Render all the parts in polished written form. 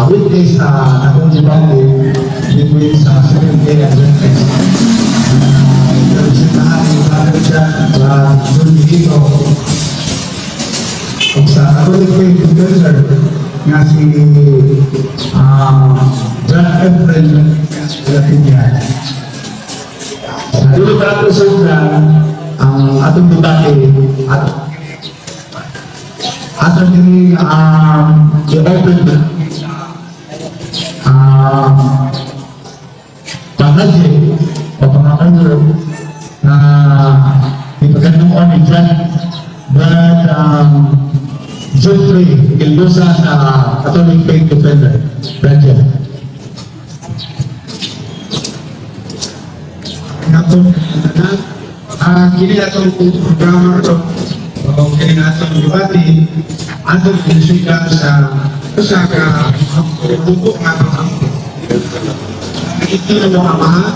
weekdays akong debate between sa Seventh-day Adventist. Nagsitahan yung brother dyan sa Juni dito. Kung sa Catholic Faith Defender nga si John Efren Latinyan. Dito ka ito sa ang atong debate at atong ini i-open panghaji o pangakanyo na ipagandong on dyan but Jeffrey Ildosa sa Catholic Faith Defender Raja natong kini atong programa ito o kini atong debate atong pinisigan sa bukok nga ito na mga maha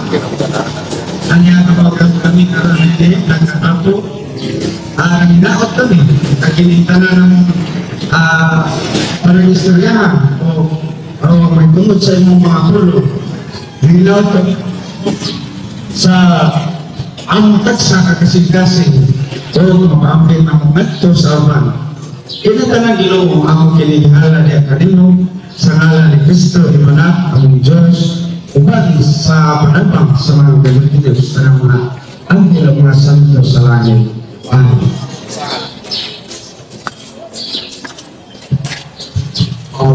kanya kapag kami naramili nagkatapo ninaot kami kaginitanan ng parang istoryahan o may tungod sa inyong mga kulo ninaot kami sa ang taksa kakasigdasing o mapaampin ng momento sa uman. Kinatanan Ginoo ang kinihala ni kanino sa ngalan ni Kristo imanak ang Diyos uban sa panabang sa mga Diyos na mga anghel ang mga santo sa langit. Amen.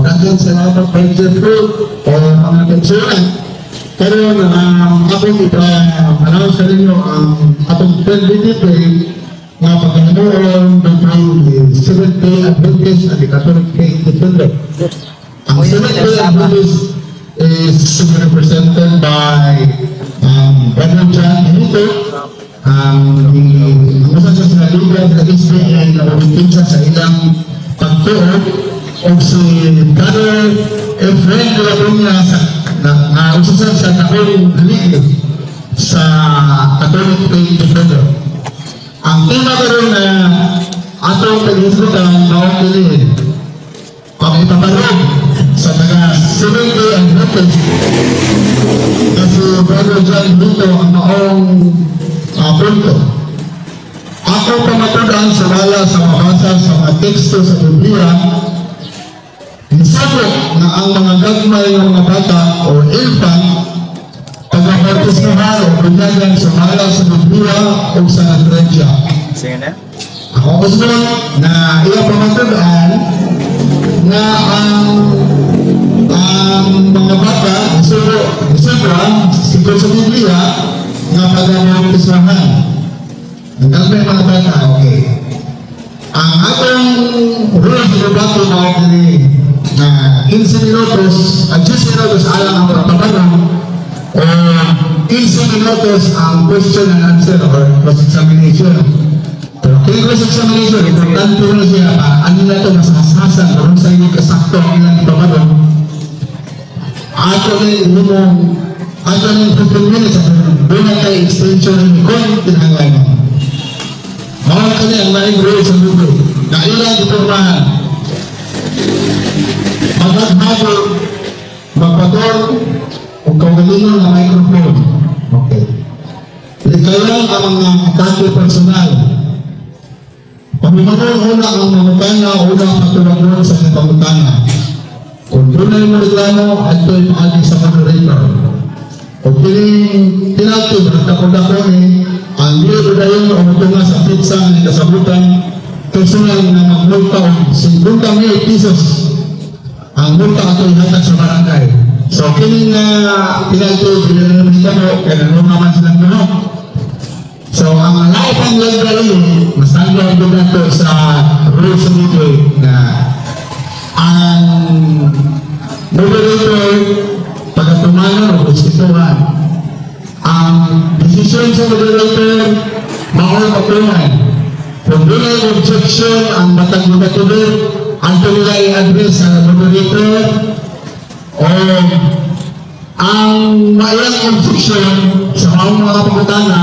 Dagan salamat Brother Jeffrey o mga kansuran. Pero akong ipanaw sa inyo ang atong PLDT nga pagkakaroon ng Seventh-day Adventist at Catholic Faith Defender. Ang Seventh-day Adventist is represented by Brother John Hito, ang usa sa sinaligan sa SBN na umitinsa sa ilang pagtuon o si Brother Efren Labunya na ususan sa taong haligi sa Catholic Faith Defender. Ang tema karon na atong pag-isbutan na okilin ang ipaparog sa mga Seventh-day Adventist na si Brother John Hito ang maong punto. Ako pamatudan sa wala sa mabasa sa mga teksto sa Biblia nisabot na ang mga gagmay ng mga bata o infant pagkapartisnahan o bunyagan sa wala sa Biblia o sa Natrensia. Sige na? Ako gusto na iya pamatudan na ang mga bata nisabot siguro sa Biblia na pagkapartisnahan. Ang gagmay mga bata, okay. Ang atong rules sa bato na okay na 15 minutos at 10 minutos alang ang pagpapanong o 15 minutos ang question and answer or cross-examination. Pero kung cross-examination, importante mo siya ano na ito masasasan kung sa inyo kasakto ang ilang pagpapanong ato na yung ato na yung 15 minutes doon na tayo extension kung tinangay mo. Mga kanya ang maing rules sa mundo na ilang ipormahan magagbago, magpatol, o kaugalingon na microphone. Okay. Kailangan ang mga atake personal. Pamimanong una ang mamutana o unang patulagod sa pamutana. Kung doon na yung reklamo, ito yung ating sa moderator. O tinatid, nagtapod-ako ang liyo na yung umutunga sa pizza ng kasabutan personal na magmulta o 50,000 pesos. Ang multa ato ihatag sa barangay. So, kining pinalito, binanamita mo, kaya naman naman silang manok. So, ang lahat ng library, masanggaw doon nato sa rules of meeting na ang moderator, pagkatumanan o konstituhan, ang decision sa moderator, maong patuman. Kung doon ay objection, ang batang moderator, ang nila i-address sa moderator o ang mailang objection sa mga pagkutana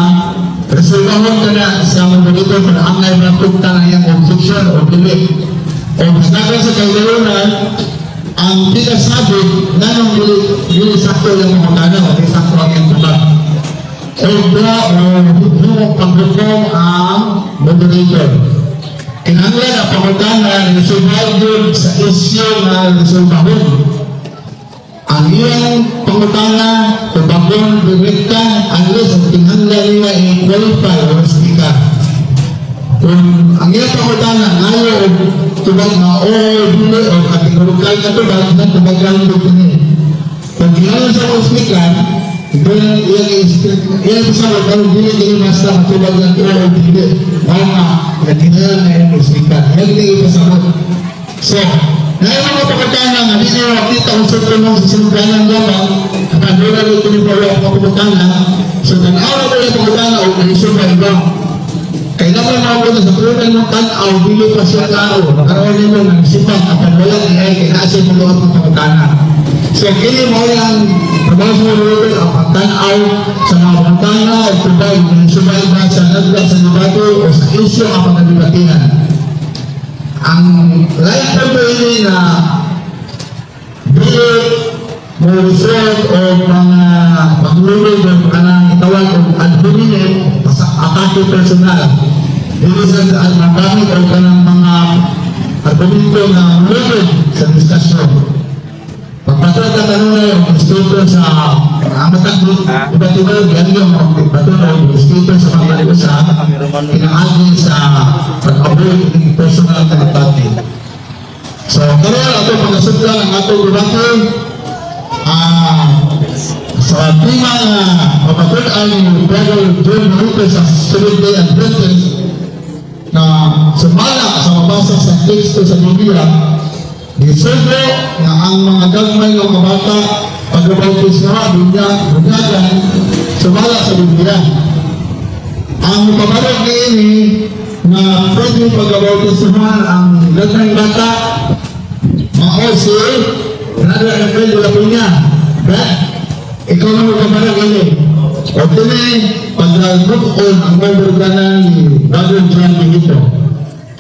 resolvahon ka na sa moderator kung ang naibantugta na yung objection o dili o mas nagan sa kailarunan ang pinasabi na nung yung sakto lang mga magana, may sakto ang yung tubag. Obra o yung pagdukong ang moderator. Kinanglan ang pagkana na resolve sa isyo na resolvahon. Ang iyong pagkana o bagong direkta unless ang kinanglan nila i-qualify o speaker. Kung ang iyong pagkana ngayon tubag na o dili o kategorikal na tubag na tubagan dito niya. Kung kinanglan sa mga speaker, iyan sa mga dili dili basta matubag ng o dili. Mga nagkinalan na yung speaker. Yan hindi ipasabot. So, ngayon mga pagkakana nga, hindi nyo makita kung sa tulong sa sinukanan naman, at doon na ito yung mga pagkakana, so tanaw na yung pagkakana o naisubay ba? Kailangan mga pagkakana sa tulong ng tanaw, bili pa siya klaro, karoon nyo ng isipan, at wala niya ay kinasa yung mga pagkakana. So, kini mo yung trabaho sa mga ang pagtanaw sa mga pagkakana o tubay, naisubay ba sa nagla sa nabato o sa isyo ang pagkakabatihan. Ang life number ini na bilik mo resort o mga paglulog o kanang itawag o adhuminin sa atake personal. Dili sa magamit o kanang mga argumento na mulog sa diskusyon. Pagpatol ka kanuna yung instituto sa amatang iba't iba yan yung pagpatol o instituto sa mga sa inaagin sa pag-avoid ng personal na atake. So, karoon ito pag-asudla ng atong debate sa tema na mapatol ang Brother John Maruca sa Seventh Day Adventist na sumala sa mabasa sa teksto sa Biblia. Diservo na ang mga gagmay ng mga bata pag-bautis na bunyagan sumala sa Biblia. Ang pamarag ini na pwede pag-bautis naman ang gagmay bata ma-OC nada na pwede wala po niya. Ikaw na magpamarag ini. O tini pag-bukon ang pag-bautis ni Brother John Benito.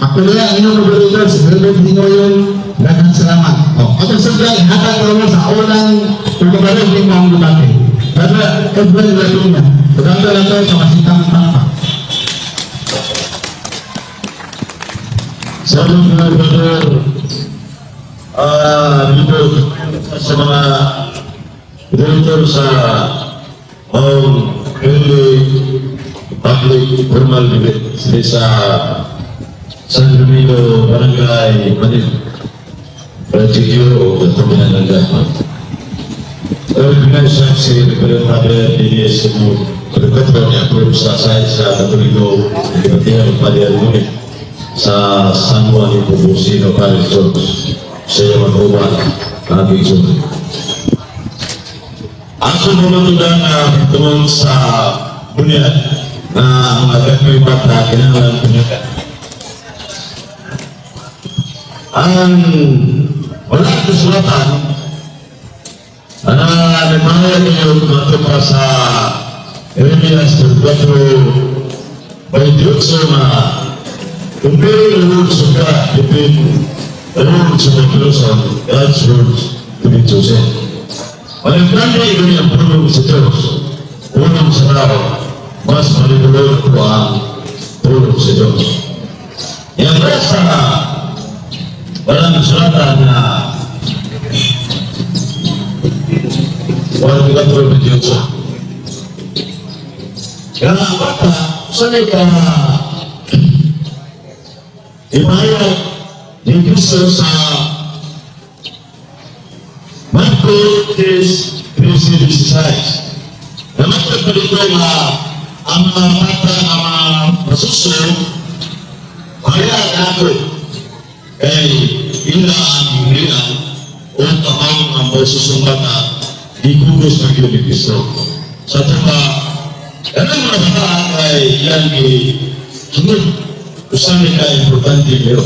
Ako na yan, inyong moderator, si Brother Bingoyon, dagang salamat. Atong sugay, hatag ko naman sa unang pagkabarag ng mga debate. Brother Edwin Laguna, pagkanda na ito sa masitang pangpa. Sabi mga brother, dito sa mga moderator sa early public formal debate sa San Domingo, Barangay Manil, Pratikyo o Katuminan ng Gahman. Organized si Reverend Father D.D.S. Pagkatro niya po sa site sa Katuligo, Pagkatihan Palian Munit sa San Juan Ipubusino Parish Church sa Yaman Kagig Church. Ang sumunutudan na tungkol sa bunyad na mga gagawin bata kinangalan bunyad. Ang wala ito sulatan na nagmahal niyo matupa sa Eremias 34:28 na comparing the rules of God between the rules of the Jerusalem, God's rules to be chosen. Walang tanda ito niyang pulong sa Diyos. Unang sa tao, mas malilulog ko ang pulong sa Diyos. Yan rasa walang sulatan na walang katulad ng Diyos. Kaya ang bata, sanay ka ibayag ni Cristo sa Marco 3:16. Na magpapalito na ang mga bata na mga masusunod kaya ako kay ilaan hingrian o tamang ang pagsusumbat na igugos ng iyo ni Cristo. Sa tama, ano mga bata ay ilan ni sunod usami ka importante niyo.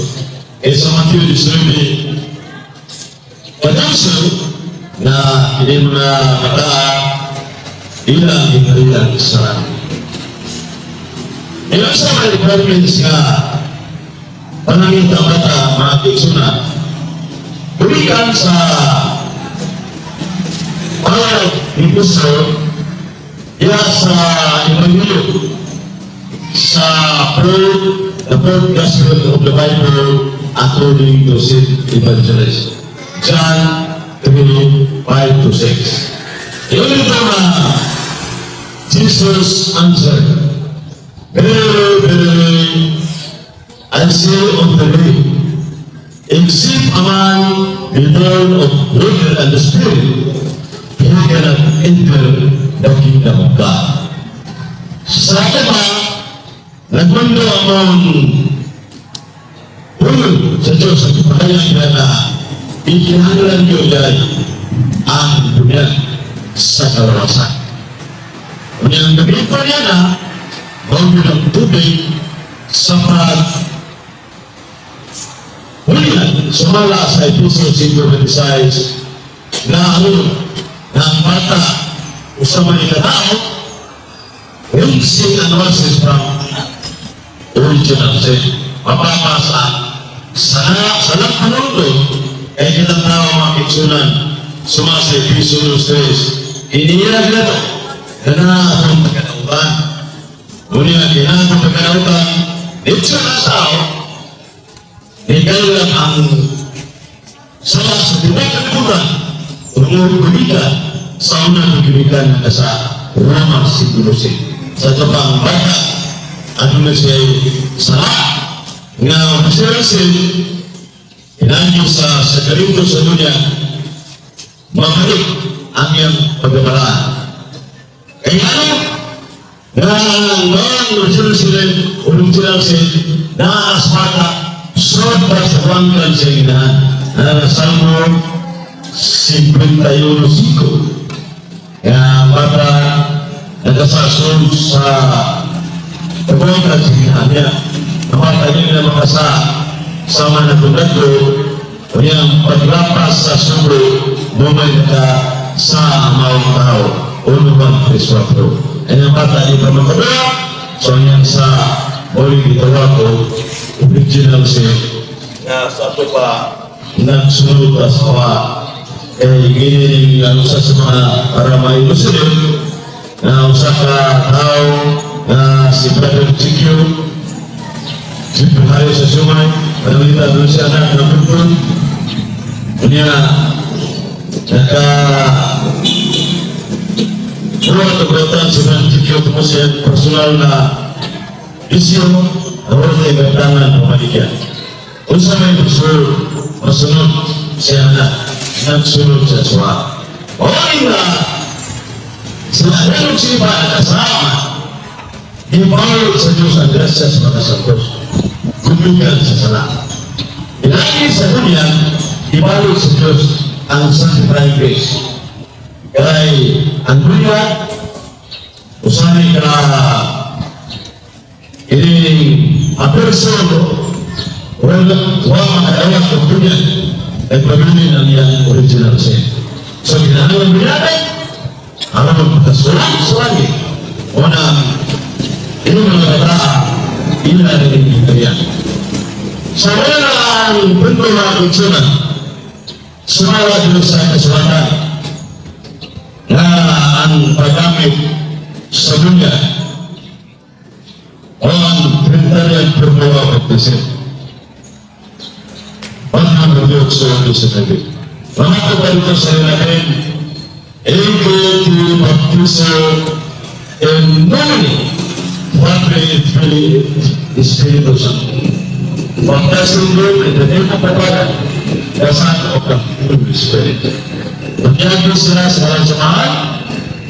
E sa Matthew 19, padaso na hindi mga bata ilang hingrian sa ilang sa mga requirements nga panangin bata mga tiksunat Berikan sa para impuso ya sa Evangelyo sa the third gospel of the Bible according to St. Evangelist John 3:5-6. Yun ito na Jesus answered, "Verily, verily, I say unto thee, except a man be born of water and the Spirit, he cannot enter the kingdom of God." Sa iba, nagmundo ang hulog sa Diyos at ipahayag niya na ikinahanglan niyo dahil ang dunya sa kalawasan. Kung yung gabi pa niya na, huwag ng tubig sa hulihan, sumala sa Episode 5:26 na na ang bata usama ni tao yung sing analysis from original sin mapapasa sa nagpanulo ay kinatawag mga kitsunan sumasa Episode 3 iniirag na ito na ang pagkatautan ngunit kinatawag ang pagkatautan dito na tao ikaw ang salah sa tindakan kurang umur kebikan sauna kebikan sa Roma Sikulusi sa tabang bata ano na siya salah nga masirasin inanyo sa karinto sa dunya mabalik ang iyang pagkabalaan kaya ano nga masirasin ulong sirasin na asmata sobra sa bangkan sa inahan na Salmo 51:5 kaya bata nagkasasod sa bangkan sa inahan niya namatay niya na makasa sama na tunadlo o niyang paglapas sa subo bumay na sa amawang tao o naman Kriswapro kaya bata niya pa makabaya so niyang sa uling gitawa ko original siya na sa ito pa nagsunod sa kawa gini ang usa sa mga aramay Muslim na usa ka tao na si Brother Chikyo Chikyo hari sa sumay panalita doon siya na napunod niya buwan na beratan si Brother Chikyo ito siya personal na isyo harus dibertangan pemadikan. Usaha yang bersunut siapa nak sunut sesuatu. Orang inilah selalu siapa ada sama. Dibalut sejusan derajat pada santos. Gunungan sesalah. Lagi sedunia dibalut sejus angsan Inggris. Kaya Andunia usaha ini hampir selalu orang makadaya tentunya dan pemilihan yang original saya. So kita akan berada, alam selagi orang ini mengatakan ini ada di dunia. Saya bentuk kecuali semua dosa kesalahan dan pagami sedunia. Orang perintah yang berbawa berdesak orang berbuat sesuatu sendiri maka kepada saya lain ego di baptiso en nomine Padre Espiritu Santo baptiso in the name of the Father the Son of the Holy Spirit menjadi salah jemaat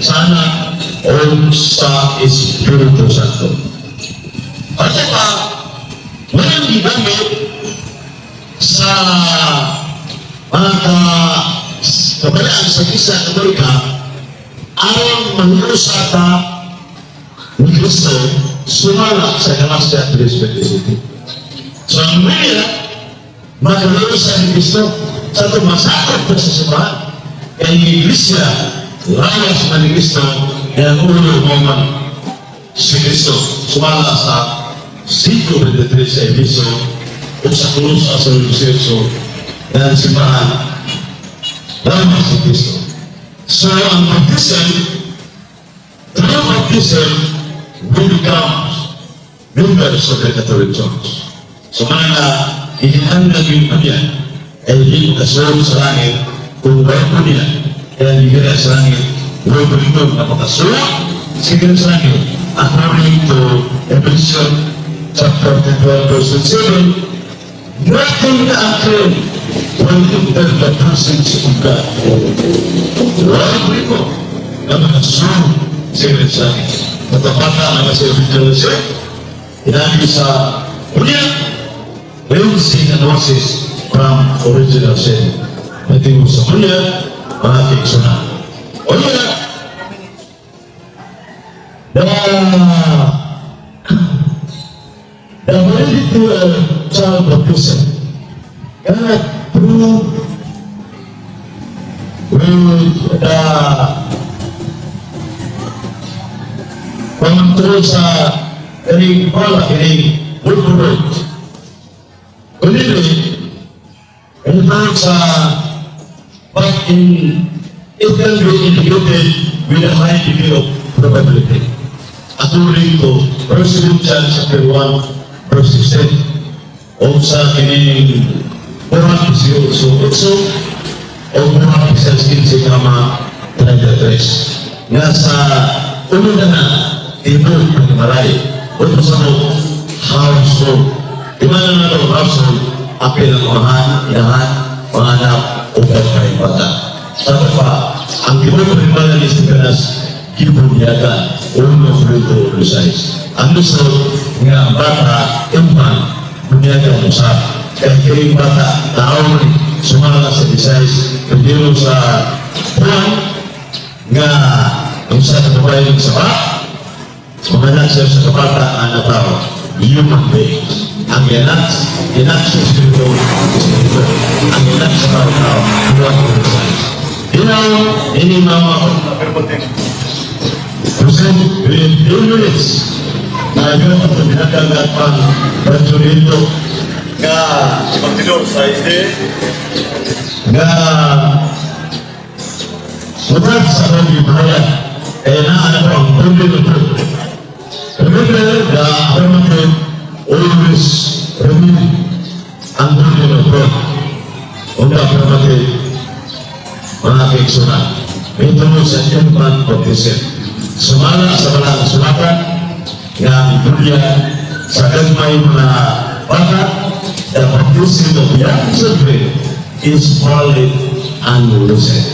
sana Om sa Espiritu Santo. Artinya, walang digamit sa mga kabalaan sa isa Amerika ang manusata ni Kristo sumala sa kalasya 3:20. So, ang mga magalusa ni Kristo sa tumasakot na sa simbahan kaya yung Iglesia layas na ni Kristo kaya ang ulo mo si Kristo sumala sa 5:23 sa Episo o sa krus sa Lucerso dan simbahan dalam si Kristo. So ang baptism, through baptism, we become members of the Catholic Church. So mana ihinanag yung kanya, ay hindi kasunod sa langit kung bago niya, kaya higala sa langit, huwag ito napakasunod sa langit, according to Ephesians chapter 12 verse 7, nothing occurred when entered the presence of God. Huwag ito napakasunod sa langit. Matapata ang sa Ephesians, inabi sa unya, cleansing and washes from original sin. Natin sa kunya, mga tiksuna. O yun, the validity of child baptism cannot prove with the pangtulog sa kaning pala, kaning word. Kundi in terms but it can be indicated with a high degree of probability. According to 1 John chapter 1 verse 16, o sa kining kurang also o kurang pisaskin si kama 33 nga sa ulo na tibok ng malay o sa household. Di mana na ito household apel ang mga inahan, mga anak, o kayong bata. Sabi pa, ang tibok ng malay ni Stefanas kibunyaga uno fruto lusais. Ang gusto nga bata, impan, bunyaga musa. Kaya kayong bata, tao rin, sumala sa disais, kandilo sa buwan, nga ang sa kababayan sa ba, sumanak siya sa kabata, ang tao, human beings. Ang yanak sa spirito, ang yanak sa tao, buwan lusais. Ini mga Present with 2 minutes na agad ang pinagkagat pang Ranchorito nga magtidor sa isde nga sumat sa mga bahaya kaya na ang pumili ito. Remember the affirmative always remain ang pumili ito. Ang affirmative mga kiksunat. Ito mo sa infant baptism. Sumala sa balang sulatan nga Biblia sa gagmay mga bata, the baptism of young children is valid and lucid.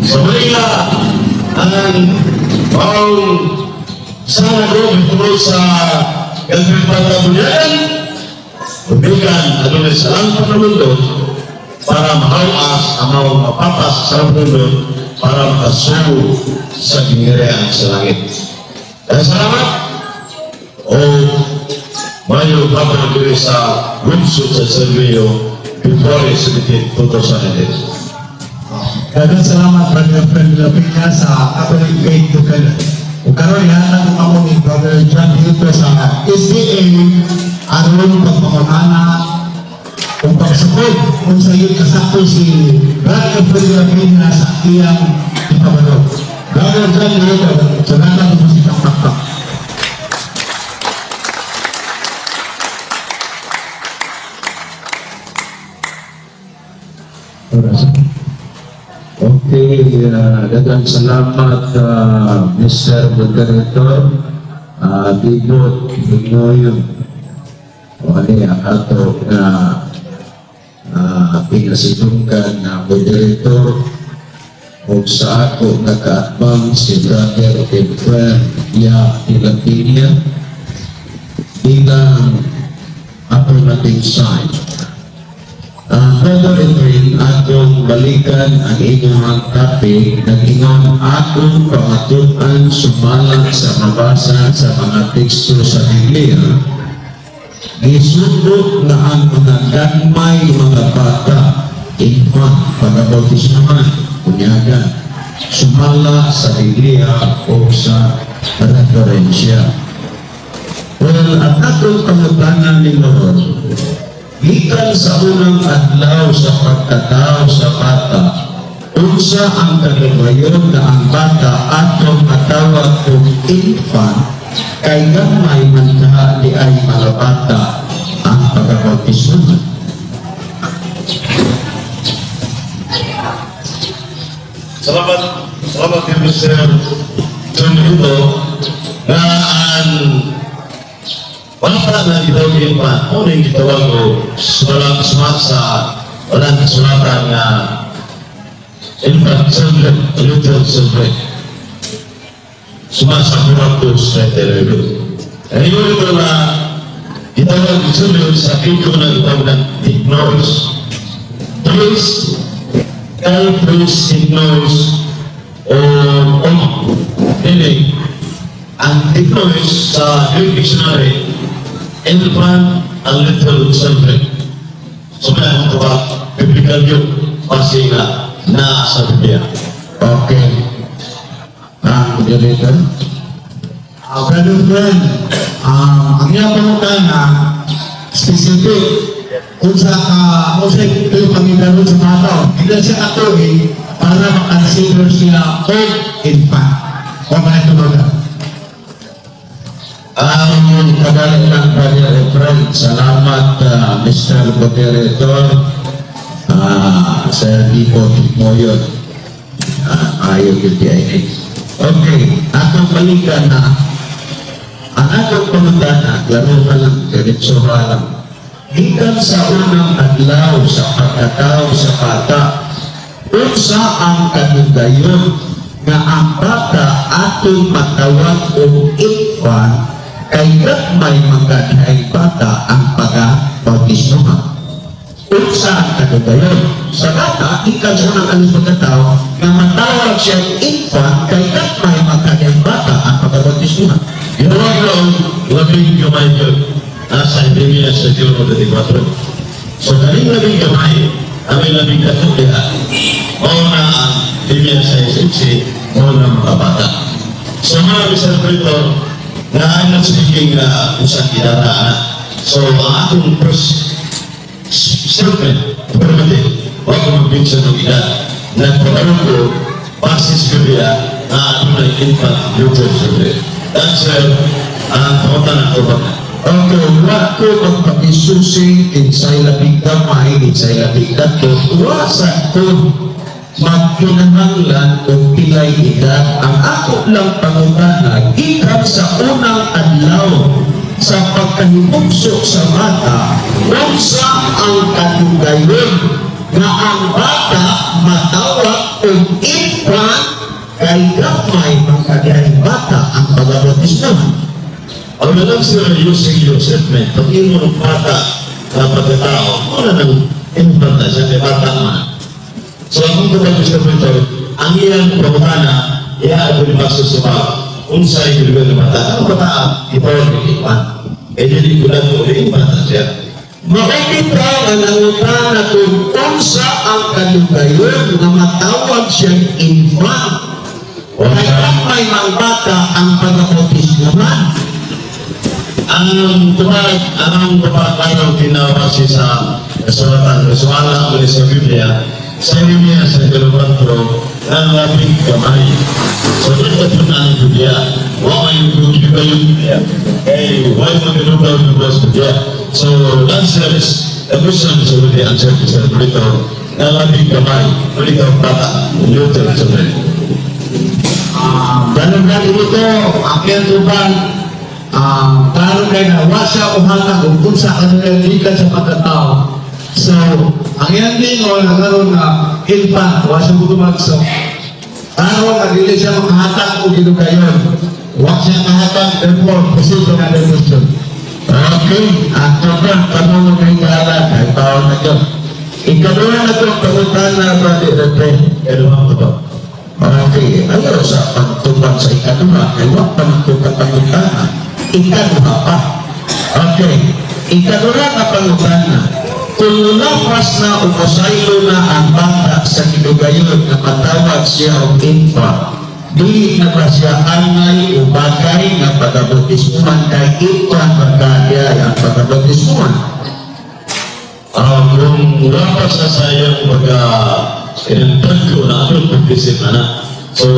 So mula ang sana doon ito sa gagmay bata bunyan, tubigan adonis sa lang panamundo para mahawas ang mga mapapas sa mundo para makasulo sa ginirian sa langit. Kaya salamat o mayo babalik diri sa winsut sa Servillo before exhibited 2008. Dagang salamat Brother Fred Lapina sa Catholic Faith Development. O karoon yan ang ako ni Brother John dito sa SDA aron pagpakamana kung pagsakod kung sa iyo kasako si Brother Fred Lapina sa iyang ipabalo. Brother John dito sa nalang musikang pakpak. Okay, dagang salamat Mr. Moderator, Bibot, Binoyon, wali ang ato na pinasitungkan na moderator o sa ako nakaatbang si Brother Efren Lapina bilang affirmative sign. Brother Efren, atong balikan ang inyong topic, nag-ingon atong pangatuan sumalang sa mabasa sa mga teksto sa Biblia. Gisundot na ang mga gagmay mga bata, infant, pagabautismahan, kunyagan, sumala sa Biblia o sa referensya. Well, at atong pangutanan ni Lord, Gikan sa unang adlaw sa pagkatao sa bata, unsa ang kagabayon na ang bata atong matawag og infant, kay gamay man taha di ay mga bata ang pagkabautismo. Salamat kay Mr. John Lito na ang wala pala na gitawag yung pa. Ano yung gitawag ko sumat sa walang kasulatan na infant children, little children. Sumat sa kurang to sa television. Ayun ito na gitawag children sa video na gitawag ng ignores. Please, please ignores meaning ang ignores sa dictionary infant and little children. So may ang ito ba biblical yun kasi nga na sa Biblia. Okay. Moderator. Brother friend, ang iyang pangutan na specific kung sa kayo pangitanon sa mga tao, hindi siya katuhin para makonsider siya o infant. O mga tumaga. Kagaling lang Brother Efren, salamat Mr. Moderator, Sir Dipo Moyon, ayaw yun di ay. Okay, atong balikan na ang atong pangutana, laro na lang, diretso lang. Gikan sa unang adlaw sa pagkatao sa bata, unsa ang kanugayon nga ang bata atong matawag o infant, kay may magkadahay bata ang pagka-bautismo. Unsa ang kanugayon sa bata, gikan sa unang adlaw sa pagkatao nga matawag siya infant, kay may magkadahay bata ang pagka-bautismo. Ginawa ko ang labing gamay yun nasa Biblia sa Deuteronomy 34. So labing gamay ang may labing katulihan o na ang Biblia sa Isipsi o na mga bata. So mga Mr. na I'm not speaking usang kinaraan. So ang atong first statement, permanent, huwag ko magbinsan ng edad. Nagpakaroon ko, basis Biblia na atong na infant little children. That's ang kamutan ako ba? Okay, waktu magpapisusi insay labing gamay, insay labing dato, wasak ko magkinahanglan o pilay edad. Ang ako lang pangutana, ikan sa unang adlaw sa pagkahimugso sa bata, unsa ang kanugayon nga ang bata matawag o infant, kay gamay magkagaling bata ang pagabautismo. Ang alam sila using your statement, pag mo ng bata na pagkatao, muna ng infant na siya, may bata man. So ang mga Mr. Pintor, ang iyang pagkatana, iaabot yung baso sa bata, unsa yung bilibig ng bata. Ang bata, ipawag ng infant. Eh, hindi ko lang ito, infant na siya. Makikita ang nangutana kung unsa ang kanugayon na matawag siyang infant. Kaya may mga bata ang pagabautismo man. Ang kapag-araw pinawasi sa kasulatan, kasuala ulit sa Biblia, sa Biblia sa Galapantro, ang labing kamay. So, ito ito na ang Biblia. Huwag yung Biblia yung Biblia. Eh, huwag maglugaw yung Biblia. So, answers, the question is already answered, Mr. Brito, na labing kamay, ulit ang bata, little children. Ganun lang ito, akin tuban, klaro kayo na wasa o hanggang kung sa kanilalikan sa pagkatao. So, ang yan din o nagkaroon na infant, wasa mo tumagso. Klaro na dili siya makahatang o ginugayon. Huwag siya mahatang, therefore, posito na demonstration. Okay, ang tuban, panungo kay Kala, kay Pao na yun. Ikaduha na itong pangutan na Brother Efren. Ikaduha ito ba? Okay, ayaw sa pagtuban sa ikaduha, ay huwag pa nagtukapangutan. Ikaduha pa. Okay, ikaduha na pangutan. Kung lapas na o masaylo na ang bata sa kinugayon na matawag siya o infant, di na ba siya angay o bagay na pagabautismuhan kay infant magkaya ang pagabautismuhan? kung wala pa sa sayang pagka-tagko na adult baptism na. So,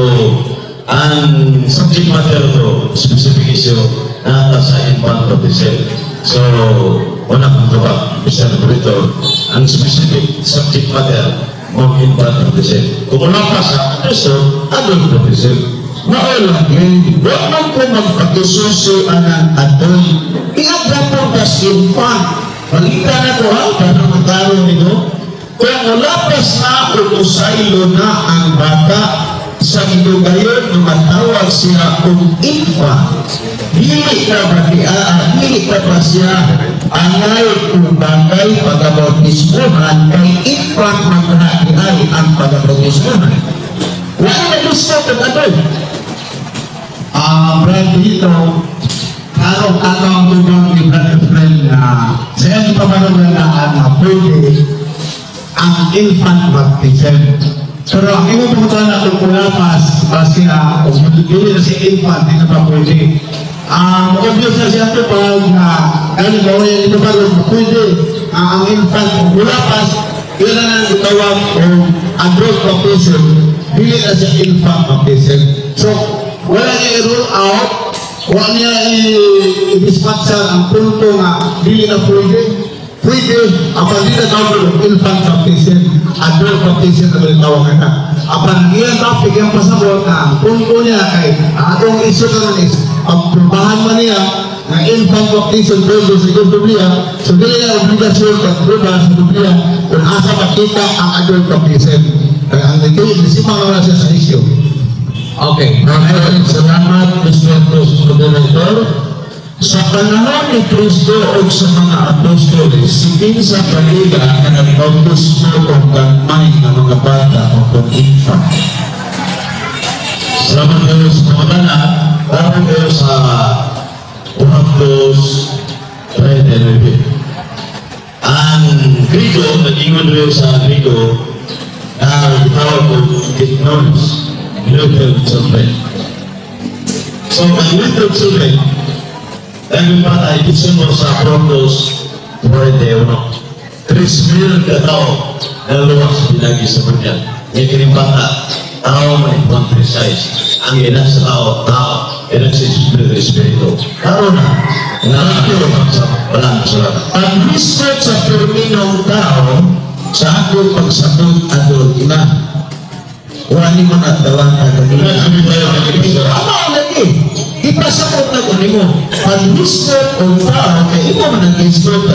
ang subject matter to, specific issue, na sa infant baptism. So, wala kong tawag, Mr. Operator, ang specific subject matter ng infant baptism. Kung wala pa sa adult baptism, Naulagin, wala ko magpagisuso ang adult. Iagda po kas infant. Malita na ko ha, para magkaroon nito. Kung walapas na o usaylo na ang bata sa ito gayon na matawag siya kung infant, dili na pa siya angay kung bagay pagabautismohan kay infant magkakiay ang pagabautismohan. Wala na gusto kung adult. Brad, dito, araw-araw ang tubang ni Brad Friend na sa iyong pamanulaan na pwede ang infant baptism. Pero ang iyong pumunta na kung kulapas, siya, kung hindi na si infant, hindi na pa pwede. Obvious na siya ito pag galing mo yung ito pa rin, pwede ang infant kung kulapas, yun na ang itawag o adult baptism, hindi na siya infant baptism. So, wala niya i-rule out, wala niya i-dispatcha ang punto nga hindi na pwede. Pwede, apan di na tawag infant baptism, adult baptism na tawag na. Apan iyan topic yung pasabot na ang punto niya kay atong issue na rin is ang prubahan man niya na infant baptism doon sa Biblia, so dili niya obligasyon at prubahan sa Biblia kung asa makita ang adult baptism. Kaya ang nagkaisimang naman siya sa issue. Okay, maraming salamat, Mr. Moderator. Sa panahon ni Kristo o sa mga apostoles, siging sa paliga na nagbautismo o gagmay ng mga bata o kung infant. salamat kayo sa pangalanan, salamat kayo sa Uhaplos Red NLB. Ang Grigo, nag-ingon rin sa Grigo, na itawag ko ignorance. Little children. So, my little children, dahil pata, ikisun mo sa Protos 41. 3,000 katao na luwas pinagi sa bunyan. Yung kining bata, tao may pang-precise. Ang ina sa tao, ina sa Espiritu. Taro na, nakakiro sa walang sulat. Ang research sa terminong tao, sa akong pagsabot adult na, wala mo na tawang Wala kami tayo nag-ibig. ano lagi? Ipasakot na ko mo. Pag-research o tao, kaya imo man nag-research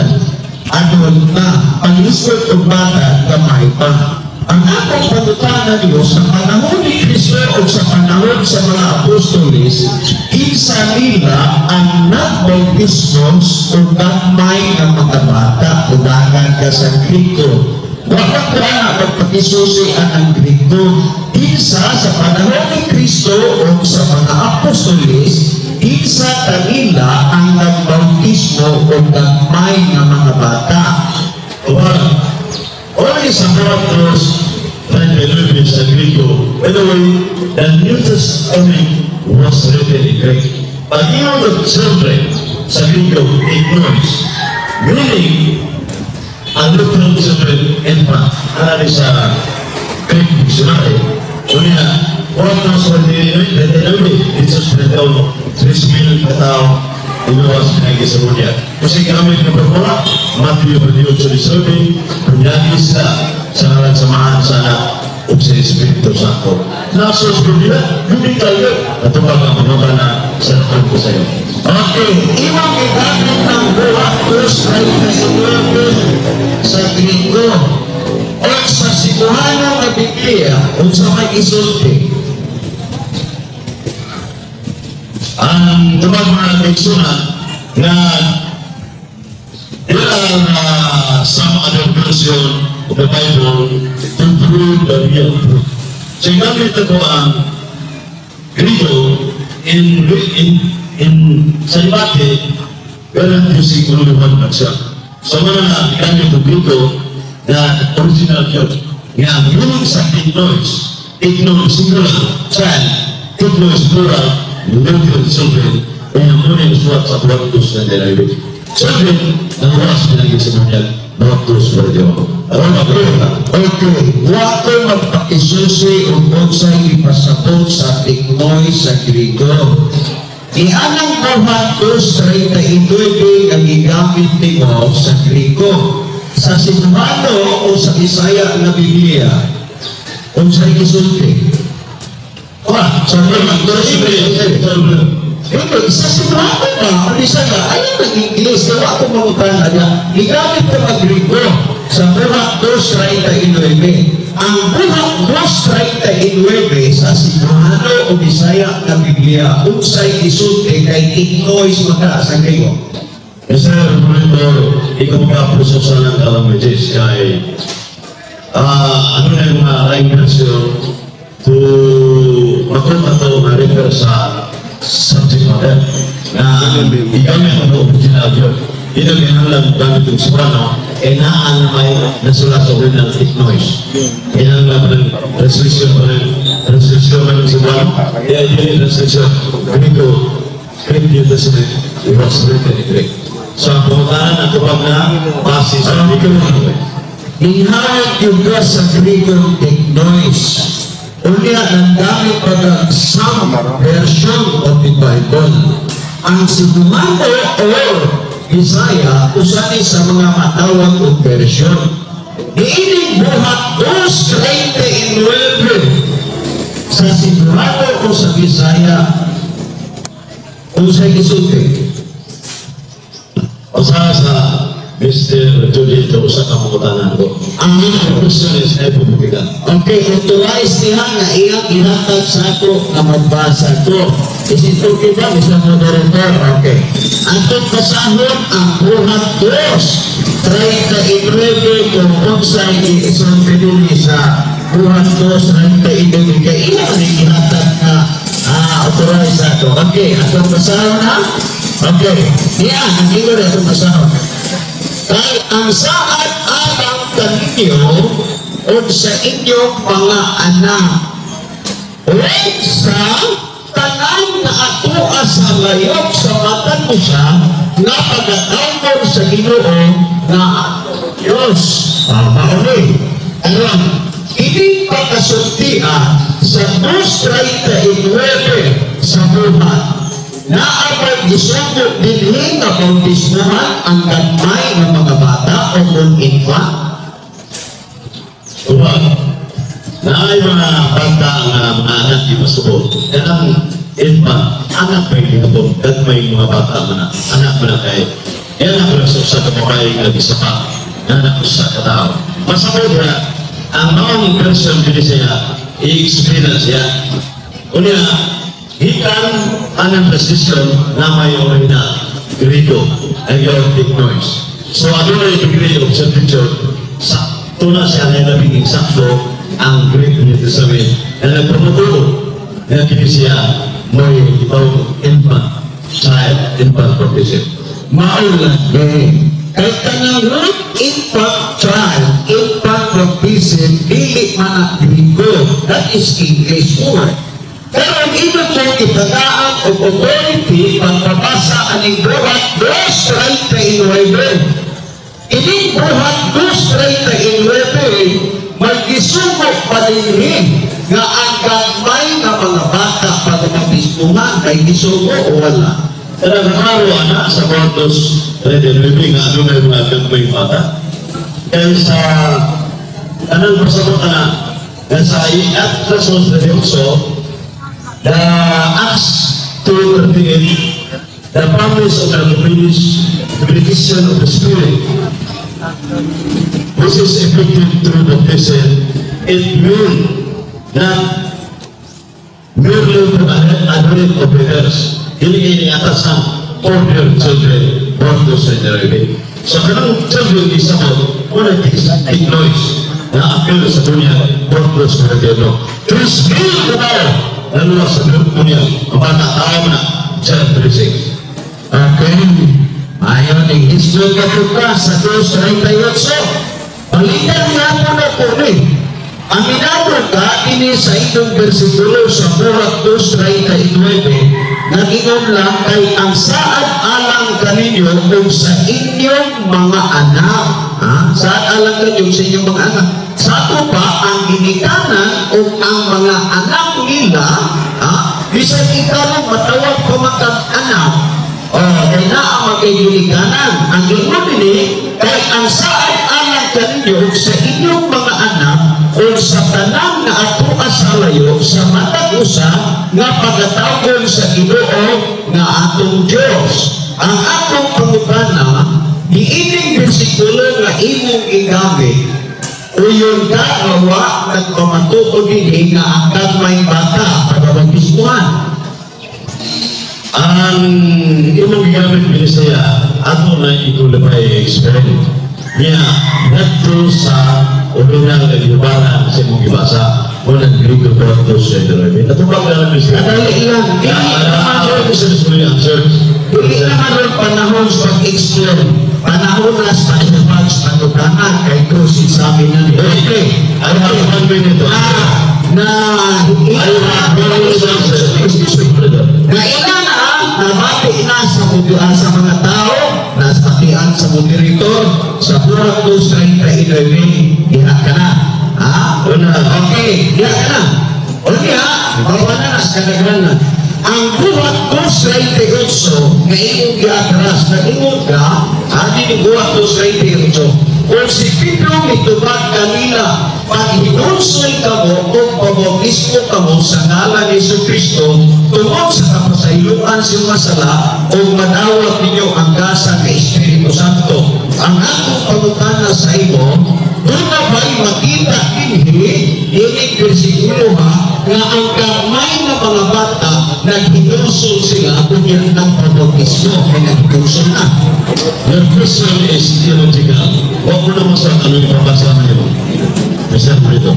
adult na. Pag-research o bata, gamay pa. Ang akong pagkutana niyo sa panahon ni Kristo o sa panahon sa mga apostoles, isa nila ang nagbautismos o gamay ng mga bata o dagan ka sa Griko. Dapat na magpagisusi ang Griko. Isa sa panahon ni Kristo o sa mga apostoles, isa kanila ang nagbautismo o gamay ng mga bata. Only sa Protos 11 sa Griko. By the way, the New Testament was written in Greek. But even the children sa Griko ignores. Meaning, ang little children infant, ano sa Greek dictionary, kunya, Protos 11, Jesus Pretao, 3,000 katao, inuwas pinagi sa bunya. Kasi kami na pagmula, Matthew 28:17, punyagi sila sa ngalan samahan sana o sa Espiritu Santo. Nasa sa Biblia, hindi tayo natupag ang mga na sa nakon ko sa iyo. Okay, imang igamit ng Buhakos ay nasulat sa Griko o sa Cebuano na Biblia o sa may isulti. Ang tubag mga teksunan na ilang some other version of the Bible to prove the real truth. So gamit ito ang Grito in sa debate, pero yung siguluhan pa siya. So mga na gamit ito Grito na original yun. Nga ang meaning sa ignorance, singular, child, ignorance plural, little children, ay ang muna yung suwat sa Protos na Children, na oras pinagin sa Mundial. Notus for Diyo. Okay. Wato magpakisusi o unsay ipasabot sa tignoy sa Grigo. Ianang buhat 2:39 ang gigamit nimo sa Grigo. Sa Cebuano o sa Bisaya na Biblia, unsay gisulti? Sa sa Cebuano na, ang Bisaya, ayaw nag-Ingles, gawa ko mamutan na gigamit ko mag-Grigo sa buhat 2:39. Ang buhat 2:39 sa Cebuano o Bisaya na Biblia, unsay gisulti kay ignois maka sa Grigo. Sir, Monitor, ikaw makapuso sa ng calamities kay ano na yung mga referensyo to makumpato na refer sa subject matter na igamit ang original yun. Ito lang gamit yung Cebuano naan may nasulat sa ulit ng noise. Yan lang ng translation ng Cebuano. Kaya yun yung translation. Ganito, Greek New Testament, it was written in Greek. So, ang pumutaran ang tupag na base sa Greek. Inhawag yung ka sa Greekong Teknois. Unya, nandami pag some version of the Bible. Ang Cebuano or Bisaya, usani sa mga matawag o version. Iinig buhat 2:39 sa Cebuano o sa Bisaya. Kung sa'y gisulti. O sa Mr. Judito sa kamukutanan ko. Ang question is Republican. Okay, authorize niya na iyang ihatag sa ako na magbasa ko. Isito kita, Mr. Moderator. Okay. Ang basahon ang buhat 2:39 kung unsay isang pinuli sa buhat 2:39 kaya iyang ihatag na authorize sa ako. Okay, atong basahon na? Okay. Yan, ang ilo na itong basahon. Kay ang saad alang kaninyo o sa inyong mga anak o sa tanan na atua sa layok sa matan mo siya na pag-atawag sa Ginoo na Diyos. Mauli. Hindi pagkasultian sa 2:39 sa buhat na abay isugot dinhin na bautismuhan ang gagmay ng mga bata o kung infant. Ubag, na ay mga bata nga mga anak di masuot. Yan ang infant, anak may ginabot. Gagmay mga bata man anak mo na kayo. Yan ang sa kamukay nga isa pa. Yan ang sa katao. Masakot na, ang mga version din siya, i-experience yan. Unya, ikan anang precision na may original Grito and your big noise. So ano na yung degree of substitution sa tuna siya na labing eksakto ang Greek New Testament na nagpapatulo na kini siya may itong infant baptism. Maulan kay kanang root infant child, infant baptism, dili man ang Griko. That is English word. Pero ang ibig kong itagaan o authority pagpapasa aning buhat 2:39. Ining buhat 2:39 may gisugok pa din nga ang gagmay na mga bata pag mabispuhan may gisugok o wala. Pero nakaro anak sa Bortos Redenwebe nga ano na yung mga gagmay bata. Kaya sa anong pasabot na sa iat rasos na diyoso the Acts 2:38, the promise of the benediction of the Spirit, which is effective through baptism, it will not merely to admit of believers, hindi atas ang order children, born to Redenwebe. So, kanang children isabot, wala ignoise na appeal sa dunia, born to Redenwebe. Trisbil na tayo! Lalu sa dunia, ang bata tao na, John 3:6. Okay. Ayaw ni Islo ka tuka sa 2:38. Palitan nga po na po rin. Aminado ka, ini sa itong versikulo sa buhat 2:39, nag-inom lang kay ang saad alang kaninyo kung sa inyong mga anak. Ha? Sa alang kayo sa inyong mga anak. Sa ato pa, ang ginikanan o ang mga anak nila, bisan ikaw matawag pa anak, kaya na ang magkaginikanan. Ang gingon ini, kaya ang saan alang kaninyo sa inyong mga anak o sa tanang na ato asalayo sa matag usa nga pagatawgon sa Ginoo nga atong Dios. Ang atong pangutana, diining bersikulo nga imong igamit, uyon ka gawa nagpamatuod din nga ang kagmay bata pagababismuhan. Ang imong gigamit binisaya ato na ikulabay experience niya nagto sa original na gibaran sa imong gibasa mo nag-Greek Orthodox Federation. Ato ba ka namin siya? Kadali lang. Hindi naman rin panahon sa pag-explain. Panahon na sa pag-advance pagkakanan kay Cruz sa amin na niya. Okay. Ay, hapon ba nito? Na ina na, nabati na sa mga tao, nasatian sa moderator, sa Burak 239, diha ka na. Okay, diha ka na. O diha, bawa na sa kadagran. Ang Burak 238, nga imong giatras, nag-ingod ka, adi ni Burak 238, kung si Pedro mitubag kanila, pag hinunsoy ka mo o pabautismo ka mo sa ngalan ni Jesucristo, tungkol sa kapasayloan sa mga sala o madawat ninyo ang gasa ng Espiritu Santo. Ang atong pagutana sa imo, doon na ba'y makita dinig bersikulo nga ang kamay na mga bata naghinusol sila kung yan ng pabautismo ay naghinusol na. Your question is theological. Huwag mo naman sa ano yung pabasa niyo. Bisa mo ito.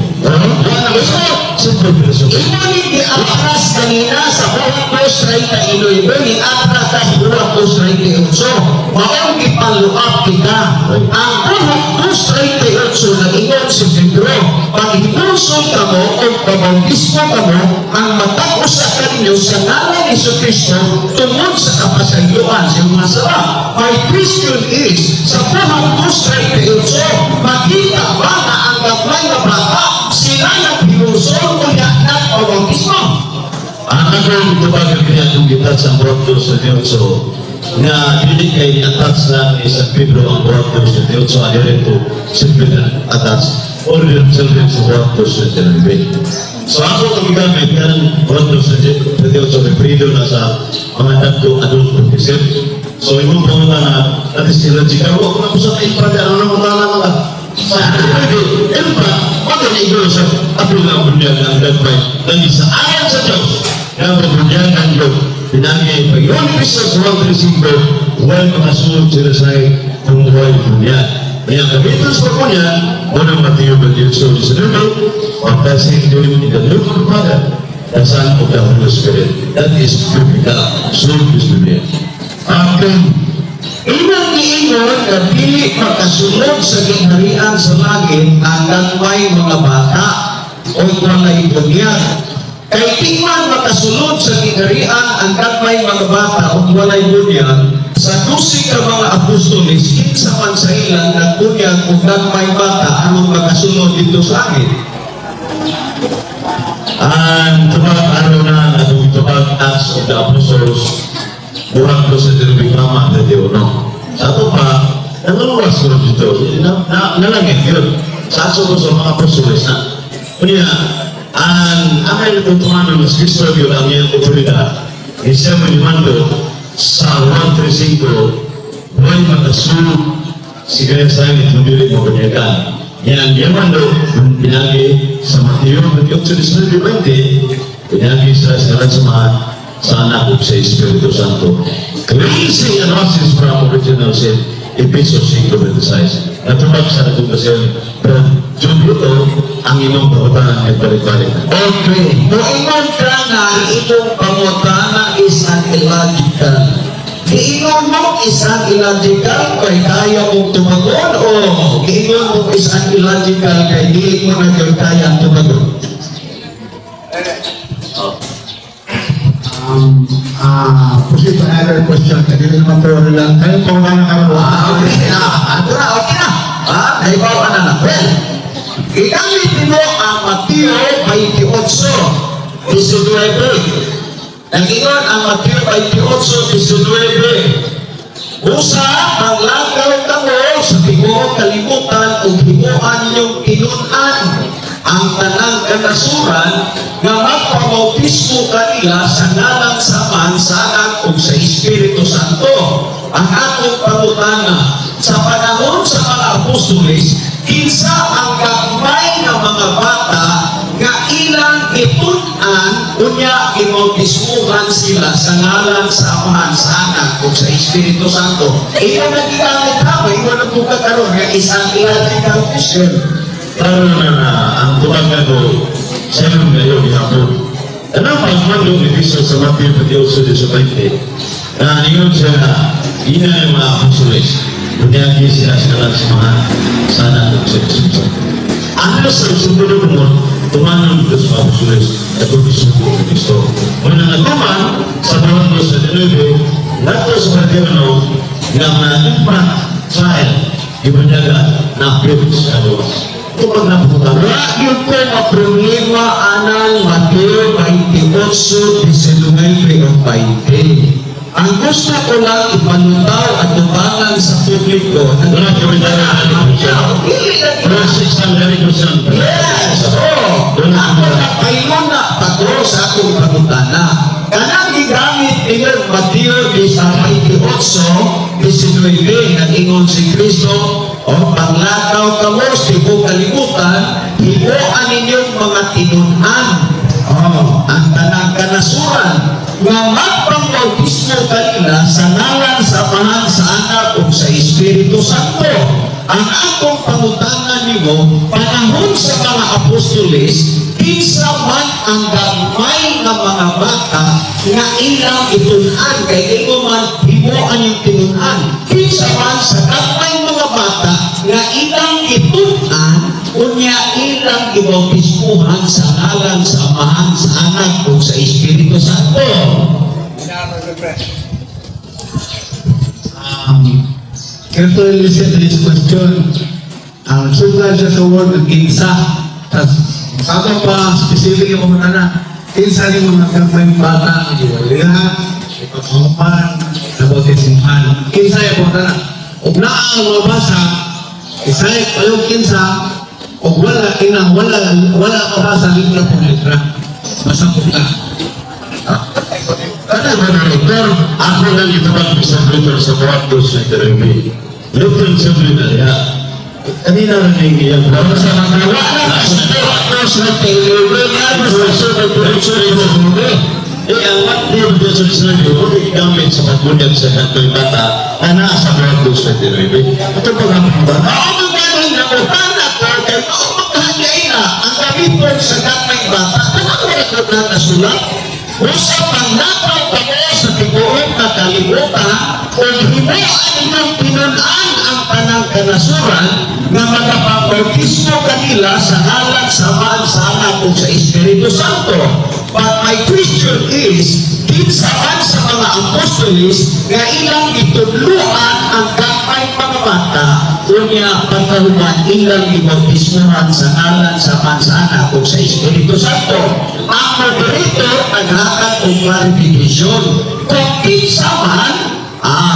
Simple question. Inulit ni atras kanina sa Burak 239, ni atras sa Burak 238. Maong ipaluap kita. Ang Burak 238 nag-ingon si Pedro, pag hinusol ka mo o pabautismo ka mo, ang matapos sa kanyo sa ngalan ni Jesucristo tungkol sa kapasayloan sa mga sala. My question is, sa Burak 238, makita ba na ang gabay na bata sila ng hinusol o yaknat o bautismo? Ang akong itubagan kaya itong gitat sa Borto sa Diyoso na hindi kay attach na ni San Pedro ang Borto sa Diyoso adhere to simple na attach or children sa Borto sa Diyoso. So ako kami gamit ng Borto sa Diyoso refrido na sa mga tatlo adult protective. So imong pangunan na at is illogical. Huwag na po sa kayo para ano naman na mga ano ba? Huwag na igor sa apil na bunyan ang gagmay na sa ayan sa Diyos na mabunyan ang Diyos. Pinangin pag yun Christos 135 huwag makasunod sila sa kung huwag bunyan. Kaya kabitos pa po niya unang matiyo ba Diyos so sa lulo pagkasing Diyos ni Diyos kepada dan Sang of the Holy Spirit. That is biblical. Sunod is Biblia. Inang giingon na dili makasunod sa gingharian sa langit ang gagmay mga bata o walay bunyag. Kay di man makasunod sa gingharian ang gagmay mga bata o walay bunyag, sa 12 ka mga apostolis, kinsa man sa ilang nagbunyag o gagmay bata anong makasunod dito sa langit? Ang tubag araw na atong tubag Acts of the Apostles Burak 2 sa Mama at Diyono. Sa ito pa, nangaluwas ko dito. Nalangit yun. Sa aso ko sa mga apostoles na. Kunya, ang amay natutunan ng Kristo yun ang iyang otoridad. Isa mo nimando sa 135 buhay makasunod si kaya sa amin tumili mo kanyakan. Yan ang nimando pinagi sa Mateo 28:20 pinagi sa mga sa anak ko sa Espiritu Santo. Cleansing analysis from original sin, Episode 5:26. Natubag sa natong kasi, pero Diyon ito, ang inyong pangutana ay balik-balik. Okay. Noingon ka na itong pangutana is an illogical. Giingon mo is an illogical kay kaya mong tumagon o giingon mo is an illogical kay di mo na kaya tumagon? Proceed to another question. Kasi naman pero lang. Kayo kung ano ka mo. Okay na. Okay na. ha? Naibaw na na. Well, ikamit mo ang Mateo 28, 19. Nagingon ang Mateo 28, 19. Usa ang lagaw kamo sa tibuok kalibutan ug himuan ninyong tinun-an ang tanang kanasuran nga magpabautismo kanila sa ngalan sa Mansanan ug sa Espiritu Santo. Ang akong pangutana sa panahon sa mga apostoles, kinsa ang gagmay nga mga bata nga ilang itun-an unya gibautismuhan sila sa ngalan sa Amahan, sa Anak ug sa Espiritu Santo. Ito nagigamit ha, ito na po kakaroon nga isang ilatical Christian. Lalo na ang tumaga ko sa iyong ngayon ihapon. Ano ang pagmando ni Cristo sa Mateo 28:20 na ningon siya na ina yung mga apostoles kunyagi sila sa mga sana at sa Cristo. Ano sa sumunod mo tumanon dito sa mga apostoles at Cristo ni Cristo. Muna nagtuman sa bawat ko sa Dinuebe nato sa Mateo nga mga trial ibanyaga na privilege sa Diyos. Kapag napunta, yun po ang problema anang Mateo 28, 19 o 20. Ang gusto ko lang ipalutaw at tubangan sa publiko na yes, ako na pagro sa akong pagutana. Kanang gigamit ilang Mateo 28, 19, nag-ingon si Cristo, o panglakaw kamo sa ibong kalibutan, himuan ninyong mga tinun-an, ang tanang kanasuran, nga magpambautismo kanila sa ngalan sa Amahan, sa Anak ug sa Espiritu Santo. Ang akong pangutangan nimo, panahon sa mga apostoles, kinsa man ang gamay nga mga bata nga ilang itun-an, kay imo man himuan yung tinun-an. Kinsa man sa gamay mga bata nga ilang itun-an, unya ilang ibautismuhan sa ngalan sa Amahan, sa Anak ug sa Espiritu Santo. Can to listen to this question? Sugal siya sa word ng kinsa. Saka pa, specific yung mga na, kinsa rin mga kapayang bata, iwalihan, ipagkaman, nabautismuhan. Kinsa yung mga na. Kung na ang mabasa, isa yung kayong kinsa, kung wala mabasa, libra po letra. Basta po na. Ano ba na Luther? Ako lang itubag sa Luther sa Quartos na Teremi. Luther sa Blinaya. Kanina rin yung iyang para sa mga Quartos na Teremi. Ang matibig na sa sinabi, kung ikamit sa pagbunyag sa kanto'y bata, na nasa Quartos na Teremi. Ito ba nga ba? Ako magaling na utana ko, kaya ako magkahagay na ang gamiton sa kanto'y bata. Ano ko na nasulat? Usa pangnakaw kamo sa tibuok na kalibutan kung himuan ninyong tinun-an ang tanang kanasuran na magpapautismo kanila sa ngalan sa Amahan, sa Anak ug sa Espiritu Santo. But my question is, kinsa man sa mga apostoles nga ilang itudluan ang gagmay mga bata unya pagkahuman ilang ibautismuhan sa ngalan sa Amahan, sa Anak ug sa Espiritu Santo. Ang moderator naghatag og clarification kung kinsa man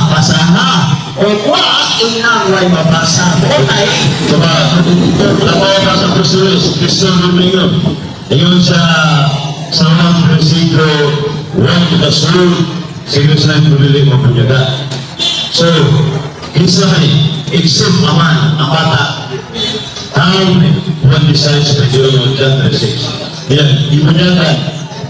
basaha o wa inang way mabasa o ay Sa Apostles, Cristo Domingo, ngayon sa unang versikulo 1 to 2, siguro sa pumili mo panyaga. So, kinsa may except aman ang bata, ang one decides sa Deuteronomy chapter 6. Yan, ipanyagan,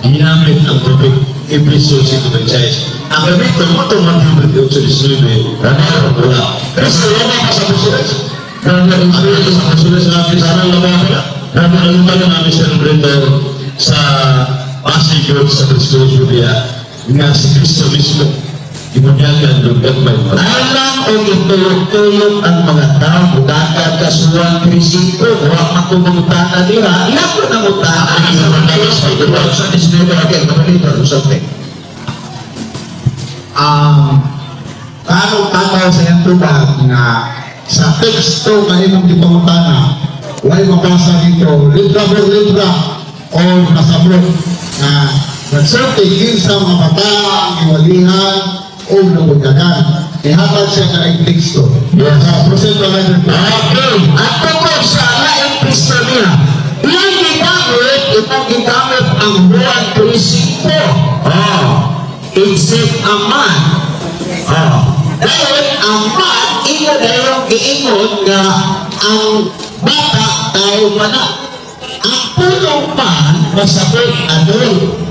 ginamit ang topic Episode 6:26. Ang gamit ng mga Matthew 28:19, ranero, wala. Pero sa lama ka sa Apostles, sa Apostles natin, sana lama ka. Naman namin sa Brenda sa passage sa Apostles Judea, nga si Cristo mismo, ipanyagan ng gagmay mo. alam o itulog-tulog ang mga tao dagat kasuwang prinsipyo huwag matulog-tana nila ilang ko na mutana sa disneyver again kapalitan o something Tanaw sa iyang tubag na sa teksto na imong gipangutana, wala mabasa dito, litra por litra, o nasabot na nagsulti kinsa mga bata ang iwalihan o nabugagan. Ihatag siya na ang teksto. Yes. Present na lang. Okay. At tungkol sa laing Kristo niya, ilang gigamit, itong gigamit ang Juan 3:5. Except a man. Dahil ang man, ino dahil giingon nga ang bata tao mana. Ang punong man, masabot adult.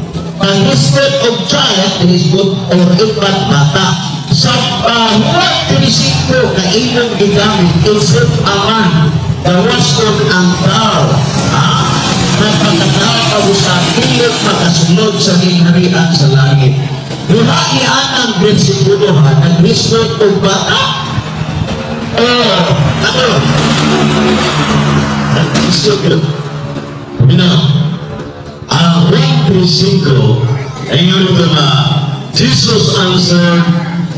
Pag instead of child, is good or infant bata. Sa Juan 3:5, kainong gigamit, except a man, gawason ang tao. Nagpagkatao ka sa pilit makasunod sa hinarian sa langit. Duhaian ang versikulo ha, nag-resort o bata? Ano? Nag-resort yun. Ang 1:5, ay yun ito na, Jesus answered,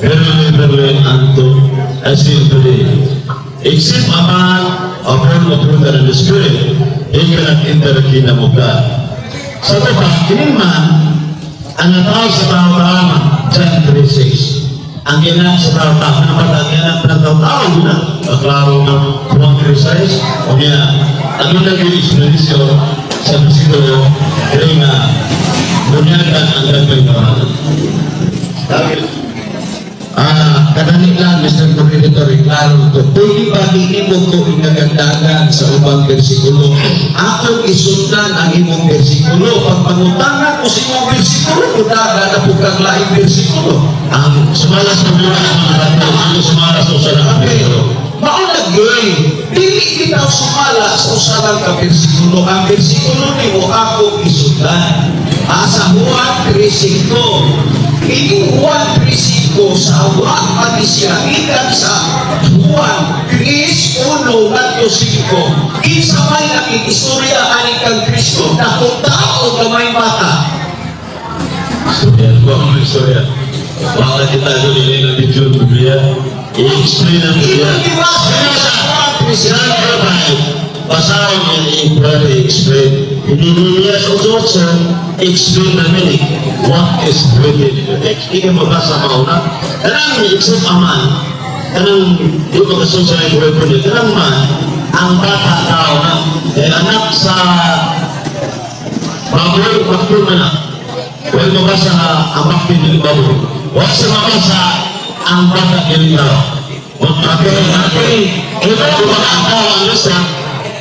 verily unto as he believed. Except a man upon the truth and the spirit, he cannot enter the kingdom of God. Sa ito, kinin man, ang natawag sa tao-tao, John 3:6. Ang ginag sa tao-tao, ang ginag ng tao-tao, klaro ng 1:3:6, o ginag, ang ginag yung explanation sa versikulo, kaya nga, bunyagan ang gagawin ng kadali lang, Mr. Coordinator, klaro ito. Pwede ba diimog ko inagandagan sa ubang versikulo? Akong isundan ang imong versikulo. Pag pangutangan ko sa imong versikulo, kudaga na po kang laing versikulo. Ang sumalas na buwan, ang sumalas sa usalang versikulo. Maulagay, dili kita sumala sa usalang ka versikulo. Ang versikulo ni mo akong isundan. Sa Juan 3:5. Ini Juan 3:5 sa awak manisya ikan sa Juan 3:1-5 kinsa may nakikistorya aning kang Kristo na kung tao na may mata. Istorya ko ang istorya. Bakit kita nililin ng video ng Biblia? I-explain ang Biblia. Basahin niya i-explain. Hindi sa explain the meaning. What is written in the text? Hindi ka mabasa mauna. Kanang i-explain aman, kanang di ko kasunod sa buhay po niya, kanang man, ang bata tao na, anak sa baboy, bakit man na. Huwag mabasa na ang bakit ng baboy. Huwag sa mabasa ang bata ng tao. Okay. Ito ko ba ang tao ang nasa,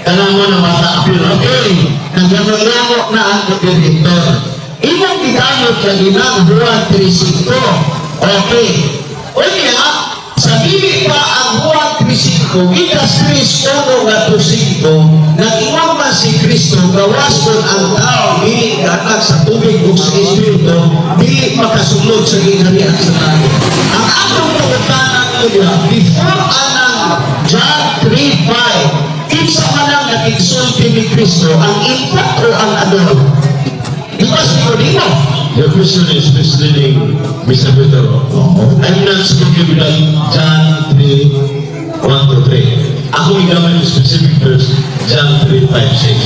kanang mo na bata apil. Okay. Nagano-lamo na ang moderator. Imong gigamit ka ginang Juan 3:5. Okay. O niya, sa dili pa ang Juan 3:5, ikas 3:1-5, nag-iwan man si Kristo, gawas kon ang tao, dili anak sa tubig o sa Espiritu, dili makasunod sa ginharian sa langit. Ang atong pagkatanan ko niya, before anang John 3:5, kinsa man ang nakigsulti ni Kristo, ang infant o ang adult? Because Nicodemus, the question is misleading, Mr. Pedro. I'm not speaking about John 3:1-3. Ako igamit yung specific verse, John 3:5-6.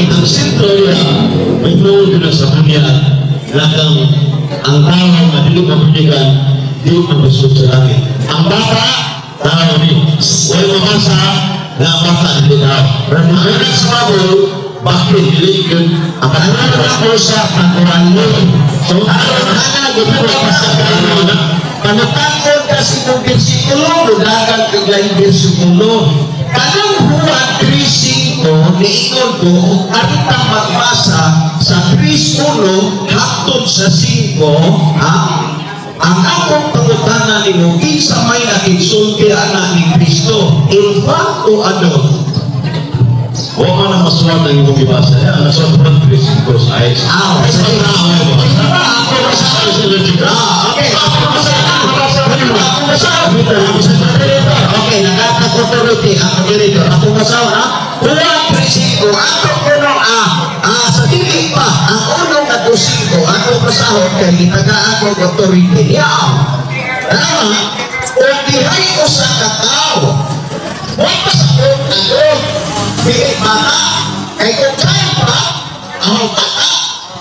Ang sentro yan, may flow na sa dunya, nakang ang tao na dili mabunigan, di mabusog sa langit. Ang bata, tao ni, wala mabasa, na ang bata dili tao. Ang next Bible, bakit dili yun? Ang pangalan ko sa pangkuran mo. So, ano na, panatangod kasi ng versikulo, ludagan kaglayang versikulo. Kanang Juan 3:5, niingon ko, aritang magbasa sa 3:1 hangtod sa 5, ang akong pangutanan ni mo, kinsa may nakigsulti anak ni Kristo, infant o adult? Huwag mo na masulat ang ibang ibasa. Ang nasulat ko ng 3:5 sa ayos. Sige na ako mo. Ako masasabi sa logic. Okay. Okay, nagkaka-authority ang moderator. Ako masawa na. Juan 3:5. Ako kuno sa dili pa. Ang unong na 2:5. Ako masahod kay taga ako authority. Tama. O dihay ko sa katao tao. Huwag pasakot na doon. Bigay bata. Kaya kung kaya pa, ang bata,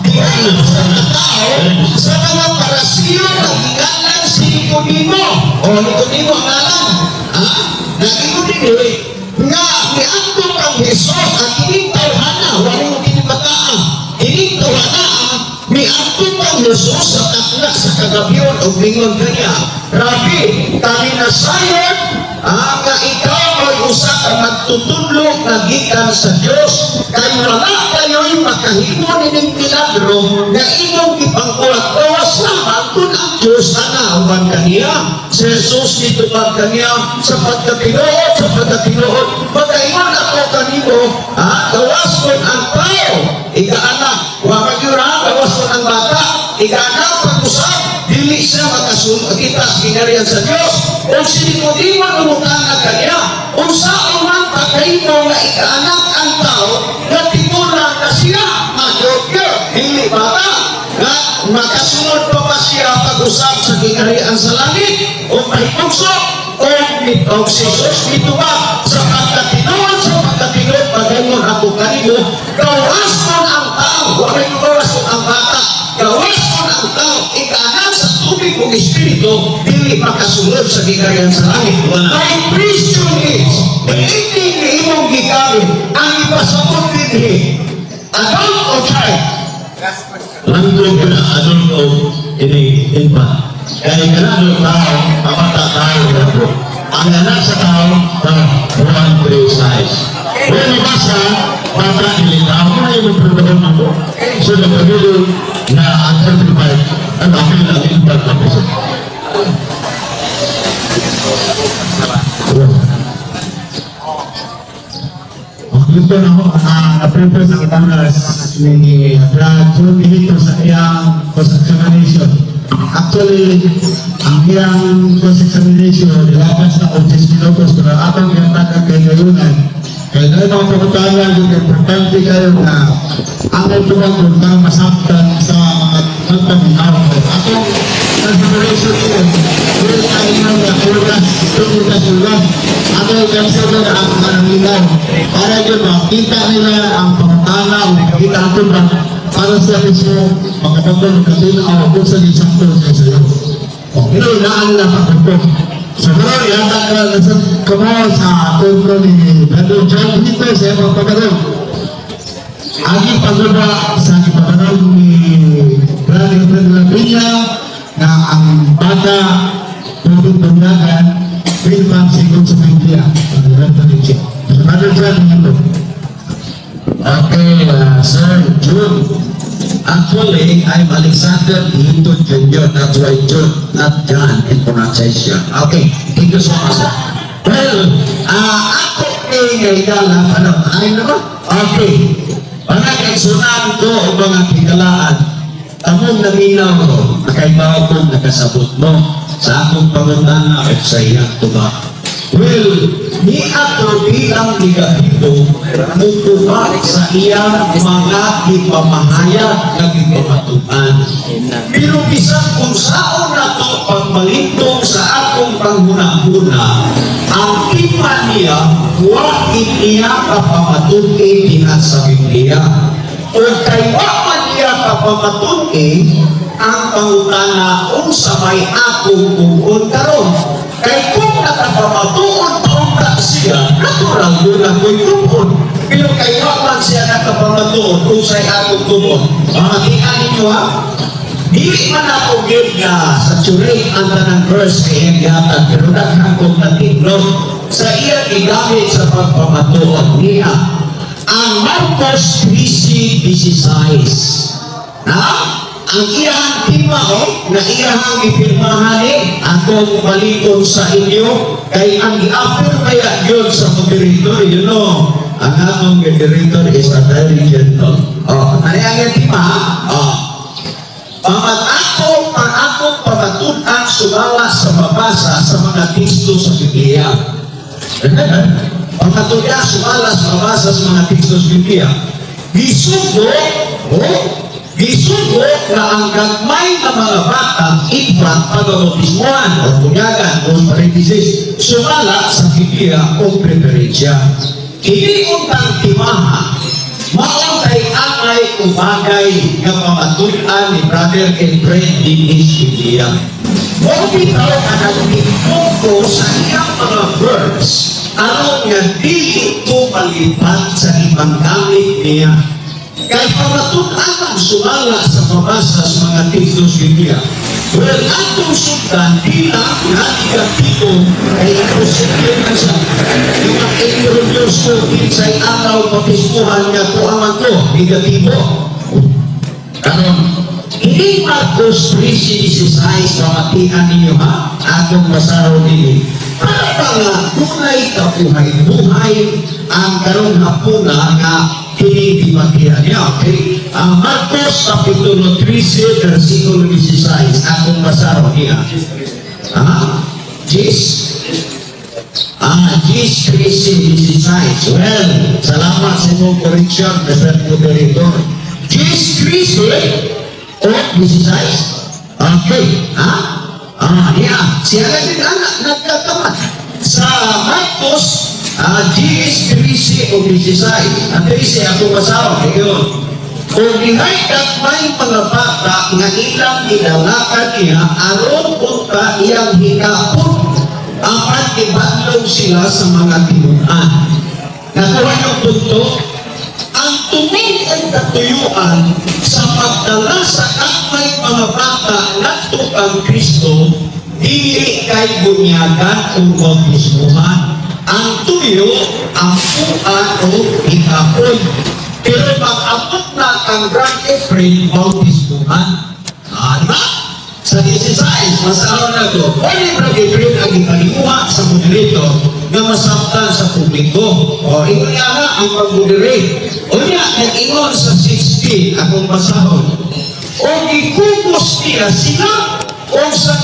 bigay sa mga tao, sa mga parasiyo na gigalan si Nicodemo. O Nicodemo ang alam. Na Nicodemo, nga niadto kang Jesus at ining tawhana, wala mo kinibataan. Ining tawhana, niadto kang Jesus sa takla sa kagabiyon o mingon kanya, Rabi, kami nasayod nga ikaw ay usa ka magtutudlo na gikan sa Dios kay wala kayo'y makahimo nining milagro na inyong ipangkulat-kuwas lamang kung ang Diyos na naawan kaniya. Si Jesus itubag kaniya sa pagkatinuod pagkaingon ako kanimo, gawas ko ang tao, ika-anak, wakagyura, gawas ko ang bata, ika-anak, pag-usap, dili siya makasunod kita sa kinariyan sa Diyos. Kung sinikodiman umutan na kanya, kung saan man pagkaino na ikaanak ang tao, na timulang na siya, magyogyo, hindi bata, na makasunod pa ba siya pag-usap sa kinariyan sa langit, o mahipugso, o si Jesus ito ba, sa pagkatinuod, pagkaingon ako kanino, gawas mo ang tao, wakay gawas mo ang bata, gawas mo ang tao, ikaanak sa tubig kong espiritu, dili makasunod sa gigarian sa langit. My Christian is, hindi imong gigamit ang ipasabot din adult o child. Langkong ko na adult o infant. Kaya ganun tao, amata tayo na po. Ang anak sa tao, 1-3 size. Kung mabasa, bata nilita, ako na yung magpapagod mo. So, nagpagilo na ang certified at ako na ang infant na po. Gusto na ako, na-prepare sa katangas ni Brad Judy dito sa iyang cross-examination. Actually, ang iyang cross-examination, nilabas na 10 minutos, pero atong ginatagan kay Gayunan. Kaya na yung mga pagkutalan, yung importante kayo na ang ito kung masaktan sa mga nagpaminaw. Atong examination ko, will tayo na kulas, sulas. Ato yung sabi na ang manangilan para yun makita nila ang pangtana o makita ito ba para sa mismo makapagpag katinaw kung sa isakto sa sayo. Inunaan na pagpagpag. Siguro yata ka nasa kamo sa atong ni Brother John dito sa iyong pagkakaroon. Agi pagbaba sa pagkakaroon ni Brother Lavinia na ang bata pagpagpaglagan Wilman Sigurd sa India. Okay, Sir June. Actually, I'm Alexander Hinton Jr. That's why June, not John in pronunciation. Okay, thank you so much. Well, ako ngayon ano? Okay. Mga kaigsunan ko o mga kigalaan, among naminaw ko, nakaibaw kong nakasabot mo sa akong pangutana at sa iyang tuba. Well, ni ato bilang ligahito, mukubak sa iyang mga ipamahayag na ipamatuan. Pero bisan kung saan na ito pagmalintong sa akong panghuna-huna, ang iman niya, huwag iniya kapamatuki diha sa Biblia. O kay waman niya kapamatuki, ang pangutana kung sa may akong bukod karon. Kay kung nakapamatuon paunta siya, natural doon ako'y tupon. Pero kay waman siya nakapamatuon kung sa'y akong tupon. Mamatingan ninyo ha? Dili man ako yun na saturate ang tanang verse kay Hiyatan, pero daghang kong natiglog sa iya igamit sa pagpamatuon niya. Ang Marcos 13:16 na ang iyahang timao na iyahang ipirmahan akong balikon sa inyo kay ang i-offer kaya yun sa moderator, you know, ang akong moderator is a very gentle. Ano ang tima? Akong pamatunan sumala sa mabasa sa mga teksto sa Biblia. Pamatunan sumala sa mabasa sa mga teksto sa Biblia. Gisugo, Gisugo na ang gagmay na mga bata ipat pagabautismuhan o bunyagan o parenthesis sumala sa Biblia o preferensya. Hindi untang timaha, mauntay angay umagay ng mga tulan ni brother and friend din is Biblia. Huwag bitaw na nagpipoko sa iyang mga verse, aron nga di ito malipat sa ibang gamit niya. Kaya pamatunan ang sumala sa pabasa sa mga teksos Biblia. Well, atong sundan, di lang negatibo ay ito sige na sa mga introduce ko insay araw patismuhan niya po ang ito, negatibo. Karon, hindi Marcos 3:16 pamatihan ninyo ha, atong masaraw nini. Para ba nga, tunay kabuhay-buhay ang karong hapuna nga kinitimakihan niya. Okay? Ang Marcos Kapitulo 13, versikulo 16, akong masaraw niya. Jis 13:16. Well, salamat sa mong correction, Mr. Moderator. Jis 13, 16. Okay, siya din anak, nagkatamat. Sa Marcos, G.S. 13:16. Ang 13 ako masawa, yun. Kung dihay may mga bata nga ilang idalakan niya, aron punta iyang hinapon, apan ibadlong sila sa mga tinuan. Nakuha yung punto, ang tuming at katuyuan sa pagdala sa may mga bata nato ang Kristo, dili kay bunyagan o bautismuhan. Ang tuyo, ang puan o ikapon. Pero pag-abot na ang Grand April, bautismuhan. Sa 16, masaraw na ito. Pwede Grand April ang ikalimuha sa moderator na masabtan sa publiko. O, ingon nga na ang pag-moderate. O niya, nag-ingon sa 16, akong masahon. O, ikubos niya sila kung sa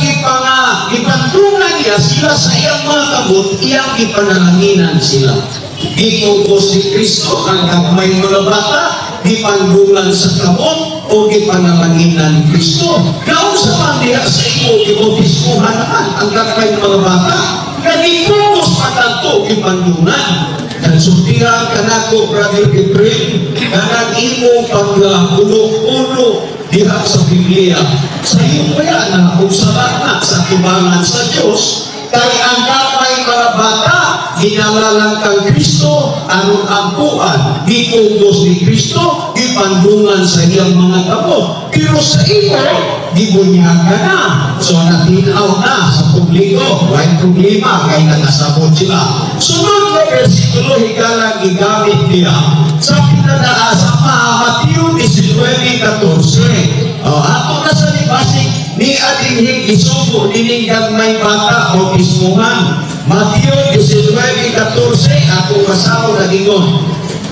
ipandungan niya sila sa iyang mga kabot, iyang ipanananginan sila. Ikubos ni Kristo ang gagmay mga bata, ipandungan sa kabot o ipanananginan ni Kristo. Kung sa mandiya sa iyo, ibautismuhan naman ang gagmay mga bata, nag-ikubos patanto ipandungan. Nagsultihan ka na ko, Brother Ibrahim, na nag-imo pag-ulo-ulo diha sa Biblia. Sa iyo kaya na kung salamat sa tubangan sa Diyos, kay ang kapay mga bata, ginalalang kang Kristo, anong ampuan, gikugos ni Kristo, gipandungan sa iyang mga kabot. Pero sa iyo, gibunyaga na. So natinaw na sa publiko, may problema, kay nakasabot sila. Sunod na versikulo, higalang gigamit niya sa pinanaa sa Matthew 19:14. Ato na sa libasig, ni adinhig isubo dininggag may bata o ismuhan. Matthew 19:14, ako kasaw na gingon.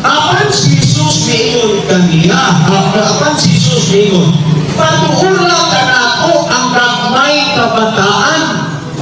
Apan si Jesus miingon kaniya, apan si Jesus miingon, patuula ka na ako ang gagmay kabataan.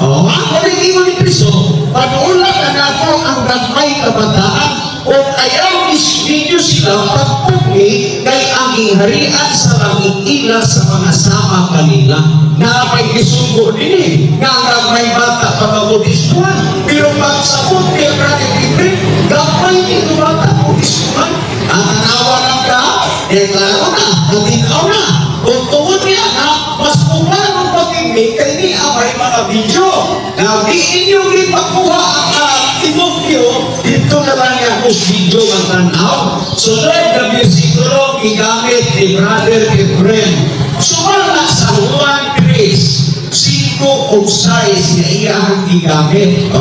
Ako rin ingon ni Kristo, patuula ka na ako ang gagmay kabataan, o ayaw isbidyo sila pagpugli kay ang iharian sa langit ila sa mga sama kanila. Na may isugo din nga may bata pagabudismuhan. Pero pagsabot niya Brother Ibrahim, gapay nito bata pagabudismuhan. Ang anawa lang ka, deklaro na, natinaw na. Kung tungod niya na, mas pumarong pag-ibig kay ni may mga video. Na di inyong ipakuha ang Timoteo, dito na lang niya kung video ang tanaw. Sunod na bersikulo gigamit ni Brother Ibrahim. Sumala sa Juan 5 o 6 na iyahang gigamit.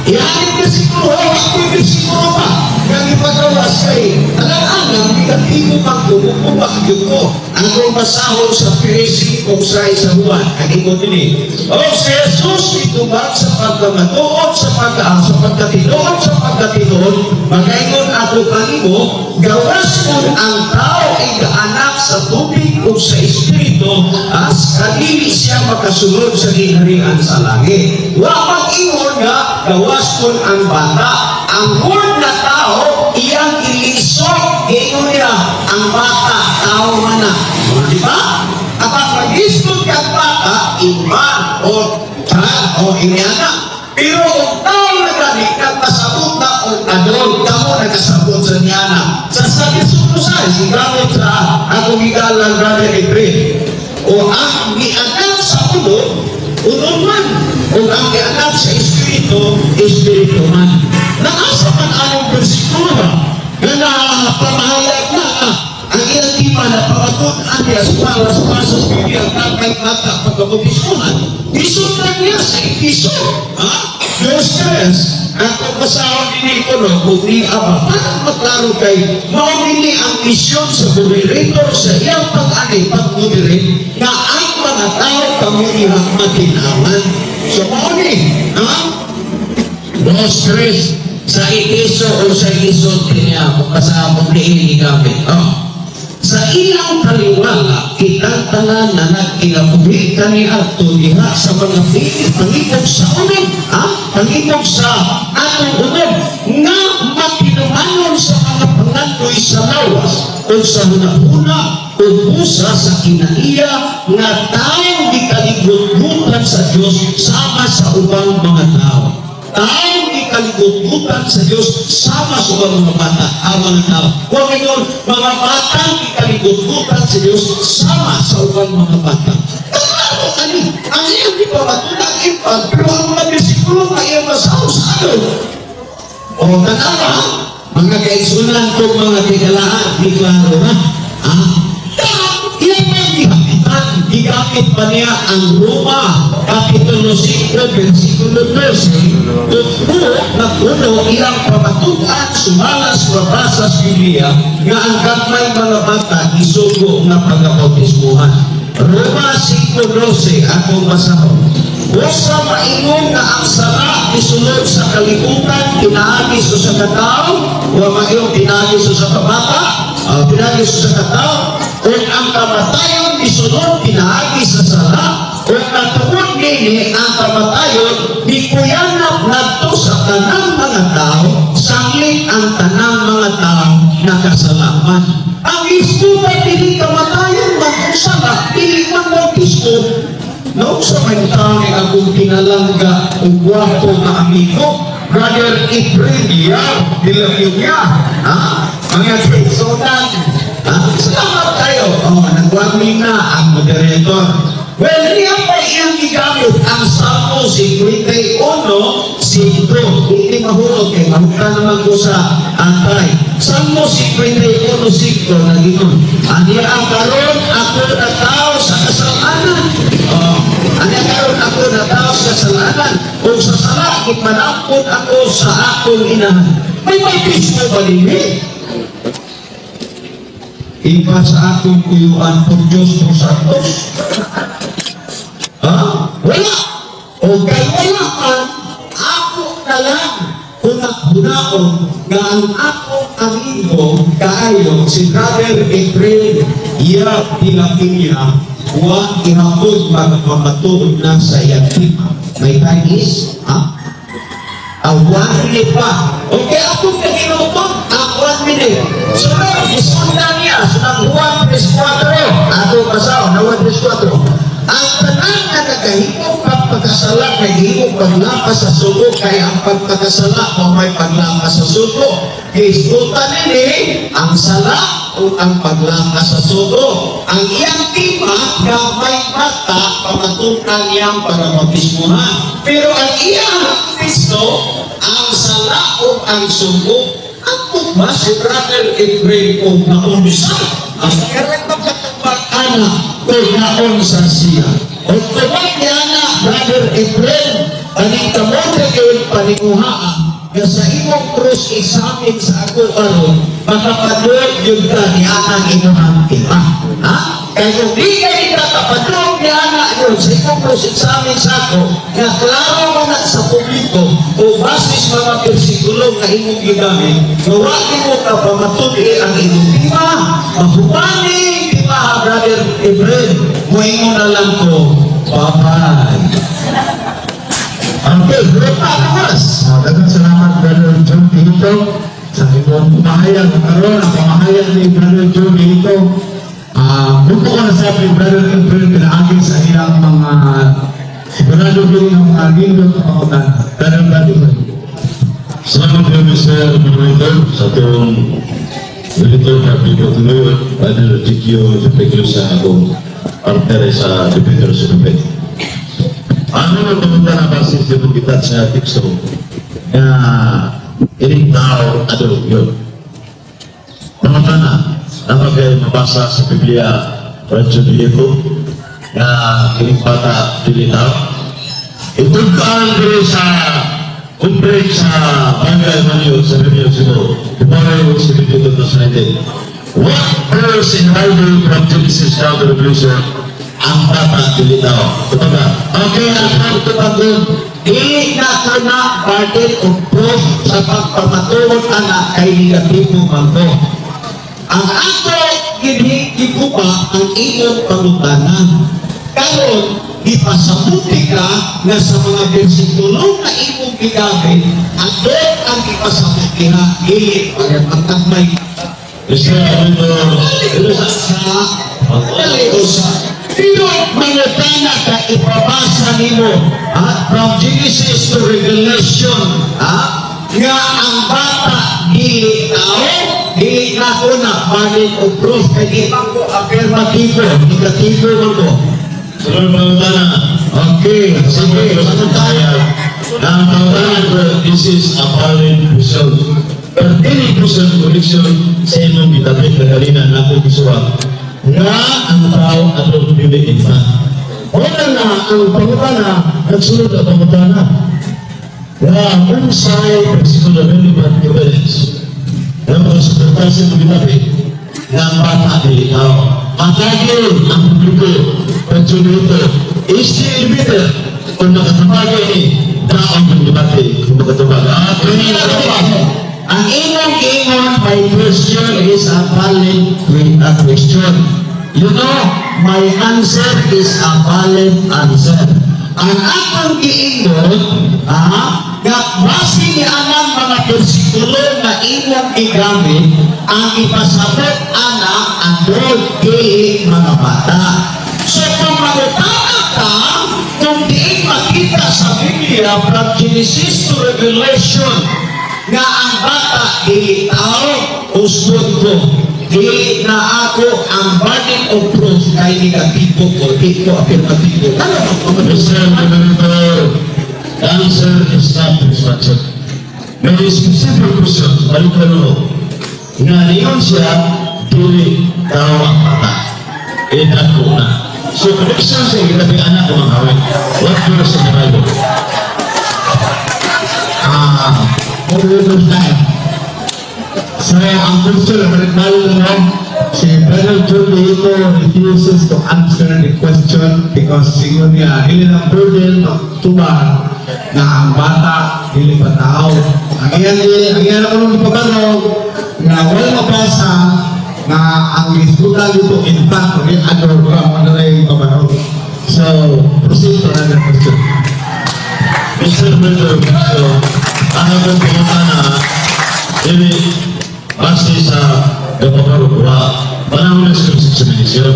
Iyanin bersikulo, ako bersikulo pa. Yang ipagawas kay alang-alang, negatibo pag-umubak yun ko. Ang masahol sa 5 o 6 sa Juan. Ang ito din si Jesus itubag sa pagkamatuod, sa pagkatinood, sa pagkatinood, magayon ato kanimo, gawas mo ang tao ay kaanak sa tubig o sa Espiritu, as kanili siya makasunod sa ginharian sa langit. Wapag ingon nga, gawas mo ang bata, ang word na tao, iyang ilisok, ingon niya, ang bata, tao man na. Di ba? At ang mag-iskot ka bata, iman o child o iniana. Pero kung tao na gani, nagpasabot na o adult, kamo nagkasabot sa niyana. Sa sabi-sukusay, si gamit sa akong igalang Brother Efrain. O ang gianak sa ulo, ulo man. O ang gianak sa espiritu, espiritu man. Nakasa man anong bersikulo na pamahalag na ang iyang tipa na pagkatunan niya para sa pasas Biblia ang kakay mata pagkabutiskuhan. Isundan niya sa ipiso. Diyos Diyos, ang pagpasahon din ito, kung di aba, parang maklaro kay maumili ang misyon sa moderator sa iyang pag-ani, pag-moderate, na ang mga tao kamunihang matinaman. So, mauni, Diyos Diyos, sa ipiso o sa iso niya, kung pasahon din gamit. Sa ilang kaliwala, kitang tanan na nag-ilabuhi kani ato diha sa mga pangibog sa unog, pangibog sa atong unog, nga makinumanon sa mga pangandoy sa lawas, o sa hunahuna, o busa sa kinaiya, nga taong di kaligutan sa Diyos sama sa ubang mga tao. Taong ikaligutan sa Diyos sama sa mga bata, mga tao. Huwag ngayon, mga batang ikaligutan sa Diyos sama sa mga bata. Ang iyong di pa matulang impact, pero ang mga bersikulo na iyong masaw sa ato. O tanawa, mga kaisunan kong mga tigalaan, di klaro na. Ilang mga gigamitan, gigamit pa niya ang Roma, Kapitulo 5, versikulo 13, na puno ilang pamatukan, sumalas, mabasa sa Biblia, nga ang gamay mga bata, isugo na pagkabautismuhan. Roma 5:12, akong masahon. Usa maingon nga ang sala isunod sa kalibutan, pinaagis sa katao, o mayong pinaagis sa kabata, pinaagis sa katao, o ang kamatayon isunod, pinaagis sa sala, o natuod nini ang kamatayon, di kuyanap nato sa tanang mga tao, sanglit ang tanang mga tao nakasalaman. Ang ispo ba dili kamatayon, mag-usala, dili man mag-ispo. Noong sa may tao ni akong pinalangga o gwapo na amigo, Brother Efrain Dilapio niya, mga kaisonan, salamat tayo. Nagwaming na ang moderator. Well, niya pa iyang gigamit ang Salmo 51, Sintro. Hindi mahulog kay mahuta naman ko sa antay. Salmo 51, Sintro, nagingon. Aniya ang karon ako na tao sa kasalanan. Aniya karon ako na tao sa kasalanan. Kung sa sala, ipanampot ako sa akong inahan. May bautismo ba din iba sa akong kuyuan po Diyos po Santos? Wala. O kay wala man, ako na lang hunak-hunaon nga ang akong amigo kaayo si Brother Efrain Dilapio huwag ihapod magpapatuod na sa yatima. May tagis? Awan minute pa. Okay, akong kaginutod, awan minute. So, isundan niya, sunang 1:4. Ato pasaw, na 1:4. Ang tanang na nagahimong pagpagkasala, nagahimong paglapas sa sugo, kaya ang pagpagkasala o may paglapas sa sugo. Isbutan nini, ang sala o ang paglapas sa sugo. Ang iyang tima, na may mata, pamatukan niyang pagmabismuhan. Pero ang iyang Kristo, ang sala o ang sugo, ang pugma si Brother Efrain o naunisa. Ang karang magkatubag-ana o naunsa siya. O tawag niya na, Brother Efrain, paningkamote kayo paninguhaan, na sa imong krus examen sa ako aron, makapadod yung ka ni anang inuhang kita. Kaya kung di kayo nakapadod ni anak yun sa imong krus examen sa ako, na klaro mo na sa publiko, o basis mga persikulo na imong gigamit, nawagin mo ka pamatuli ang imong tima, mahubani, tima, Brother Efrain, muingon na lang ko, bye-bye. Okay, dagang salamat Brother John Dito sa imong pamahayag karon ang pamahayag ni Brother John Dito Kung ko na sabi, brother and friend, pinaagin sa iyang mga sigurado din ng mga lindot na pangutan. Brother, brother. Salamat po, Mr. Moderator, sa itong Moderator na pinipot ngayon, Brother Tikyo, sa akong partner sa Defender sa Dupet. Ano na pumunta na basis yung kita sa teksto na iring tao yun. Pumunta na kayo mabasa sa Biblia Radyo Diego na iring bata dilitaw. Itugkaan ko sa kumpret sa Bangay Manyo sa Biblia siguro. Iparay mo sa Biblia ito sa natin. What verse in Bible from Genesis down to Revelation ang bata dilitaw? Ito ba? Okay, ang pagkakabon, di na ko na burden of proof sa pagpamatuot na kay negatibo man ko. Ang ato, ginhigi ko pa ang iyong pangutanan. Karon, ipasabuti ka na sa mga bersikulo na imong gigamit, at doon ang ipasabuti na ilit para magtagmay. Mr. Moderator, Pero mangutana ka ipabasa nimo from Genesis to Revelation nga ang bata dili tao dili na ko na burden of proof kay di man ko affirmatibo negatibo man ko. Okay, sige, Saya ang pangalan ko, this is a valid result. Pero dili ko sa koleksyon sa imong gitabit na galina na ako gisuwag nga ang tao atong piliin pa. Wala na ang pangutana, nagsunod ang pangutana. Nga unsay versikulo relevant evidence na makasuporta sa mga ginabi na ang bata dilitaw. Matagil ang publiko pagsunod isi-ibiter kung makatubagay ni daon ng debate kung makatubag. ang imong ingon my question is a valid question. You know, my answer is a valid answer. Ang akong giingon, nga base ni anang mga bersikulo na imong gigamit, ang ipasabot ana andod dili mga bata. So kung magutana ka, kung diin makita sa Biblia from Genesis to Revelation, nga ang bata dili tao, usbon ko. Dili na ako ang burden of proof kay negatibo ko, di ko affirmatibo. Mr. Moderator, the answer is not responsive. May specific question, balikan mo, nga niyon siya, dili tao ang bata. Ako na. So, connection sa ginabi anak ko mga kawin. What verse in the Bible? So, ang question na balik-balik na si Brother John Diego refuses to answer the question because siguro niya, hindi ng burden magtubar na ang bata, hindi pa tao. Ang iyan ako ng ipabarog na wala mabasa na ang diskutan dito in fact, adore ko ang ano na yung ipabarog. So, proceed to another question. Mr. Moderator, ang akong pangutana, ini base sa Gapaparukura, panahon ng examination.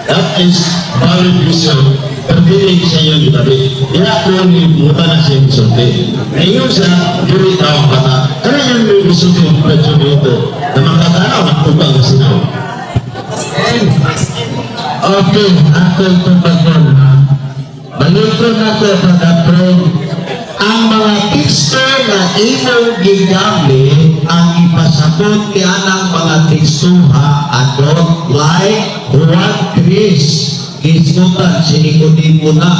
That is valid vision, perdiling sa iyong gitabi. Iya ko ni muta na siya misulti. Ngayon siya, diri tawang bata. Kaya yung may misulti yung presyo dito, na makatanaw ang tubang na sinaw. Okay, atong tumpagon na. Baliton nato pag-approve ang mga teksto na imong gigamit ang ipasabot ni anang mga teksto adot like what Chris ismutan sinikudin na.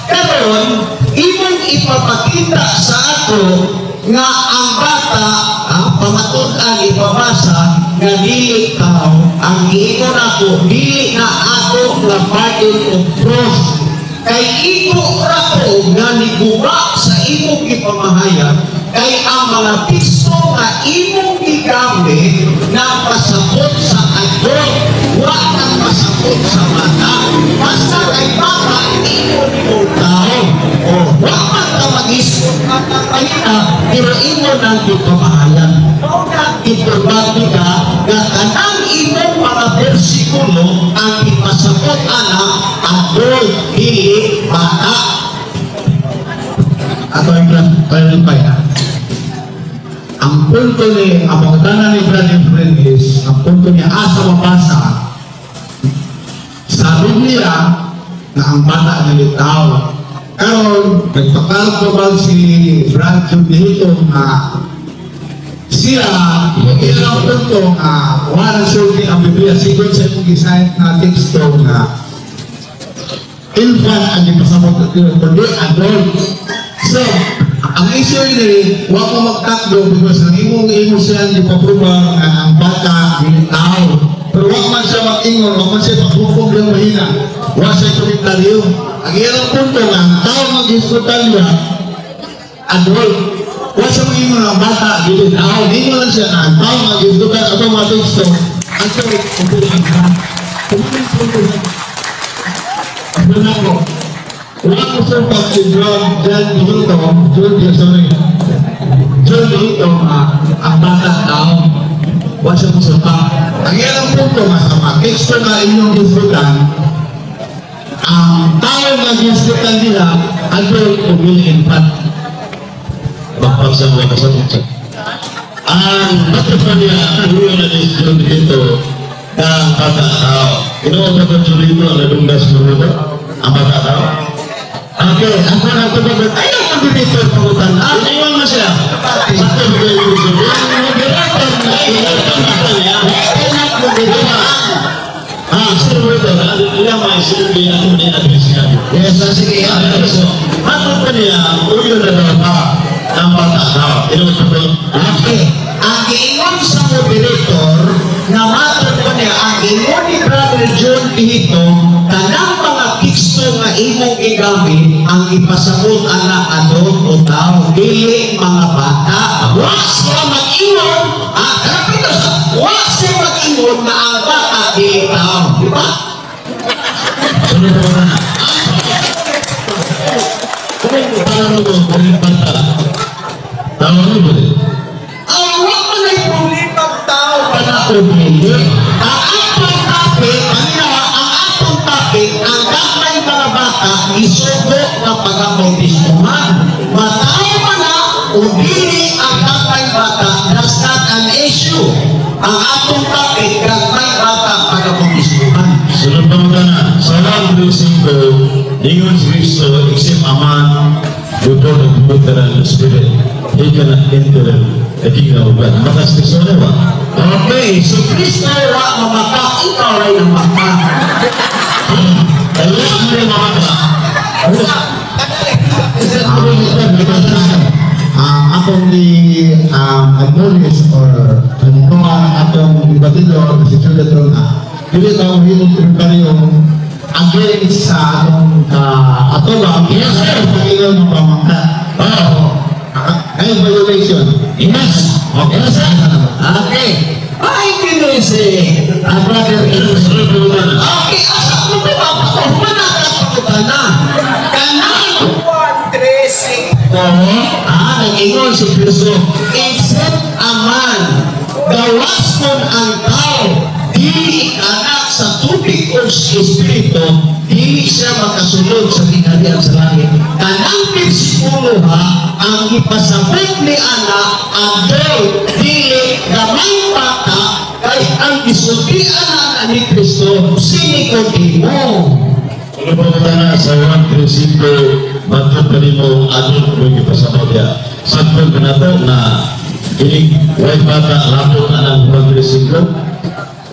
Karon imong ipapakita sa ato nga ang bata pamatud-an ipabasa nga dili tao ang giingon ako dili na ako nga burden of proof kay iko ra ko nga niguba sa imong ipamahayag kay ang mga teksto nga imong gigamit na pasabot sa adult wa nang pasabot sa bata basta kay bata imo ni tao o wa man ka mag-isip at palina pero imo nang ipamahayag o nga ipabati ka nga kanang imong mga bersikulo bata. Ato yung clarify ha. Ang punto ni, ang pagkatanan ni Brother Fred is, ang punto niya asa mabasa sa Biblia na ang bata nilitaw. Karon nagpakalpabal si Brad dito na siya, ilang punto na wala sulti ang Biblia siguro sa itong design na teksto na infant ang ipasabot at kundi adult. So, ang issue ni, huwag mo magtakbo because ang imo siya di paprubang na ang bata nilitaw. Pero huwag man siya mag-ingon, huwag man siya pagpupong yung mahina. Huwag siya komentaryo. Ang ilang punto na ang tao mag-diskutan niya, adult. Huwag siya mag-ingon ang bata, nilitaw. Hindi mo lang siya na ang tao mag-diskutan at ang mga teksto. Ang sorry, kumpulan ka. Kumpulan ko. Wala ko sa pag-John dito, ang bata tao. Wala siya ko sa pag. Ang ilang punto nga sa mga teksto na inyong diskutan, ang tao na diskutan nila, adult o infant. Bakpagsa mo ka sa tuksa. Ang patupan niya, ang huyo na diskutan dito, ang bata tao. Inoon sa patupan dito, ang nadunggas mo dito, ang bata tao. Okay, ako na ito ba? Ayaw mo dito ang pangutan. Ayaw mo siya. Sakto mo kayo yung gusto. Ang moderator na ilang niya. Ilang mo dito ba? Sino mo ito? Ilang may sinabi ako din at sinabi. Yes, sige. Ano pa niya? Uyo na daw pa ang bata tao. Inoon sa patupan. Okay. Ang ingon sa moderator na matod ko niya, ang ingon ni Brother John dito, kanang mga teksto nga imong igamit, ang ipasabot anak adult o tao, dili mga bata. Huwag siya mag-ingon, huwag siya mag-ingon na ang bata dili tao. Diba? Ano ba na? Paano mo ang bata? Tao mo ba rin? Ang huwag mo na yung problema ng tao pa na Hindi. ang atong topic, ang kakay mga bata, isugo na pag-abautismuhan. Matao pa na, o dili ang kakay bata, that's not an issue. Ang atong topic, kakay bata, pag-abautismuhan. Sunod pa mo na, sa 1:5, ingon si Cristo, except a man who don't have water and the spirit, he cannot enter the kingdom of God. Makas Cristo na ba? Okay, so Kristo wa mamaka, ikaw ay namaka. Kaya mo yung mamaka. Akong ni-admonish or atong ibatidor si Children na hindi daw yung yung against sa atong atola sa ilang mga pamangka. Ay, violation. Yes. Okay, sir. Okay. Ay, kinisi. Brother, Sunod pa mo na. okay, asa mo ba ako? Manatapag na. Kanang 1-3-6. Nag-ingon si Kristo. Except a man, gawas mo ang tao, dili anak sa tubig o sa espiritu, dili siya makasunod sa kinalian sa langit. Kanang pinsikulo ha, ang ipasabot ni anak, adult, dili, gamay bata, kay ang isultian na ni Kristo, sinikotimo. Ano pa mo na sa 1:5, matod pa rin mo adult mo yung ipasabot niya. Sakto ka na to na inig white bata lapot na ng 1:5.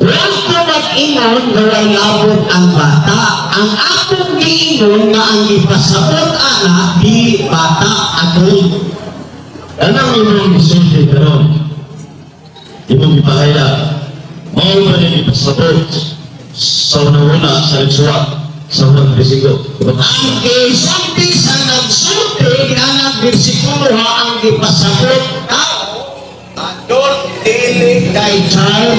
Huwag ko mag-ingon na way labot ang bata. Ang akong giingon na ang ipasabot anak, di bata adult. Anong imong isulti karon? Imong ipahaya. Mao ba yung ipasabot sa una-una sa nagsuwat sa 1:5? Ang isulti sa nagsulti, ang bersikulo ha, ang ipasabot tao, adult, dili, kay child.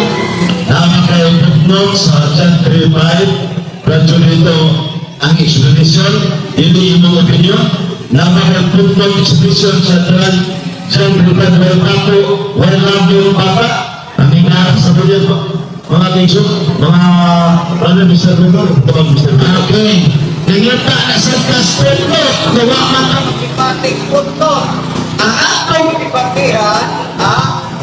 Nakaka-note sa John 3:5, radyo dito ang explanation, hindi imong opinion. Nakaka-note explanation sa John 3:5, ako, wala lang yung bata. Ang hinaharap sa bulan po, mga tingso, mga ano, Mr. Bito, ito ang Mr. Bito. Okay. nangita na sa kaspento, gawa man ang ipating punto. Ang atong ipatihan,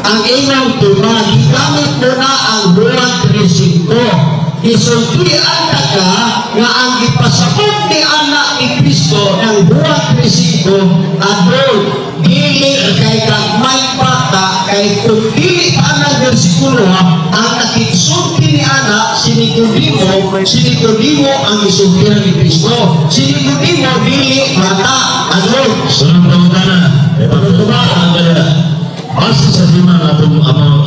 ang inyong tuma, gigamit mo na ang buwan 3.5. Isultian na ka nga ang ipasabot ni anak ni Kristo ng buwan 3.5 adol, dili kay kagmay bata, kay kung dili pa ng versikulo, ang nakiksulti ni anak, si Nicodemo ang isultihan ni Kristo. Si Nicodemo dili bata, adol. Sunod na na. E pagkatumaan kaya, base sa lima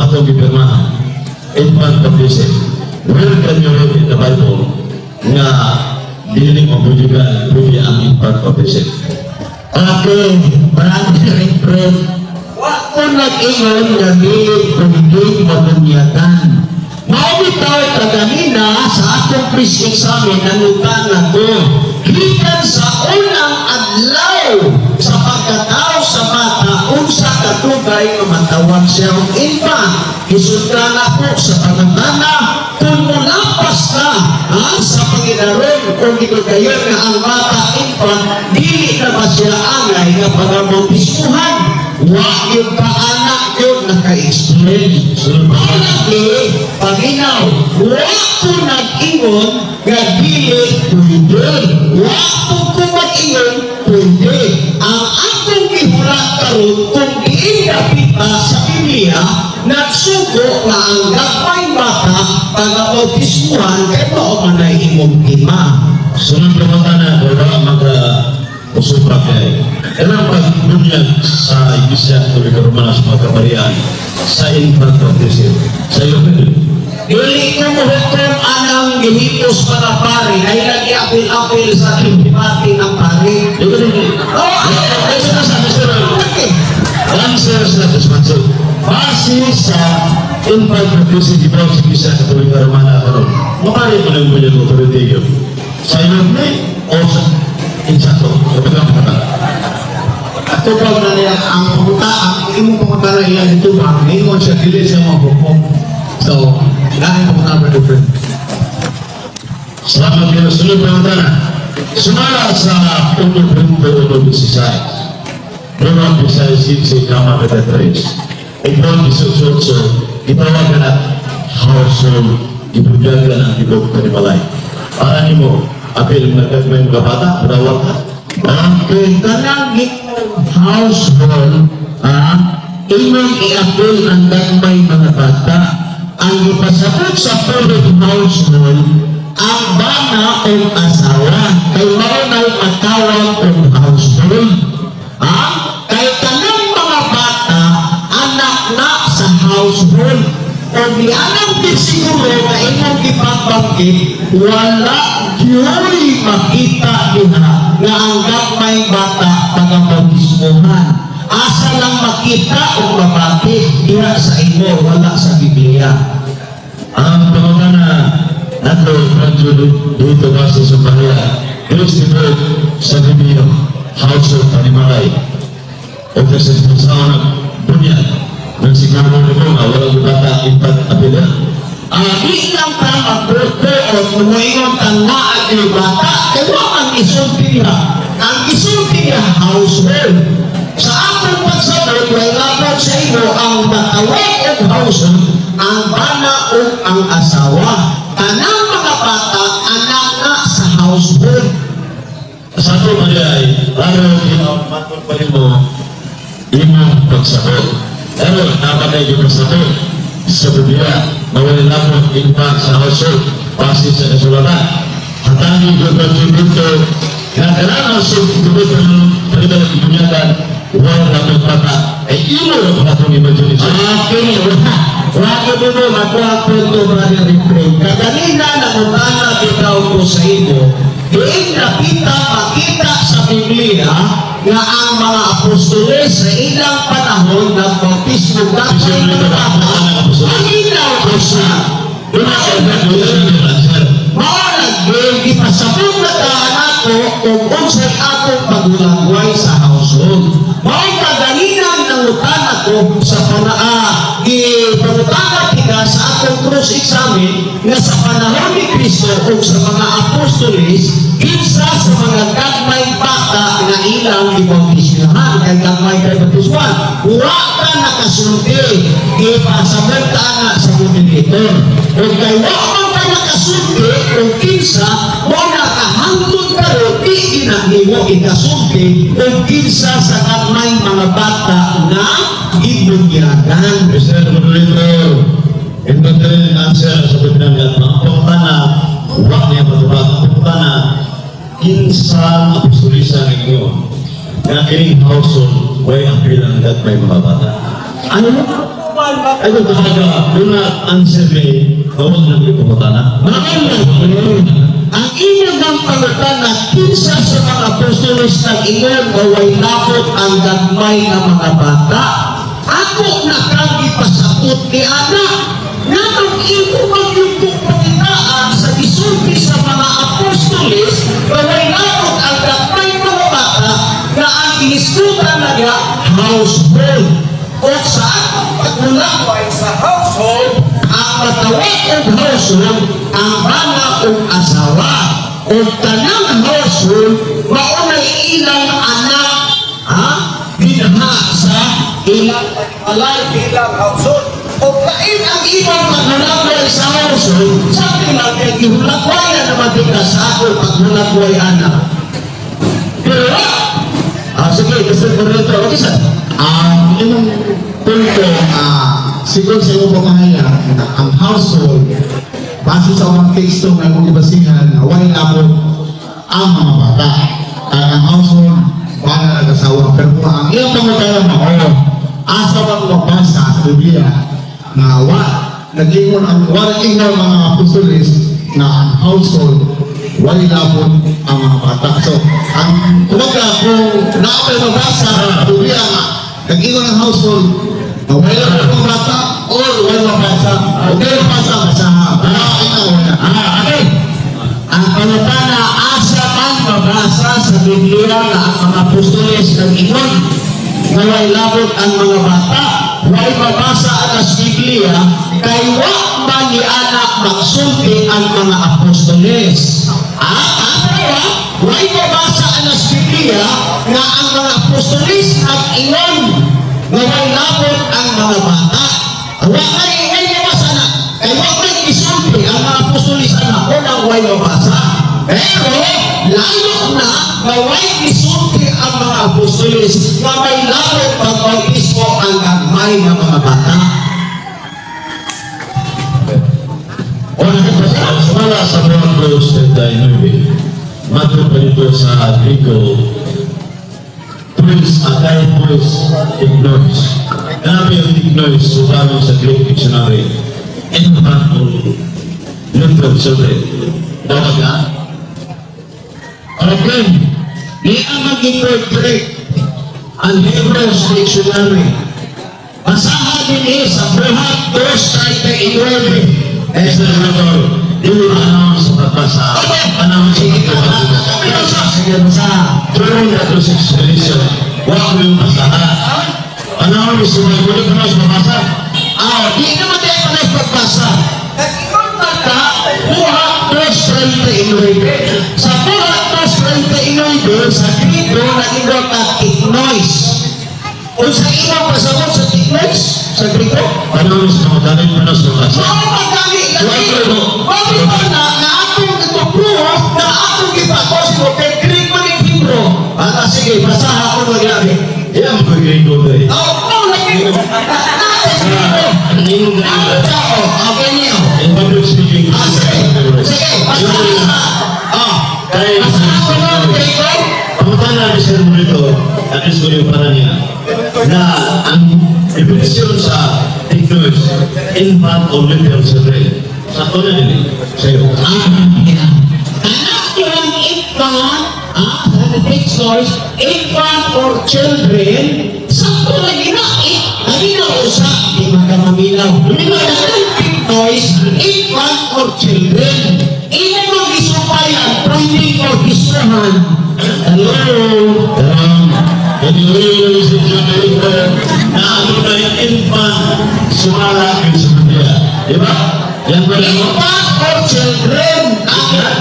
atong ipirmahan, infant baptism. Where can you read in the Bible nga dili mabujugan pwede ang infant baptism? Okay, marami rin friend. Wag ko nag-ingon na dili pwede mabunyagan. Maubitaw ka kanina sa atong priest examen nanutan na to. Gikan sa unang adlaw sa pagkatao sa bata, unsa katugay nga matawag siya ang infant. Isulta na po sa pangangana, kung mulapas ka sa Panginoon o ginugayon nga ang bata infant, dili na ba siya angay nga pagabautismuhan? Wag yung kaanak yun naka-explain. Palagi, paginaw, wag ko nag-ingon nga dili pwede. Wag ko mag-ingon pwede. Ang akong ihulat karon kung iinapita sa Biblia, nagsugo na ang gagmay bata pag-autismuhan kay mao man ay imong ima. Sunod na na, wala mag-usupra kay. Kailang pagbunyag sa Iglesia Katolika Romana sa mga kabarian sa infant baptism. Sa iyo, Dili ko muhukom anang gihipos mga pari ay nag-iapil-apil sa impati ng pari. Answer sa dismansel. Base sa infant baptism di bawah sa Iglesia Katolika Romana karon. Mapari mo lang bunyag authority yun. Sa iyo, o sa insato. Kapag ang Tupag na niya ang pumunta, ang imong pumunta na iyan dito ba, ngayon siya dili siya mabukom. So, dahil pumunta na different. Selamat ya Rasulullah Pemantana. Sumala sa Undang Undang Sisay. Memang bisa isi nama kata terus. Ibang disusun ditawarkan household ibu jaga nanti bawa dari balai. Para ni mo apel mengakat main kapata berawal. Okay, kanang household, imong i-apil ang dagmay mga bata. Ang ipasabot sa pulong household, ang bana o asawa, kay maunay matawag o household. Kay kanang mga bata, anak na sa household. O di alam din siguro na imong ipagbangkit, wala yuri makita diha nga ang gagmay bata pagabautismuhan. Asa lang makita o mabati diha sa imo, wala sa Biblia. Ang pangungana nato medyo dito base sa Bahia. Kristi mo sa Biblia household panimalay. O kasi sa anak bunyag ng siguro mo walang bata ipat apila. Di lang ka magbuto o kumuingon kang naag yung bata, kaya ang isulti niya. Ang isulti niya, household. Sa akong pagsabot, may lapot sa iyo ang matawag o household, ang bana o ang asawa. Kanang mga bata, anak na sa household. Sa ito ay lalo matod pa rin mo imong pagsabot. Pero napatay yung pagsabot sa Biblia. Mawala lang mo impact sa household base sa kasulatan. Hatangin ko ba dito na kailangan sa dito ng ibunyagan wala lang bata ay ilo lang pala itong imagination. Okay, wala mo mo magwapon to brother Refrain. Kaganina na mutana bitaw ko sa imo, diin nakita makita sa Biblia nga ang mga apostoles sa ilang panahon ng bautismo dahil ng bata, malinaw ko siya. Mawalag ipasabot na kaanak ko kung unsay akong pagulagway sa household. Mao kagalinang nangutana ko sa ipangutana kita sa akong cross examen nga sa panahon ni Kristo o sa mga apostoles, kinsa kay gamay kay batiswan. Wa ka nakasulti, ipasagot ka na sa moderator. Kung kay wa ka nakasulti, kung kinsa, wala ka hangtod pero di ginahimo ikasulti kung kinsa sa gamay mga bata na ibugyagan. Mr. Moderator, ito rin ang answer sa pagdanggat. Ang pangkana, huwag niya matubag. Ang pangkana, insang apostulisan ninyo na kining household, way ang pinanggat may mga bata. Ano mo? Ay, ito talaga, do not answer me, huwag na may pangkana. Ang inyong ng pangutana, kinsa sa mga apostolos ng ingon o way lapot ang gagmay ng mga bata. Ako na kang ipasakot ni anak. Namang ito magyugtong pangitaan sa isulti sa mga apostolos o way lapot ang gagmay ng mga bata na ang iniskutan na niya household. O sa akong pagmulaway sa household, ang matawag ng household, ang mga kong asawa, o tanang household, maunay ilang anak, binaha sa ilang alay bilang household. O kain ang ibang pagmulaway sa household, sabi lang kay ihulagwayan naman din ka sa ako pagmulagway anak. Pero, sige, gusto ko rin ito. Okay, sir? Yung punto, siguro sa iyo pamahayag na ang household, base sa mga teksto na kung ibasihan, wala labot ang mga bata. Ang household, wala nag-asawa. Pero kung ang iyong pamagkala mo, asa ba mabasa sa Biblia na nag-ingon mga apostolis na ang household, wala labot ang mga bata. So, ang kumaga kung naapay mabasa sa Biblia nga, nag-ingon ang household, wala labot ang bata or wala mabasa. Okay, mabasa sa Okay. Ang panatana, asa man mabasa sa Biblia na ang mga apostoles nag-ingon na way labot ang mga bata, way mabasa ang Biblia, kay wa ba ni anak magsulti ang mga apostoles? Way mabasa ang Biblia na ang mga apostoles nag-ingon na way labot ang mga bata. Way mabasa na. Kaya huwag may isulti ang mga apostolis anak ko ng way mabasa. Pero, lalo na way isulti ang mga apostolis na may labot pag-bautismo ang gagmay ng mga bata. Wala sa mga close na tayo, matro pa dito sa Grigo, Prince Atay Prince Ignois. Nabi yung Ignois, subago sa Greek Dictionary. Infant or little children. Dapat nga? Okay. Di ang mag-interpret ang Hebrews Dictionary. Basahan din sa Buhat 2:39. Mr. Senator, yung announce sa pagbasa, announce sa pagbasa. Sige, basa. Turn that to 6 edition. Huwag mo yung basahan. Announce sa pagbasa, hindi ka mas mabasa. Di naman tayo pa na pagbasa. Nag-ingon ka, Buhat 2:39. Sa Buhat 2:39, sa Grigo, nag-ingon ka Ignois. Kung sa ibang pasabot sa Ignois, sa Grigo, Announce na magaling mo na sa pagbasa. bakit ba na atong ituproof na atong ipakos mo kay Grigo ni Hebrew? Sige, basaha ko magyari. Yan ang pag-Grigo ko eh. Lagi. Okay niyo. In public speaking, Sige, basaha. kaya Basaha ko na, Grigo. pamutan namin sa Rito, at least ko yung para niya, na ang definisyon sa ignorance, infant or little children. Sa ako na nila, sa'yo. Anak yung infant, the text noise, infant or children, sakto lagi na, lagi na usa, di magkamaminaw. Luminaw na text noise, infant or children. Ina mag isupayan, pwede ko isuhan. Hello? Anyway, ladies and gentlemen, na ano na yung infant, sumalapit sa Biblia. Diba? Yan ba lang mo? Infant or children,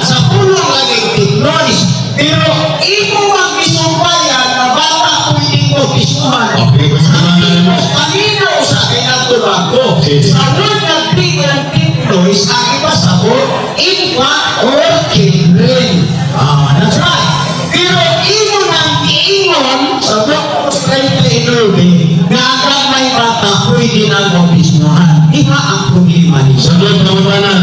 sa puno lagi text noise. Pero imo mag isupayan na bata pwede ko isuhan. That's right. Pero imo nang iingon sa Doctor 39 nga ang may bata pwede na mabismuhan. Iba ang problema ni Sagot na mana.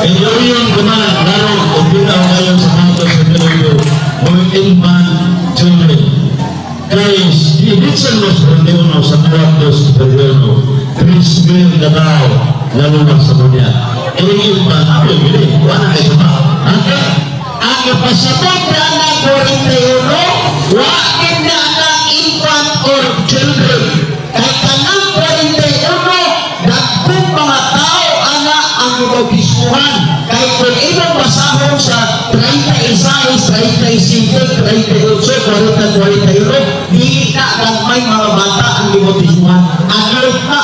Iyo yung kumana. Lalo, kung bitaw ngayon sa mga sa Pinoy, mga infant children. Guys, ibigsan mo sa Pinoy sa kwartos sa Pinoy. 3,000 na tao na lumang sa dunya. Ini infant, ako yung gini. Wala kayo ba? ang ipasabot na ng 41, wakit na ng infant or children. Kahit kanang 41, dagkong mga tao ana ang ibabismuhan. Kahit kung ibang basahon sa 36, 35, 38, 40, 41, hindi na may mga bata ang ibabismuhan. Agad na,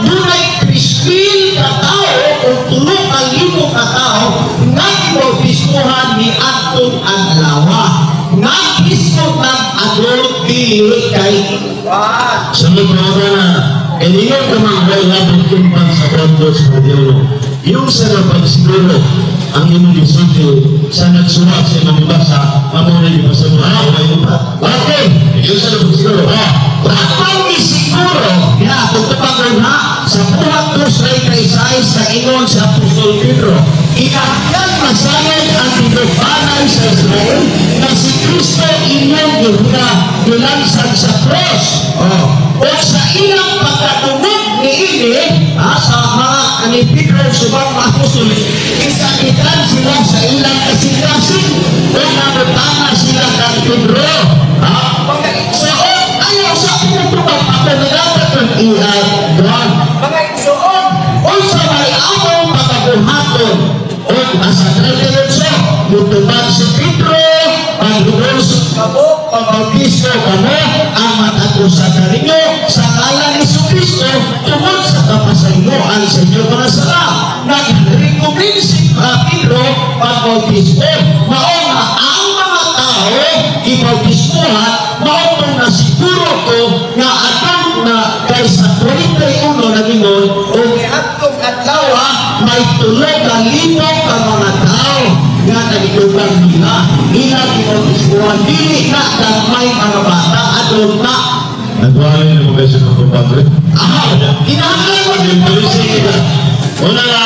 dunay krispil ka tao o tulog ang libo ka tao nga ibabismuhan ni Anton Adlawa. Nga mismo ng adult dili kay Sagot na mana. Ini yung kamangay labang kumpan sa kwartos sa Pinoy. Yung sa napagsiguro ang imong gisulti sa nagsulat sa imong basa, mamunay di basa mo ang mga iba. Okay, yung sa napagsiguro. Kapag isiguro, tutupagod na sa buhat 2:36 sa ingon sa Apostol Pedro, ikakyan masanay ang tinubanay sa Israel na si Kristo inyong gilansan sa cross. O sa ilang pagkatubog ni ini, sa mga ni Pedro subang apostol, isakitan sila sa ilang kasing-kasing o nabutana sila kang Pedro. So, ayaw sa pinatubag ako nilapatan i-adwan. Mga igsoon, o sa may among pagkabuhaton, o nasa 38, mutubag si Pedro, pag-hugos kamo, pag-bautismo kamo, ang matato sa karinyo, sa ngalan ni Kristo, tungkol sa kapasayloan sa inyo mga sala. Nag-recommend si Pedro, pag-bautismo, mauna ang mga tao, ibautismohan, mauna na siguro ko, nga atang na kaysa 41 na gingon, o ihatong Adlawa, may 3,000 ka mga tao, nga nagitugang nila, ilang ibautismohan, dili na may mga bata, adult na. Nagwalay na mga sa kapapagre. Kinahanglan mo Yung polisi kita. Una na,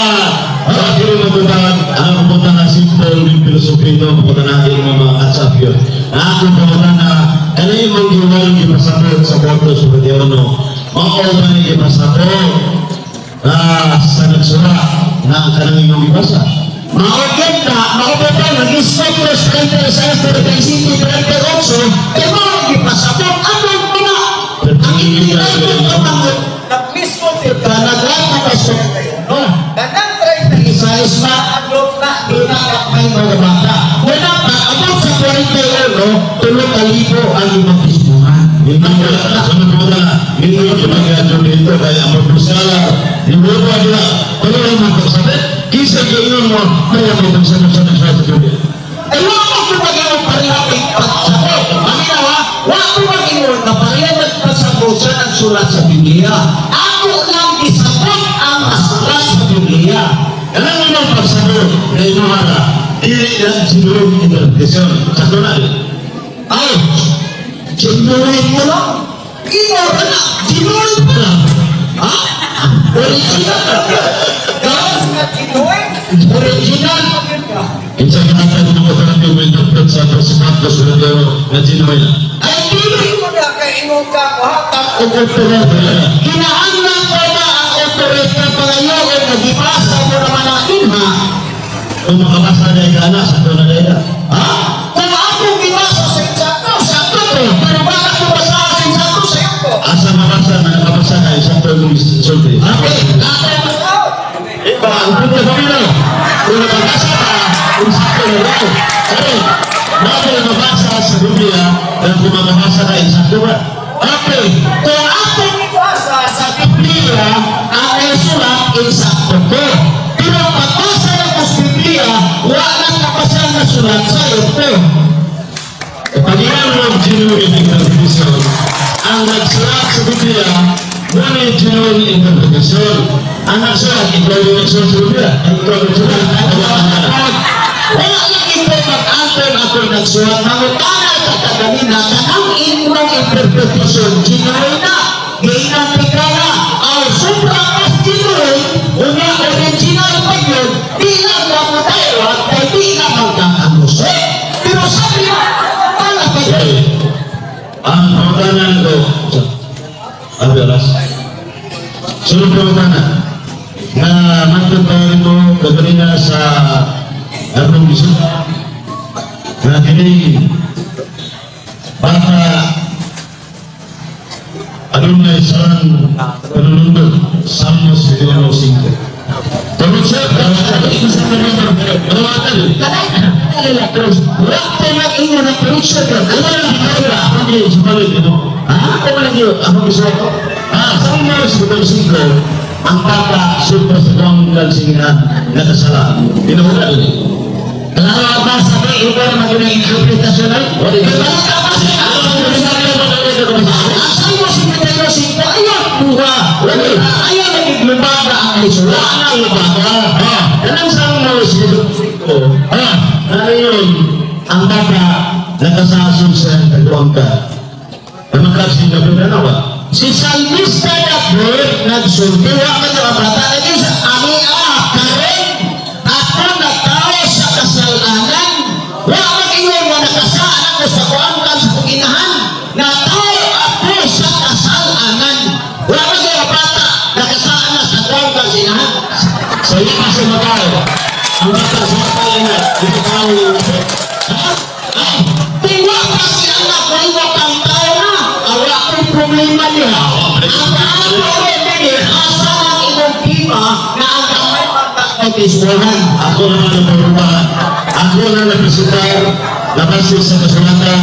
bakit yung mabutangan, ang mabutangan na simple yung filosofi ito, mabutangan natin yung mga katsap yun. Ako mabutangan na, ano yung mga giwal yung pasapot sa bordo sa Padiano, mga ba yung pasapot sa nagsura na ang kanang yung ibasa. maugyan na, maubatan, nag-stop ko sa 36, 35, 38, kaya mga ipasapot, anong pala? Ang itinay mo kamangot, nag-mismo ka, nag-lato ka sa ganang 36 na, adult na, dinakap may mga bata. Wala pa, abot sa 41, 3,000 ang ibang ismuhan. Yung mga sunod mo na, hindi yung ginagawa dito, kaya magpusala, yung mga nila, wala lang magpagsabi, kisa gano'n mo, kaya may magsanap-sanap sa dunia. Ay, wala ko mag-iwan parihapin pagsabot. Paminawa, wala ko mag-iwan na parihapin pagsabot sa nagsulat sa Biblia. Ako lang isabot ang nasulat sa Biblia. Alam mo bang pagsabot na inuhala, hindi na sinulog interpretasyon sa tunal. Ay, sinulit mo lang. Ikaw ka na, sinulit mo lang. Ha? Original ka. Gawin na sinulit. Original. Isa ka natin ng mga yung interpret sa Presidento Suledero na sinuhay na. Ay, hindi mo na kainong ka kuhatang o otorita. Hinahanglan ko na ang otorita pangayon o nagipasa mo naman natin, ha? Kung makabasa na yung gana sa tunal na ila. Ha? Kung ako gimasa sa insakto, sakto ko. Pero bakit ko basa sa insakto sa iyo ko? Asa mabasa na nakabasa na isang tulong sulti. Okay, nakay mo sa Iba, ang puto sa pino. Kung nakabasa ka, kung sakto na lang. Okay, bakit mabasa sa Biblia na kung makabasa ka insakto ba? okay, kung ako gimasa sa Biblia, ang nasulat, insakto ko. Pero pagbasa na ko sa Biblia, wala kapasa na sulat sa iyo ko. Pag iyan mo ang genuine interpretation, ang nagsulat sa Biblia, wala yung genuine interpretation. Ang nagsulat, ikaw yung nagsulat sa Biblia. Ikaw yung nagsulat, Wala lang ito mag-ang karon ako nagsulat mangutana sa kaganina kanang inyong interpretasyon genuine na gainan tikala ang sobra mas genuine una original pa yun di lang mamutayot kaya di lang magkakamusik pero sabi na pala pa yun ang pangutanan ko Aberas sunod pangutanan na magtatawarin mo kaganina sa Arnong Biso na kini baka anong na isang panunundod Salmos 1:5 Tungkol siya terus waktu nak ingin nak periksa kan ano na kaya hindi sa palit ito apa lagi apa bisa Salmos 1:5 ang baka super sa konggal singinan nakasala pinahula ini kalau apa sampai ibu nak guna interpretasi lain kalau apa sih asal masih menjaga cinta ayat dua ayat lagi lembaga ahli surah anak lembaga dalam Salmos 1:5 ngayon ang baka nakasasun sa kagwangka na makasing na pinanawa si salmista dapat nagsultiwa ka sa bata lagi sa ami karen ako natawa sa kasalanan wala mag-iwan mo nakasaan ako sa kuangkan sa kuginahan natawa ako sa kasalanan wala mag-iwan bata nakasaan na sa kuangkan sa inahan sa iyo kasi matao ang baka sa matao na dito tao tiwa pa siya na kaiwa kang tao na wala akong problema niya ako naman ang parubahan ako na napresitar na base sa kasulatan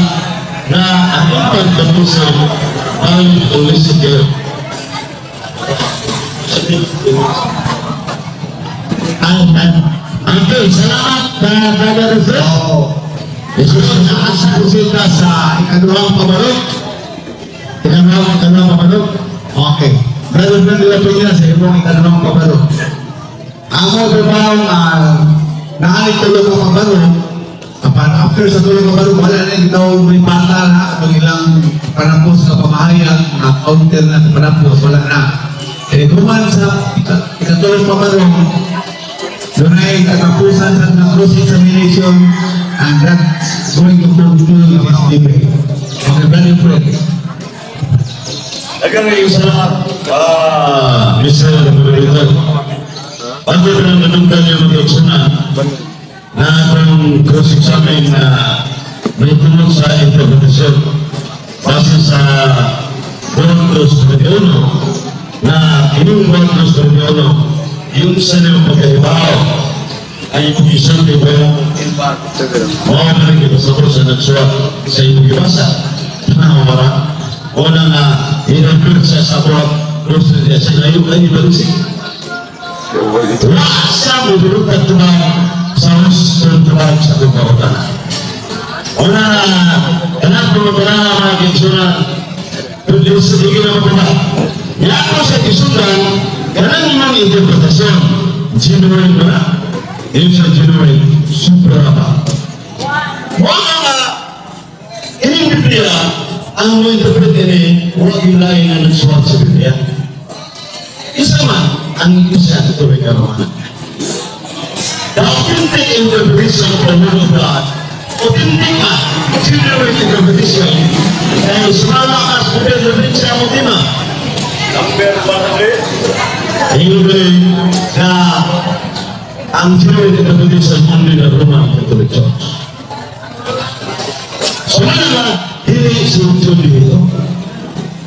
na ang pagkapusan ay ulisikir okay, salamat Brother Rizal isusunod na asa kusita sa ikaduhang pamarot ikaduhang pamarot okay Brother Rizal nila sa ibang ikaduhang pamarot Ako trabaho naalit tulog ng kabaro. After sa tulog ng kabaro, wala na ikaw may bata na itong ilang panapos na pamahayag, counter na panapos, wala na. Eh, kuman sa ikatulog ng kabaro, doon ay katapusan sa cross-examination and that's going to fulfill this debate. Okay, brother friend. Nagkakaroon salamat Mr. Rizal bago ko nang nanunggan yung mag-examen na ang cross-examen na may tulong sa interpretasyon base sa 2:21 na inyong 2:21 yung sa niyong pagkaibaw ay yung isang ibayang mga naging sa nagsuwat sa inyong ibasa na wala o na in-appear sa sabot cross-examination na yung kanyang balisik Wasa mo dulu ketuan saus ketuan satu kawasan. Ona kenapa beberapa lagi surat berdiri sedikit nama tempat. Ya aku saya disuruh karena memang interpretasi genuine mana, ini saya genuine super apa. Wah ini Biblia, ang interpret ini wagi lain dengan suatu Biblia. Isama ang isa ito ay karoon. The authentic interpretation of the word of God, authentic genuine interpretation, ay sumalakas po din na rin siya mo tima. Number 100. Ayun na ang genuine interpretation only the Roman Catholic Church. Sumalakas, hindi sunod dito.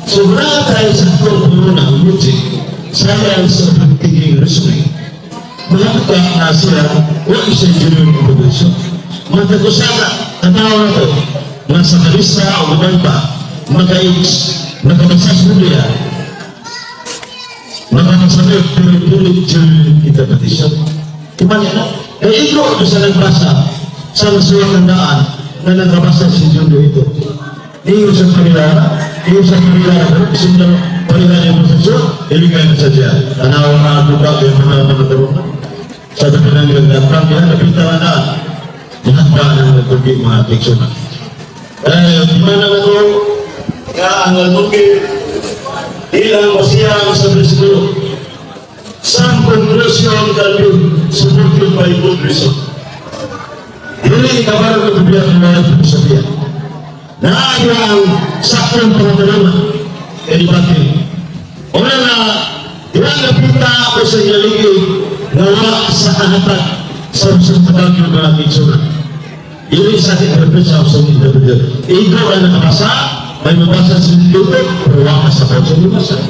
Sobrang tayo sa pagpuno ng music, saya sa pagiging resume. Malapit na sila, wala isang genuine interpretation. Magkakosala, tanaw na ito, nasa kalisa o naman pa, magkabasas mo niya, magkakasabi, pinulit genuine interpretation. Kumanya na, ikaw sa nagbasa, sa nasuwag ng daan, na nagbasa si Jundo ito. Iyo sa panilara, sino panilara yung masasyo, iligay na sa siya. Tanaw na buka yung mga tarungan. Sa dapilang nagdapang yan, napintawan na. Lahat ba ng nagtugi mga diksyon. Di mana na ito, nga ang nagtugi, ilang masiyang sa Presido. Some conclusion can be supported by good reason. Ini kabar kebijakan dari Presiden. Nah, yang sakit pengalaman dari batin. Orang yang kita bersama lagi nawa sa anak sa sebuah kebijakan itu. Ini sakit berbeza sama individu. Ego yang merasa, may mabasa sendiri itu berwakil sa sendiri masa.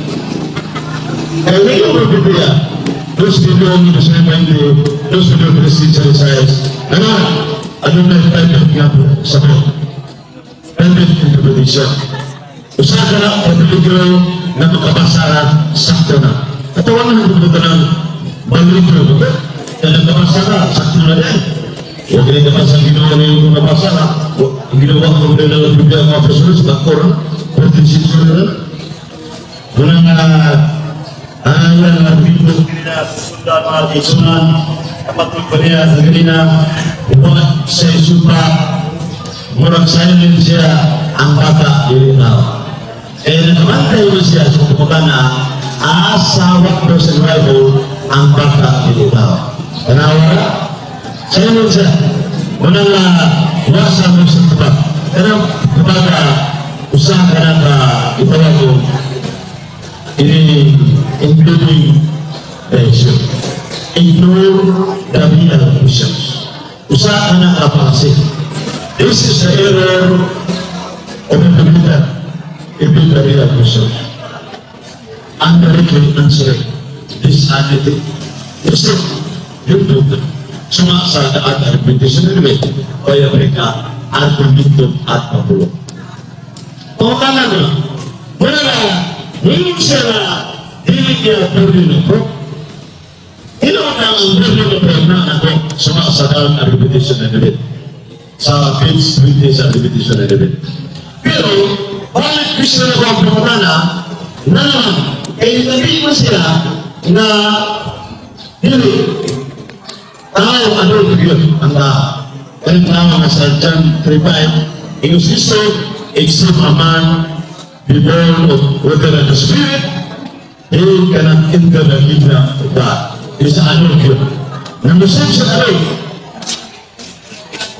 Kaya yung berbeda, terus video ini saya main di, terus video presiden saya. Ano na yung private nga po sa mga private interpretation. Usaha ka na pagbiligro na makabasara sakto na. Katawan na nagbubuto ng baligro. Kaya nagkabasara, sakto na din. Huwag rin naman sa ginawa na yung nabasara. Ang ginawa ko rin na nagbibigay ang mga personal sa bakor. Pertinsisyon na rin. Muna nga yan ang video na susundan mga tisunan. Kapatid pa niya sa ganina. Buat saya suka menurut saya Indonesia ang bata di tao. Naman tayo siya sa kumukana asa waktu survival ang bata di tao. Kenapa? Saya Indonesia menang wasa mo sa tempat. Karena kepada usaha kanaka itawago ini including ignore the real issues. Usaha na kapasik. This is the error of the leader. Ibig the real issues. Undirectly answering this attitude. Yes, YouTube. Cuma sa ada repetition ini, kaya mereka argumentum at pabulong. Kung kanan na, wala hindi sila hindi niya pabulong. Ino ang pabulong na ako sumasagal na repetition na debit. Sa page 20 sa repetition na debit. Pero, balik gusto na kong pumana na nabi mo sila na hindi tayo ano yun ang kaya tama nga sa John 3:5 inusisto except a man be born of water and the spirit he cannot enter the kingdom of God. Isa ano yun namusin siya ano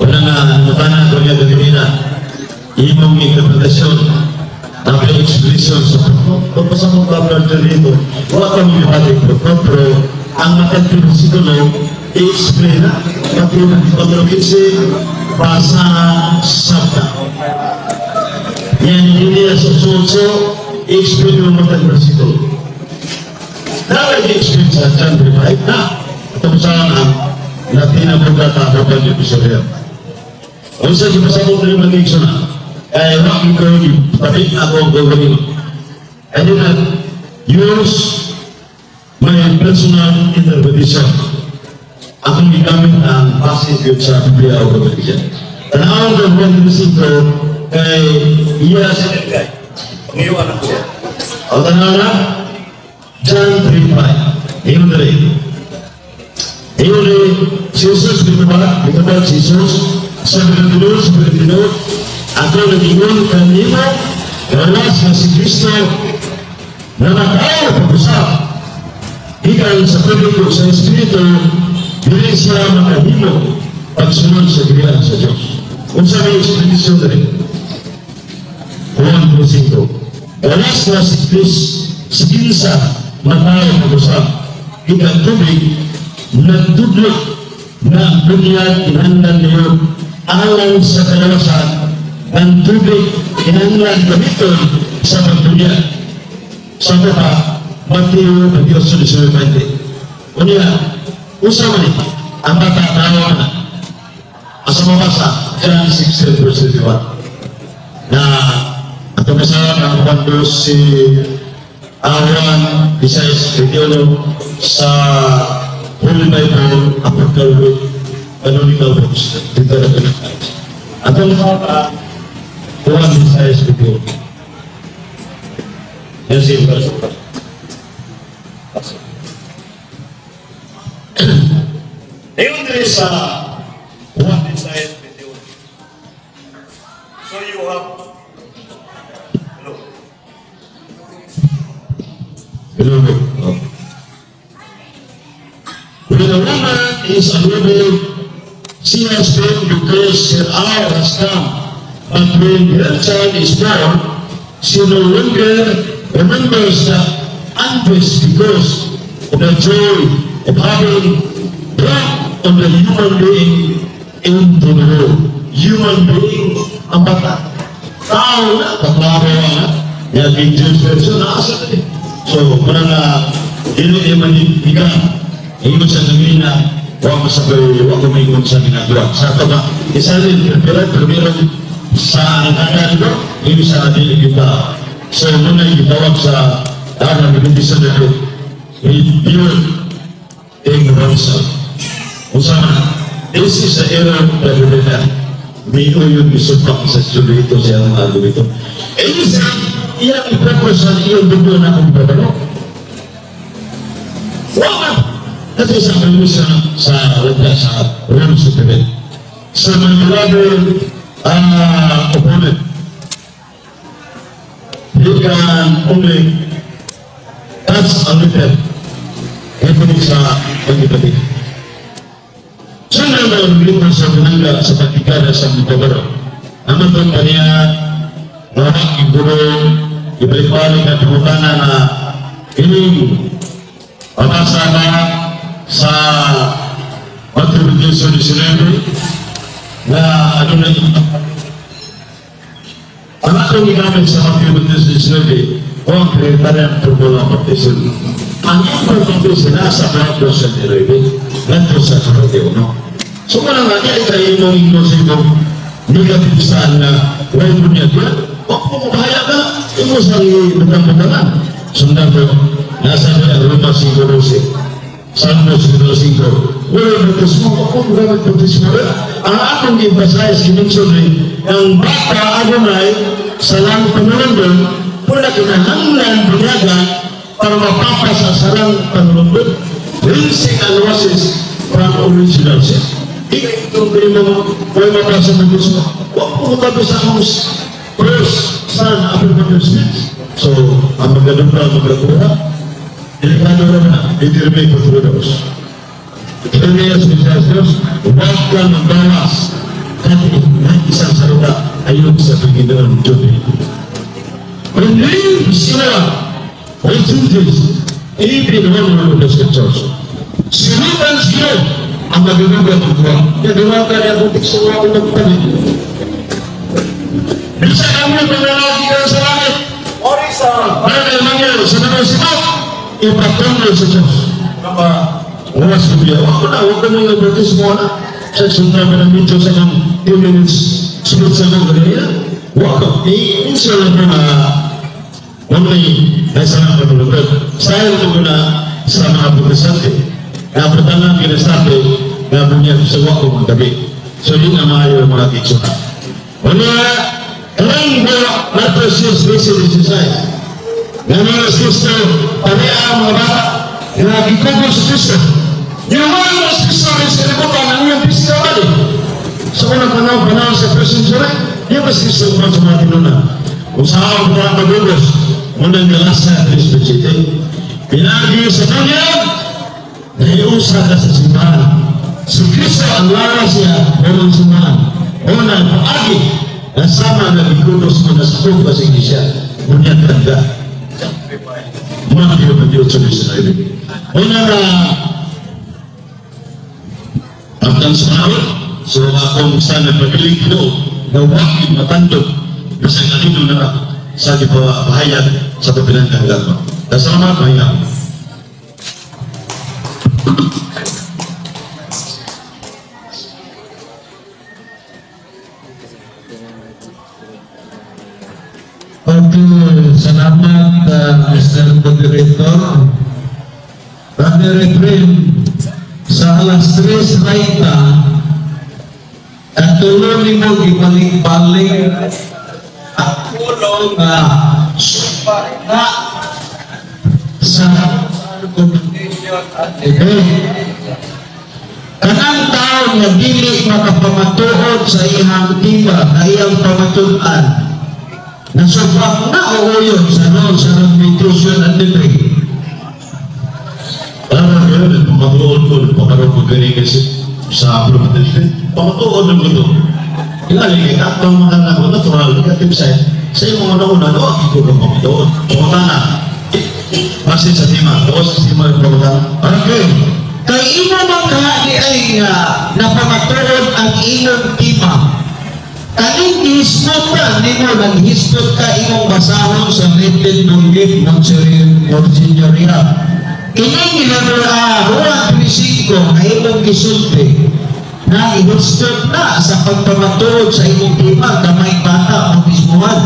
wala nga matanan ko niya ganina imong interpretasyon na may expression sa pagpasa mong kablar dito wala kang mihalig pero ang matagpil siguro i-explain na pati pag-rokitsi basa sabda yan hindi na susunso i-explain mo matagpil siguro dapat i-explain sa John 3:5 na itong saan na tinabugata kapag yung episode kung sa ipasabog na yung mag-exo na kaya wakil ko yung tabi ako ang gagawin I did not use my personal interpretation. Akong gigamit ang passage yun sa Biblia o Biblia. Tanawang gagawin ng sito kay iya sa kagay. Pangiwan ako siya. O tanaw na, John 3:5. Iyon na rin. Iyon rin, si Jesus binabak si Jesus sa Pilipino, ako nag-ingon kanino, gawas na si Kristo na nakaw pag-usap. Ikan sa pagkiko sa Espiritu, dili siya makahimo pagsunod sa griyan sa Diyos. Kung sa may Espiritu na rin, Juan 5. Gawas na si Kristo, si Kinsa, nakaw pag-usap. Ikan tubig, nagdudlok na bunyag inandan niyo alang sa kalawasan ng tubig inandan gamiton sa pagbunyag. Sa mga Mateo 28:20. Unya, usama ni ang bata tawa na asa mabasa John 16:31 na ato masawa ang kwando si Awan Visayas Videolo sa Holy Bible Apocalypse Canonical Books dito na pinagkait. Atong mga Awan Visayas Videolo yan si Ibrahim. Ngayon din sa Juan Visayas Videolo. you have? Hello. Hello. When a woman is unable, she has been because her hour has come. But when her child is born, she no longer remembers the anguish because of the joy of having brought on the human being into the world. Human being ang bata. Tao na, paglaro na. Yan, King James Version, naasa na eh. So, parang hindi manibigan. Ibig sabihin na huwag masabay, huwag kumingon sa ginagawa. Sa ito ba, isa rin, pero sa nagkakaroon ko, ibig sa atin kita. So, muna itawag sa daan ng ibig sa dito. Yun, yung ransom. Usama, this is the error of the Biblia. May uyong isupak sa studio ito siya ang mga ito. Eh, isa, iyang ipapos sa iyong dugo na kung babalo. Wag! Kasi sa kalusa sa wala sa Rome Superior. Sa mga level opponent, you can only touch a little happening sa pag-ibig. Saan ang nalilipan sa pinangga sa pagkikada sa Mutagaro? Naman doon kanya nawak igulong ibalik-balik at bukana na ining pabasa na sa contribution ni Sinebe na ano na ito. Ang atong ginamit sa contribution ni Sinebe o ang kretaryan turbo ng partition. Ang information nasa 1% ni Rebe, ganito sa 41. So wala nga niya ikaw mong inosito negative saan na wala mo niya diyan. Huwag mo makahaya ka, imo sa ibutang-butangan. Sundan ko, nasa ang Roma 5:12. Salmo 5:5. Wala bautismo, ako gamit bautismo. Ang akong emphasize, kinunsunin, ang bata Adonai sa lang panulundon, wala kinahanglan bunyagan para mapapasa sa lang panulundon. Rinsing analysis from original sin. Ikaw itong pinimo, may mapasa ng bautismo. Huwag po matabi sa house. First, son, African Smith. So, ang magandang magkakuha, delikado na itirmay ko Diyos. Itirmay sa Diyos, huwag kang magbawas. Kahit isang salita ayon sa Panginoon Diyos. Hindi sila ay Diyos, ibinawang mga Scriptures. Sinutan sila ang magagawa ng buwan. Nagawa ka niya kung tiksawa ko ng panin. Bisa kami manalagi ka sa langit. Orisa! Para kayo mangyari sa mga sipat, ipatungkol sa Diyos. Kapa, umas ko biya. Huwag ka nang bautismo na. Sa sunod na medyo sa mga 2 minutes sunod sa mga ganyan. Huwag ka. Minsan lang na mamay nasa mga patulogod. Sayang ito na sa mga protestante. Napunta nga kinasabi na bunyag sa wako mga gabi. So yun ang maayaw mga kitsuna. Wala, karang ba na-precious message in society? Nga mga Kristo, pari ang mga bata, nga gikubo sa Kristo. Yung mga Kristo rin sa kalibutan, ang iyong pisika bali. Sa unang panahon sa Christian Jury, yung mas Kristo kung sa mga tinunan. Kung sa akong parang magubos, unang galasa at Kristo City. Pinagi sa kanya, naiusa ka sa simbahan. Si Kristo ang laras niya, walang simbahan. Unang paagi, nasama na ikutos mo na sa tuba sa iglesia. Bunyag tanda. Matthew 28:19. Una na ang sumawa. So akong sana pagaling ko na wakil matandog kasi kanino na sa bahayag sa papilang kagama. Kasama bahayag. Salamat Mr. Moderator. Brother Efraim, sa alas 3:30 at tuloy mo ibalik-balik at tulong na sa accommodation at event. Kanang basahan nga dili makapamatuod sa iyang tiba na iyang pamatuan. Nasubak na o yun sa noon sa restitution at debate. Parang yun, pamatuod ko, pagkaroon ko gani kasi sa property, pamatuod ng gusto. Ilaligay, katang mga naman, natural, negative side. Sa yung mga nauna, no, ako ko ng pamatuod. Pamatuana. Masin sa tima, o sa tima yung pamatuana. Okay. Kay imo magkahali ay napamatuod ang imong tima. Kaning hisputan nimo naghisput ka imong basahon sa written belief ng Monsenyoria. Ining Juan 3:5 na imong gisulti na ihusput na sa pagpamatuod sa imong tima kamay bata o mismuhan.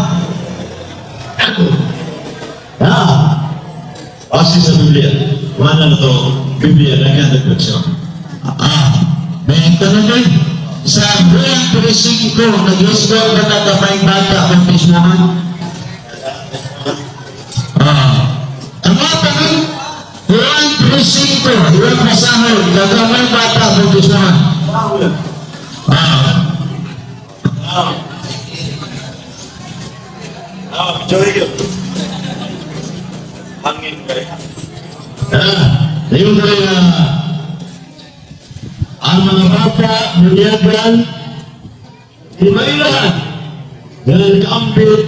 Pasti sa Biblia. Mana na to? Biblia na yan nagkagsyon. May tanong sa Juan 3:5 nag-hisput na na kamay bata o mismuhan. Ang mga tanong Juan 3:5 ilang basahon kagamay bata o mismuhan. Joy yun. Hangin kayo. Yung kaya ang mga bata nanyagan Iba-ilan. Dahil nag-ampit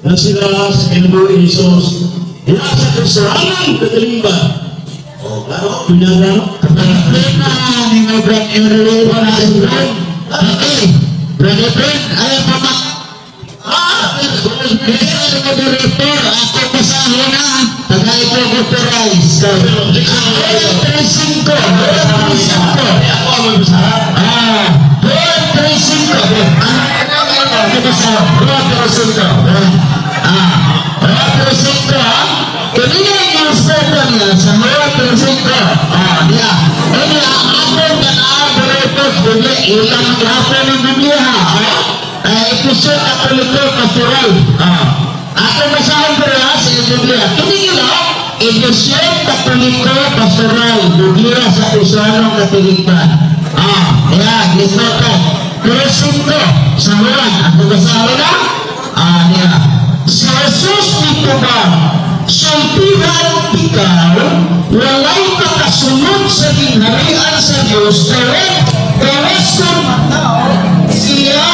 na sila sa Panginoon Isos. Inasa kasalanan katalimba. O, klaro, kunyara. kapatid na ni Mabrak Emily na ilan. Brother friend, ayaw pa mak... Moderator, ako pasahin na. Tagay ko authorize. Juan 3:5. Ako ang magbasahan. Juan 3:5. Ano basahan? Juan 3:5. Juan 3:5. Kanina yung stepper niya sa Juan 3:5. Diya. Kaya ako moderator, ilang hapon ng Biblia ha. Episode Katoliko Pastoral. Ako basahan ko na sa Biblia. Tingin nyo, Episode Katoliko Pastoral. Biblia sa Isanong Katolikan. Yan, gito ko. Kurusin ko sa Juan. Ako basahan na? Yan. Si Jesus nito ba, sultihan ikaw, walay makasunod sa ginharian sa Diyos, kawas kong siya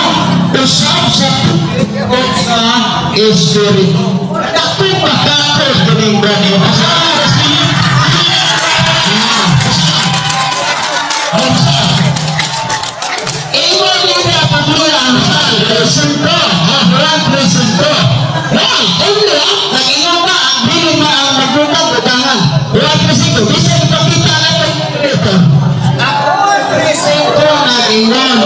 usap sa tukot sa Espiritu. Ako'y makakot kaming brani. Iwa nila pagmula ang presento. Ang presento. Nag-inom ba ang bilin na ang magbutang utangan? Ang presento. Bisa ipakita natin ito. Ang presento nag-inom.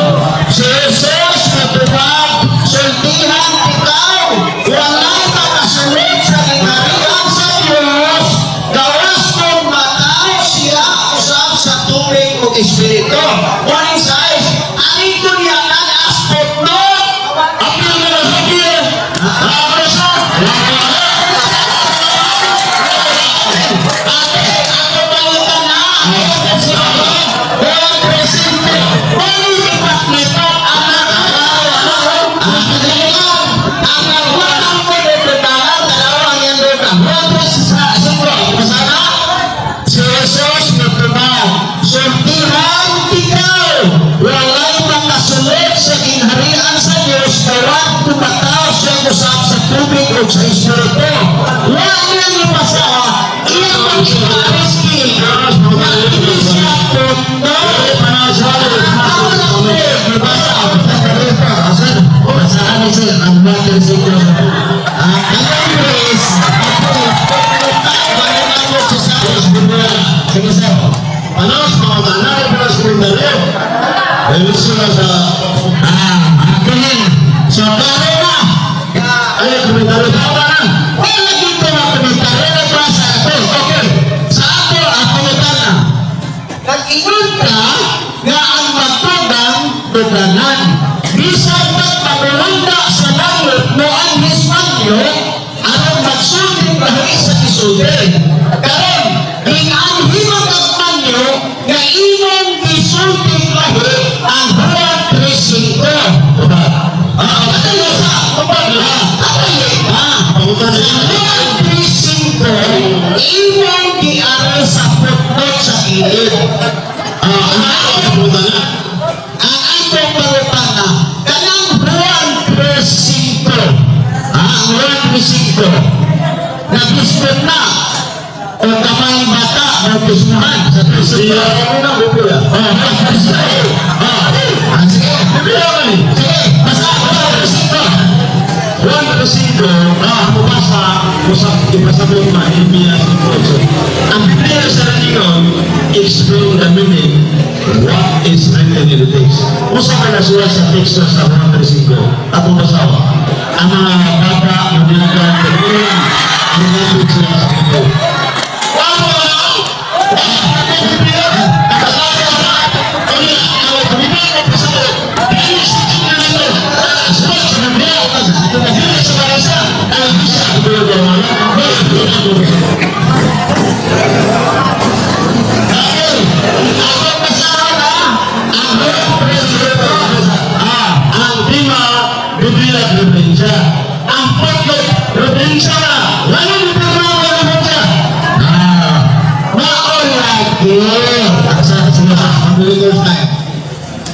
Si Jesus natubag, sultihan ikaw, walay makasunod sa ginharian sa Diyos, gawas kong mataw siya usap sa tubig o Espiritu. One size, aning kunyanan aspot no? Apil na lang sa Diyos. Ako sa? Ako balikan na. Walang presente. Malilipat nito ang sa Espiritu. Huwag niyang ipasawa. Iyang mag-ipareski. Mag-ibig siya pundo. Basahan siya ang batin siguro. Ang Ingles. Sige sir. Panos, mga kanay, panos komentaryo. Dahil sila sa... Akin. So, pare na. Ay, komentaryo. Wala dito na komentaryo na pa sa ato. Okay. Sa ato, ang komentar na. Nag-ingon ka nga ang matugang tuganan. Bisan ba't magulanda sa langit mo ang Hispanyo ang magsulit lahi sa isulit. Karon, ang himag ang manyo nga imong gisulti lahi Iwan di-aral sa footnote sa kilid. Ang atong pangutana, kanang Juan 3:5. Ang Juan 3:5. Nag-isip na o kamay bata bautismuhan sa Kristiya. Sige, Biblia ka ni. Sige, basta ako sa Kristiya. Juan 3:5, ibasa mo yung Nehemia 8. Ang Biblia sa Latingon, explain the meaning what is written in the text. Kung sa kanasulat sa teksto sa Juan 3:5, at basawa, ang mga bata, mabilang, pagbilang, manapit sila sa Biblia.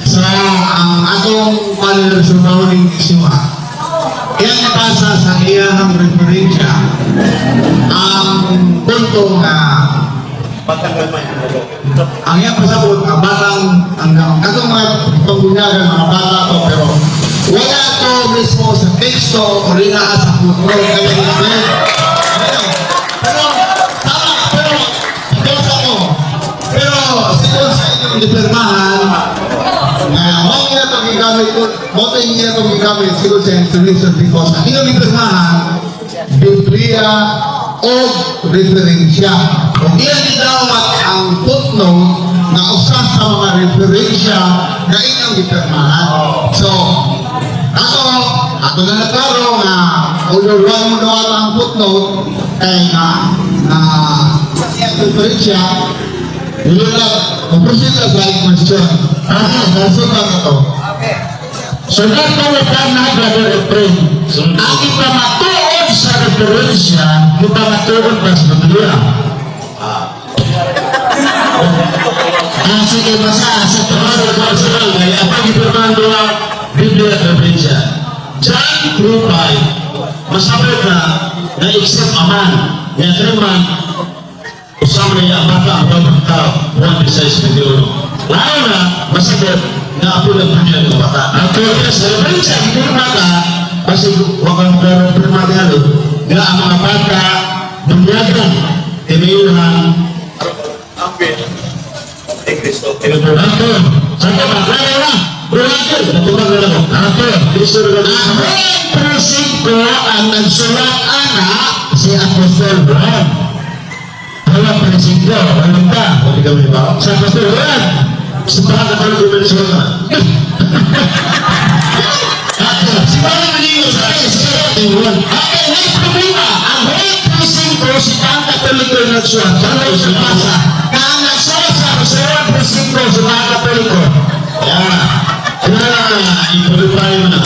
So, ang atong panlagsunaw ng Isima, yan pasa sa iyang referensya ang punto na ang iyang pasabot ang batang ang atong mga pagpunyagan mga bata to, pero wala to mismo sa teksto o rin na sa punto pero siguro sa inyong dipirmahan na mga nga itong gigamit ko, mga nga itong gigamit siguro sa installation because ang inyong dipirmahan, Biblia o referensya. Kung iyan dinawat ang footnote na usa sa mga referensya na inyong dipirmahan. So, ako na naklaro na although wala mo dawat ang footnote kay na referensya, yun lang, mag-proceed lang sa question. Nasukan na to. So, nagpawatan na, Brother Efrain. Ang ipamatuod sa referensya, ipamatuod ba sa Biblia? Sige, basa sa tawag ko sa bagay, ang ipamando ang Biblia at referensya. John 3:5, masabi na na-accept aman, na-atreman, usama niya ang bata ang pagkakao, Juan 16:21. Lalo na, masakit na ako lang niya ng bata. Ang kaya sa referensya, hindi ng bata, kasi huwag ang primado na ang mga bata, bunyagan, tinayuhan, Ako, saan ka ba? Lalo na, Brulagan, natulog na ako. Ako, Kristo na ako. Ang prinsipyo ang nagsulat anak, si Apostol Juan. Walang prinsipyo, walang ka. Hindi kami ba? Sa Apostol Juan. Sabahan na kami kumilisulat. Ako, sabahan na niyo sa akin, sa Juan. Okay, may problema. Ang prinsipyo, si Pang Katoliko nagsulat. Kaya sa basa. Kaya nagsulat sa Juan prinsipyo, si Pang Katoliko. I-qualify mo na.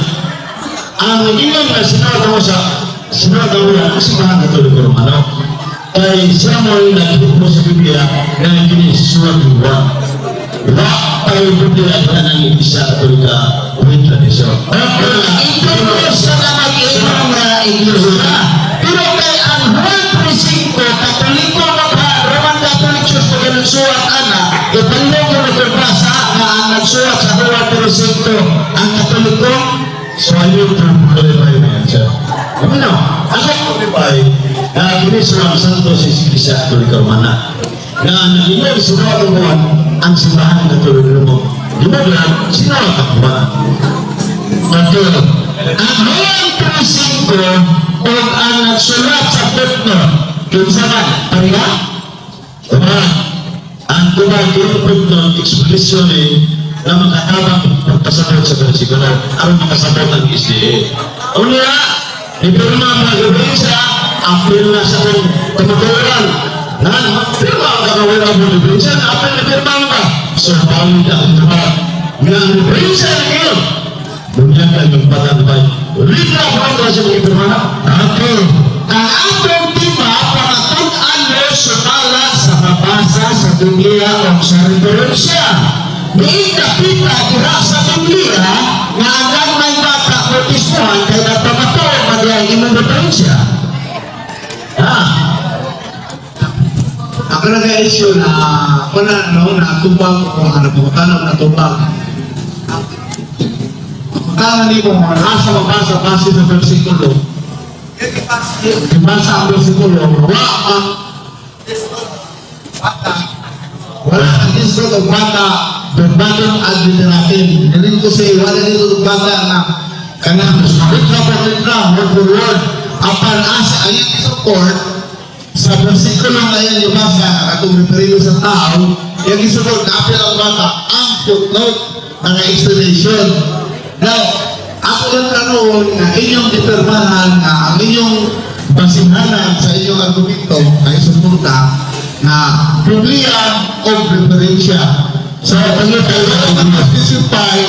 Ang ilang na sinawag mo yan, kasi mga Katoliko Romano. Kaya siya mo yung nagpupos mo sa Biblia na hindi susulat ng Juan. Diba? Kaya yung Biblia na nang isa Katolika with tradition. Ito sa nakag-inom na iglesia. Pero kay ang Juan 3:5, Katoliko na ba, Roman Catholic Church na nagsulat anak, ipalong mo nagbasa na ang nagsulat sa Juan 3:5 ang Katoliko. So ayun ang qualify na yan siya. Ano na? Ako qualify na Kinisram Santos Iglesia Katolika Romana na nag-inom sinawag mo ang simbahan na Katolika mo. Di ba lang, sinawag ako ba? Matulog. Ang Juan 3:5 o ang nagsulat sa footnote, kinsaman, pariha? Diba? Ang tumagin footnote, expression na makatabang pagkasabot sa versikulo ang makasabot ang SDA. Una, ipirma mga gabinsa, apil na sa kong tumatulan. Pirma ang kakawala mo gabinsa, apil na pirma ka. So, paano ka ang tumag? Nga ang gabinsa na yun, bunyag yung batang bay. Rita pa ito sa mga pirmana. Okay. Ang atong tiba, pangatun-an mo sumala sa mabasa sa Biblia o sa referensya. Di kapita dira sa Biblia na hanggang may bata bautismohan kaya napamatuwa pa diya imong referensya. Ako na ka-issue na ako na tubang kung ano po tanong na tubang. Tanong ni mo nasa mabasa base sa versikulo. Basa ang versikulo. Wala ang isro ng bata berbatong admineratin. Nilin ko sa'yo, wala dito ng bata na kanang itra word for word. Apan asa ayun support sa versikulo na yan yung basa atong referido sa tao, yung isupport na apel ang bata ang footnote ng explanation. Now, ako yung tanong na inyong determahan na ang inyong basihanan sa inyong argumento ay suporta na Biblia o referensya. So, ano tayo mag-specify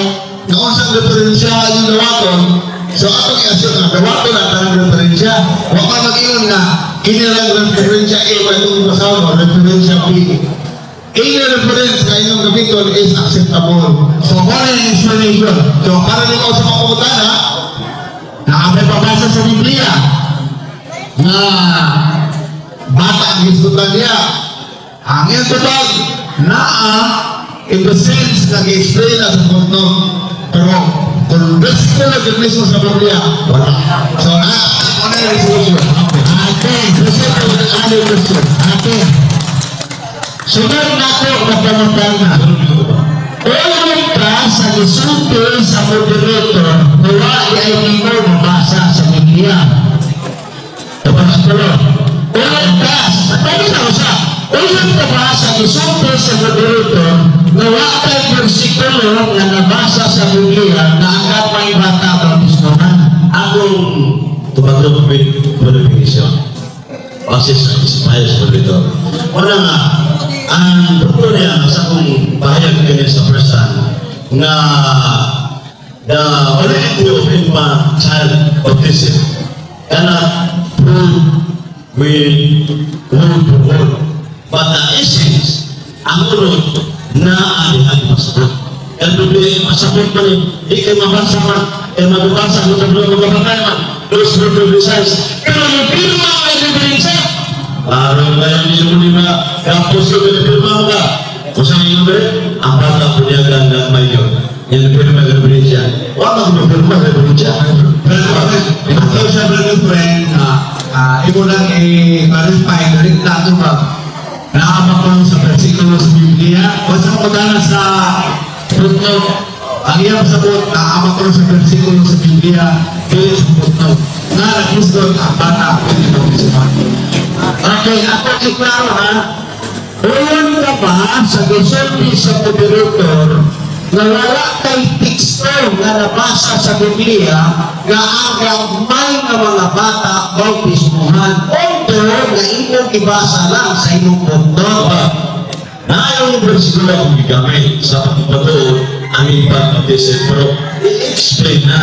na kung saan referensya yung dawaton, so atong i-assume na dawaton na tarang referensya. Huwag ka mag-iyon na kinilang referensya A, itong kasama, referensya B. Any reference na inyong gamiton is acceptable. So, what is explanation? So, para nyo sa mga pumuntan, ha? Nakapay pabasa sa Biblia na bata ang isutan niya. Ang iyong tubag na in the sense nag-explain na sa footnote. Pero, kung versikulo na mismo sa Biblia, wala. So, ano yung resolution? Okay. Okay. Sunod na ko magpamantana. Ulit ka sa gisulti sa moderator na wala ay hindi mo mabasa sa Biblia. Tapos tulo. Ulit ka. Pwede na usa. Ulit ka ba sa gisulti sa moderator na wala ay versikulo na nabasa sa Biblia na agad may bata bautismohan? Akong tumatong verification. Base sa Ismael sa Biblia. Wala nga, ang doktor niya sa akong bahayag kanya sa person na the validity of infant child autism cannot prove with word for word. But the essence, ang urod na alihan masabot. Kaya bibigay masabot man hindi kayo mabasa man, kayo mababasa mo sa blog mababakay man, those were the results. Pero yung pirma ay referensya. Parang kaya niyo mo lima, kapos yung pinipirma mo ka. Kung saan yung number, ang bata po niya ganda mayor. Yan ang pinipirma wala kang pinipirma referensya. Pero ito siya brother friend, ito lang i-clarify na rin tato ba naabak ko sa versikulo sa Biblia o sa pagdala sa footnote. Ang iyang sabot, naabak ko sa versikulo sa Biblia kaya sa footnote. Na nag-isdod ang bata pwede mag-isman. Okay, ako iklaro ha. Ulan ka ba sa gisulti sa moderator na wala kay teksto na nabasa sa Biblia na ang gagmay ng mga bata bautismohan although na inyong ibasa lang sa inyong footnote. Yung bersikulo ang gigamit sa pagpatuod ang ibang baptism pero i-explain na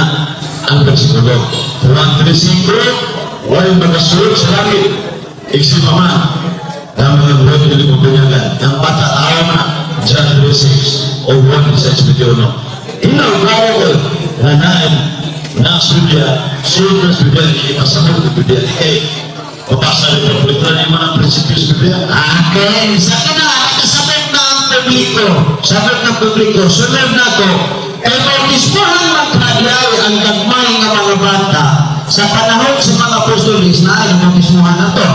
ang bersikulo. 1:35, walang magasulog sa langit. Iksima man, ang mga buwan nila pagpunyagan, ang bata ayaw na, John 3:6, o 1 sa Espiritu. Inaw gawa ko, na nain, na Biblia, sulit na Biblia, ipasamot ng Biblia, papasa rin ang kulitra niya mga prinsipyo sa Biblia. Okay, sa nakasabot na ang publiko, sabot ng publiko, sunod na ko, bautismohan magkaglaw ang gagmay ng mga bata sa panahon sa mga apostolis na ay bautismohan na to.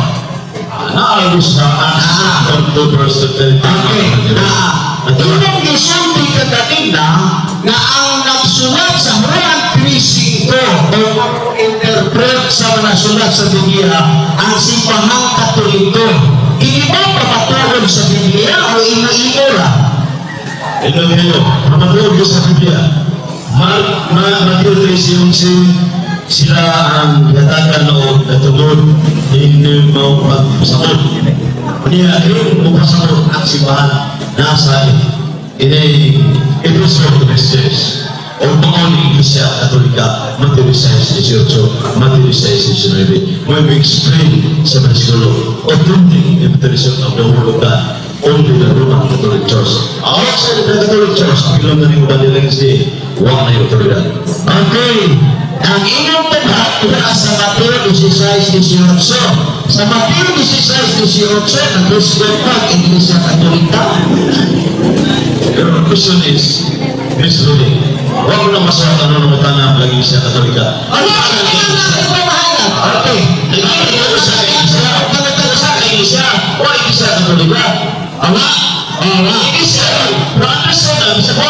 Naalos sa Acts 1 verse 30. Okay, itong gisulti ka kanina na ang nagsulat sa Juan 3:5 o interpret sa mga sulat sa Biblia ang simbahang Katoliko. Hindi ba papatulog sa Biblia o ina-inura? Ito ngayon, mamatulog sa Biblia. Matthew 3:11, sila ang yatakan o natulog hindi mo magpasamot. Kaya yung magpasamot ang simbahan nasa ini Episode of Christians o mga Iglesia Katolik. Katolika, Mateo 16:18, Mateo 16:19. May explain sa versikulo, authentic interpretation of the Word of God, only the Roman Catholic Church. Outside the Catholic Church, bilang na rin ubali lang siya, huwag na yung otoridad. Okay. Ang inyong taghat na sa Mateo 16:18. Sa Mateo 16:18, nag-Christian pa, Iglesia Katolika. Pero ang question is, this reading, huwag mo na masarap ano ng tanang ng Iglesia Katolika. Ano ang natin pamahalan? Okay. Nagkakaroon sa Iglesia, pagkakaroon sa Iglesia, o Iglesia Katolika. Ama, Iglesia, na-understand na, bisa ko,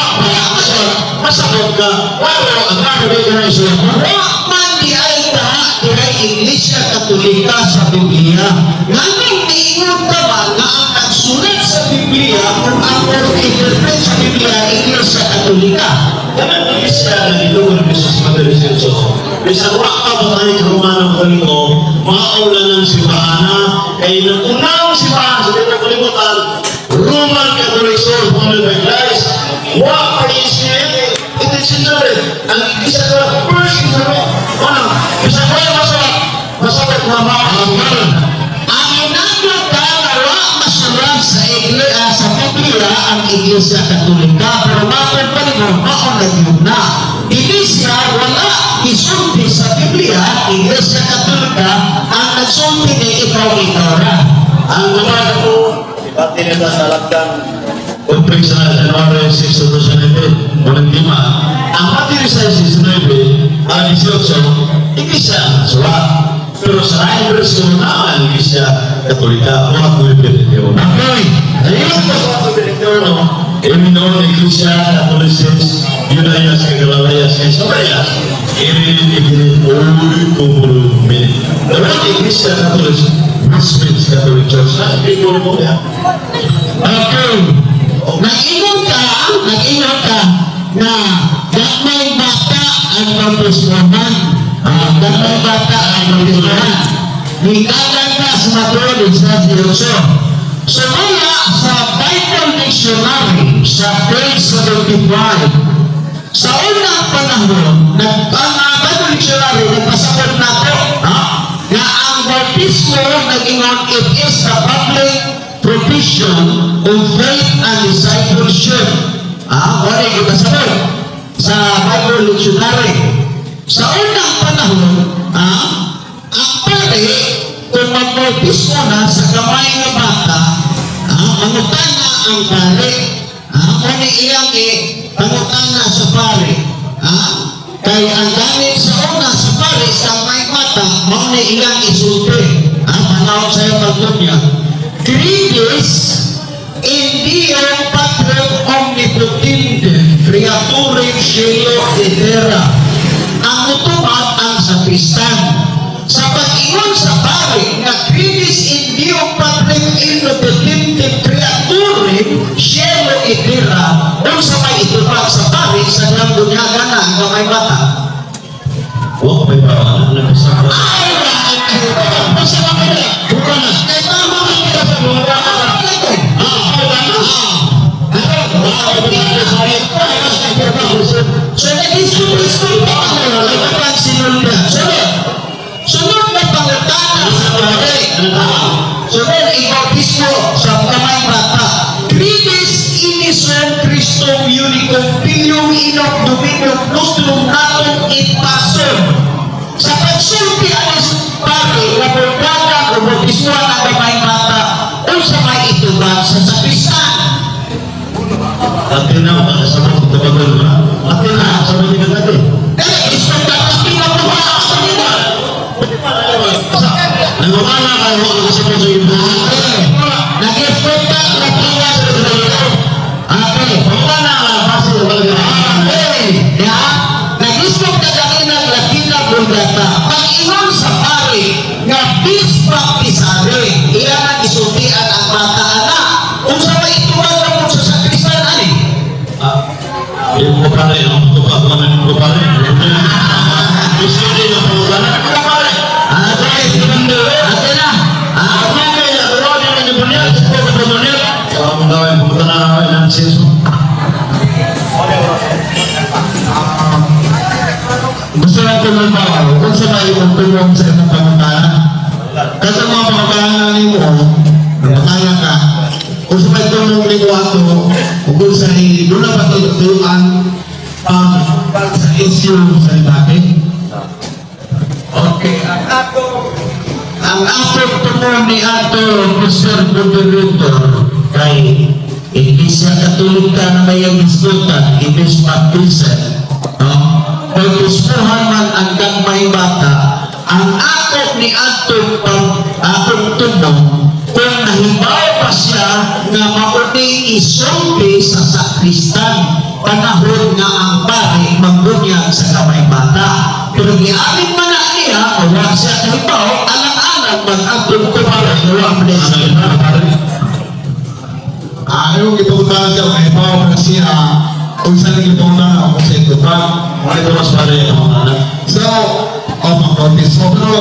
masakot ka, pero ang nakabay ka na iso. Man di ay taha Iglesia Katolika sa Biblia. Ngayon, niingon ka ba na ang nagsulat sa Biblia kung ang interpret sa Biblia Iglesia Katolika? Karena Iglesia na dilungan ni Jesus Mateo 18. Bisa ko, kabatay ka Romano Kaliko, maaulan ng simbahan kay nagunang simbahan sa mga kalimutan, Roman Catholic Church, founded by Christ, wa pa-isip, ito sinunod, ang Iglesia ka, first sinunod, bisa ko yung masakit na maaman. Ang nagkakalawa masulat sa Biblia ang Iglesia Katolika, pero bakit pa rin maon na yun na? Iglesia wala isulti sa Biblia, Iglesia Katolika, ang nagsulti ni ikaw ra. Ang mga ko, ipati nila sa lakdan, umping sa January 6, 2019, walang lima. Ang Mateo 16:19, ang 18, Iglesia ang sulat. Pero sa lain versikulo na ang Iglesia Katolika, mga Pilipino. Okay. Ayun po sa mga Pilipino, Eminong Iglesia Catholicis, Yunayas, Kagalayas, Kasabayas, Irin, Uri, Kumuru, Mini. Pero ang Iglesia Catholic, Westminster Catholic Church, na people mo yan. Okay. Nag-ingon ka na may bata ang baptismohan. May bata ang baptismohan. Hikalan ka sa Mateo 16:18. So mula sa Bible Dictionary sa page 75, sa unang panahon, ang Bible Dictionary nagpasabot na ito na ang baptismo nag-ingon, it is the public provision of faith and discipleship. Wala yung kasabot sa Bible Dictionary. Sa unang panahon, ang pare, kung mag-baptismo na sa kamay ng bata, pangutana ang pare, kung iyang pangutana sa pare, kaya ang gamit sa una sa pare, sa kamay bata, mauna iyang isulti. Panahon sa'yo pagdunya. Credis in Dio Patrem Omnipotente, Creaturem Cielo et Terra. Ang utumat ang sapistan. Sa pag-ingon sa pare na Credis in Dio Patrem Omnipotente, Creaturem Cielo et Terra, kung sa may itumat sa pare, sa nabunyagan na ang kamay bata. Huwag may parang nagpasama. Ay, pasama ka na. Buka na. Kaya tama ka na sa mga so, nag-isko pa ako, nagpapansinod na. Sunod na pangutana sa pare. Sunod, ibautismo sa kamay bata. Credis inisum Christum unicum filium inoc dominium nostrum natum et pasum. Sa pagsulti anis pare, napagdagan o bautismo ang kamay bata o sa may ituban sa sapistan. Atin na, makasama ko tabagal na. Atin na, sama niya natin. Nagmamala kayo ang kasama sa iba. Nag-expecta na kaya sa iba. Pamana ka, kasi na talaga. Nag-expecta na kaya ng Latina Bulgata. Pag-ingon sa pare, nga bis baptisare, iya na isultian ang bata na. Kung sa may ituwan na kung sa sakristan, ani? Yung pare, ang tukak namin yung pare. Gusto din yung pare. Kamu daw yung pumunta na ng senso. gusto lang ko ng tao, kung sa may kung tulong sa ibang pangutanan. Kasi ang mga pangutanan mo, nakaya ka, kung sa may tulong ni Wato, kung sa doon na patutuluan sa issue sa debate. Okay, ang atong tulong ni Ato, Mr. Moderator, kay hindi siya katulog ka na may diskutan, ibis matisan. Pagdispuhan man ang may bata, ang akot ni atong tulong, kung nahibaw pa siya na mauni isulti sa sakristan, panahon nga ang pare magbunyag sa kamay bata. Pero giamin man na niya, o wala siya nahibaw, alang-alang mag-atong kumaran, wala man na siya. Ayaw ipagpuntahan siya, may bawa na siya, kung saan ipagpuntahan ako sa ito pa, wala ito mas pala yung mga anak. So, pag-kontis mo, pero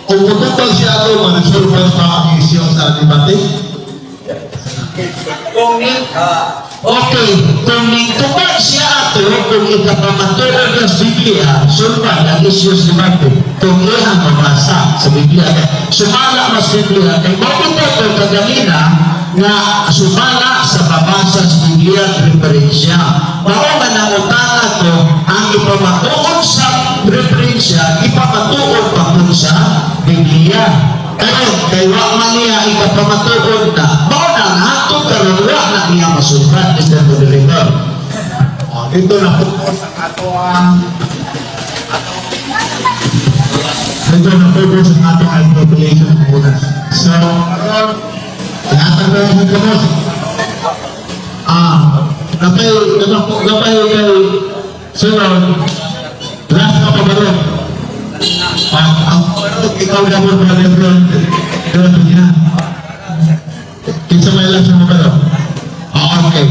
kung putuntang siya ito, manisurpas pa ang isyo sa debate. Okay, kung nagtupad siya ito, kung ikapamatulog ng Biblia, surpan ang isyo sa debate. Kung iyan mabasa sa Biblia, sumala mas Biblia, kay bakit ito kagalina, nga sumala sa babasa sa Biblia referensya. Mao nga nangutana ko ang ipamatuod sa referensya, ipamatuod pa po sa Biblia. Kaya wa man niya ipamatuod na, mao na nato karon wa na niya masukat, Mr. Moderator. Dito na po sa ato ito na po sa atong population bonus. So, lahat ng mga kanos, napay kay sunod, last na pabarot. Ikaw na mo mga lebron, doon niya. Kinsa may last na pabarot? Okay.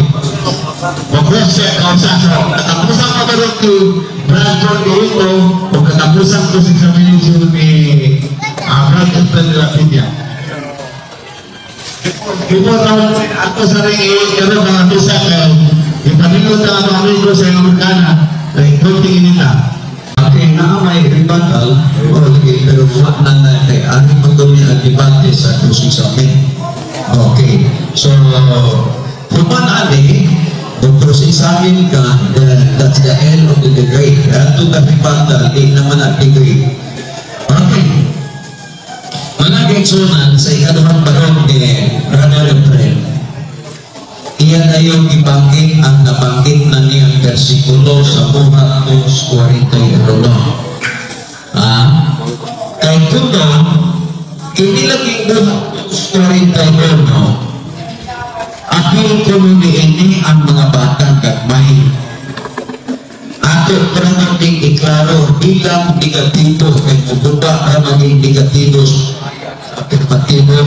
Mag-cross check out sa aso. Katapusan pabarot ni Brandon Ito, o katapusan ko sa examination ni Brandon Pendelapindia. Before naman ako sa rin i-karo mga bisa kayo, ipaninod na ang amigo sa iyong magkana, ay kunting inita. Okay, na may rebuttal, pero wala na kay ano pagdumi ang debate sa kusing sa amin. Okay, so, human ali, mag-proceed sa amin ka, that's the end of the degree. Ito ka rebuttal, di naman ang degree. Okay. Mga kaigsunan sa ikaduhang barong ni Brother Efren, iyan na yung ibanggit ang nabanggit na niyang versikulo sa Buhatos 41. Kay kuno, inilaging Buhatos 41, apil ko ni ini ang mga batang gagmay. Ato para nating iklaro bilang negatibo kay mubuta para maging negativos afirmatibo.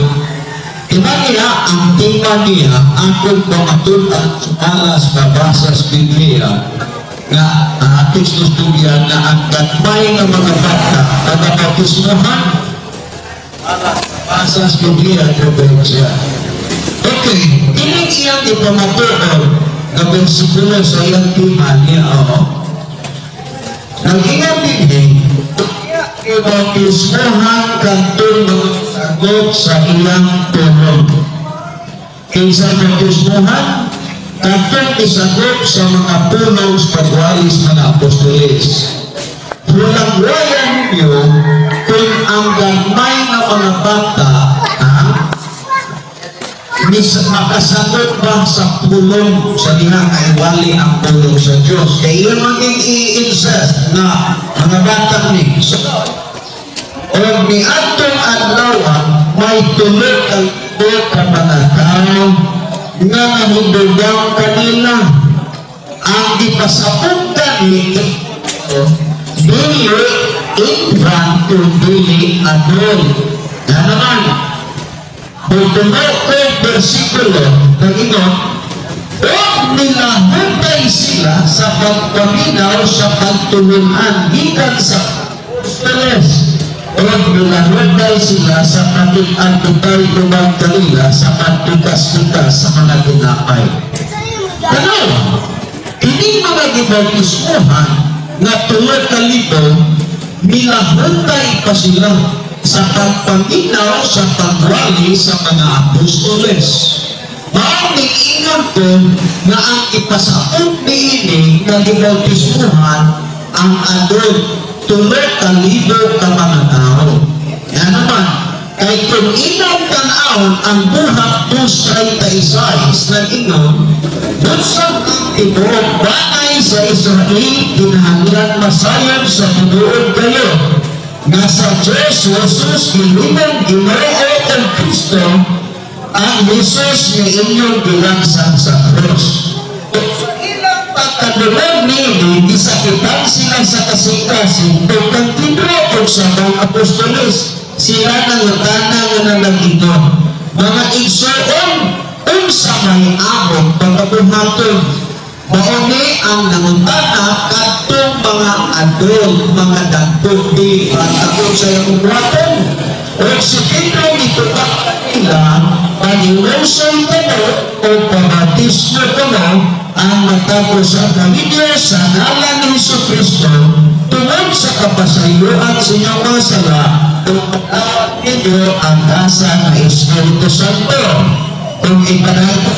Iba niya ang tema niya akong pamatulan sumala sa babasa sa Biblia nga ating studyan na ang gagmay ng mga bata na nakapismuhan babasa sa Biblia referensya. Okay, ining siyang ipamatulan na bersikulo sa iyang tema niya nag-ingat din ibautismuhan kantong mga sagot sa ilang tulong. Kinsa bautismuhan kantong isagot sa mga pulong sa pagwalis mga apostoles. Walang-walang niyo kung ang gamay na mga bata makasagot ba sa pulong sa dilang ay wali ang pulong sa Diyos. Kaya yun maging i-insist na mga batang ni so, o ni atong adlawan may tulog ang kapanataw na nahudugang kanila ang ipasapuntan ni dili infant to dili adult. Na naman kung tumakot versikulo ng inon, huwag nilahuntay sila sa pagpaminaw sa pagtulungan gikan sa apostoles. Huwag nilahuntay sila sa pag-antutay lumang kanila sa pagtugas-tugas sa mga ginapay. Dalawa, hindi mga gibautismuhan nga 2,000 milahutay pa sila sa pagpanginaw sa pagwali sa mga apostoles. Maaming ingon ko na ang ipasakop niini nga gibautismuhan ang adult 3,000 ka mga tao. Yan naman, kay kung inong tanawon ang buhat 2:36 na ingon, bunsang ang tibok banay sa Israel kinahanglan masayon sa tinuod kayo nga sa Diyos Jesus gilingan Ginoo ang Kristo ang Jesus nga inyong gilangsang sa krus. Sa ilang pagkadulog nini, gisakitan sila sa kasing-kasing pagkantibro sa mga apostoles. Sila nangutana nga nalagito. Mga igsoon, unsa may amon pagkabuhaton. Mauni ang nangutana katong mga adult, mga dagpo, di patakot sa iyong buhaton. O si Pedro itutak nila, pag-iwensyon ko o pamatismo ko ang matapos sa kamilyo sa ngalan ni Jesucristo tungod sa kapasayuan sa inyong mga sala kung matawag ninyo ang nasa ng Espiritu Santo. Kung ipanahal ko,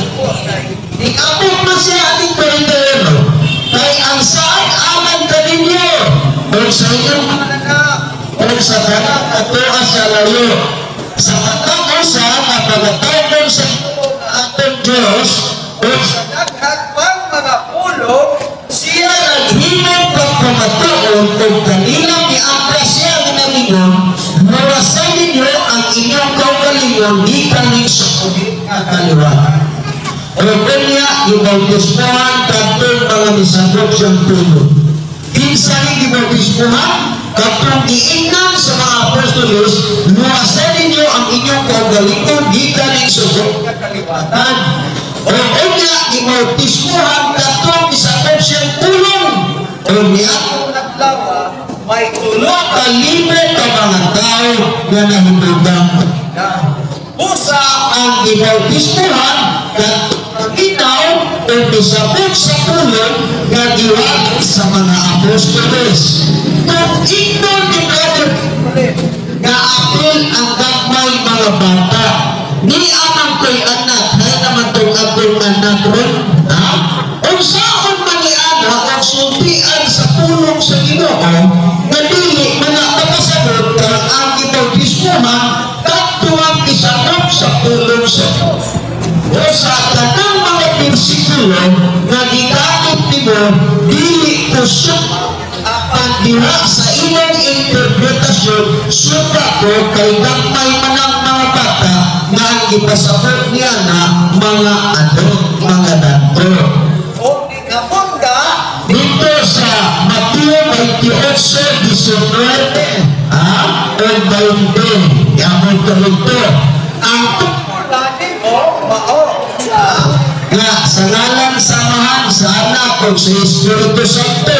ikapot na siya ating Korinthero, kay ang saan aman ka ninyo o sa inyong mga anak o sa kanang katuwa sa layo sa katang sa kapagatayon sa atong Diyos o sa daghang mga ulo siya naghimong pagpamataon kung kanilang iambra siya ang nalingon marasan ninyo ang inyong kaugalingon di kaning sa kubit nga kaliwatan. O kanya ibautismuhan katong mga misabok siyang tulog. Kinsahin ibautismuhan katong giingnan sa mga apostolos luwasan ninyo ang inyong kaugalingon di kaning sa kubit nga kaliwatan. O kanya ibautismuhan katong misabok siyang tulog. O niya naglawa may 3,000 ka mga tao na nahimugang busa ang ibautismuhan katong itaw o misabot sa tulog nga giwag sa mga apostoles. Kung ito ni Brother nga apil ang gagmay mga bata, ni amang ko'y anak, hay naman itong apil anak ron, ha? O saan man ni anak ang sumpian sa pulong sa Ginoo, na dili mga kapasabot ka ang ibautismuhan katuwang isabot sa pulong sa Diyos. O sa kanang mga bersikulo na gigamit nimo dili ko apan diha sa ilang interpretasyon suka ko kay gagmay man ang mga bata na ang ipasabot niya na mga mga dantro. O ikapunta dito sa Mateo 28:19 o 20 yamon kalugto ang nga sa ngalan samahan sa anak o sa Espiritu Santo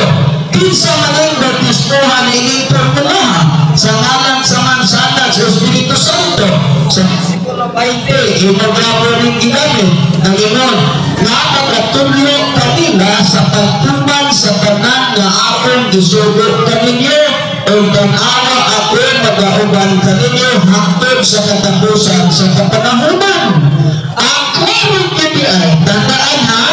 kinsa maning bautismuhan ining formula sa ngalan samahan sa anak sa Espiritu Santo sa versikulo 20 ibagawa rin ginamit ng ingon nga magatulo kanila sa pagtuman sa tanan nga akong isugo kaninyo o tanawa ako magauban kaninyo hangtod sa katapusan sa kapanahunan. Ang klarong GBI, tandaan ha,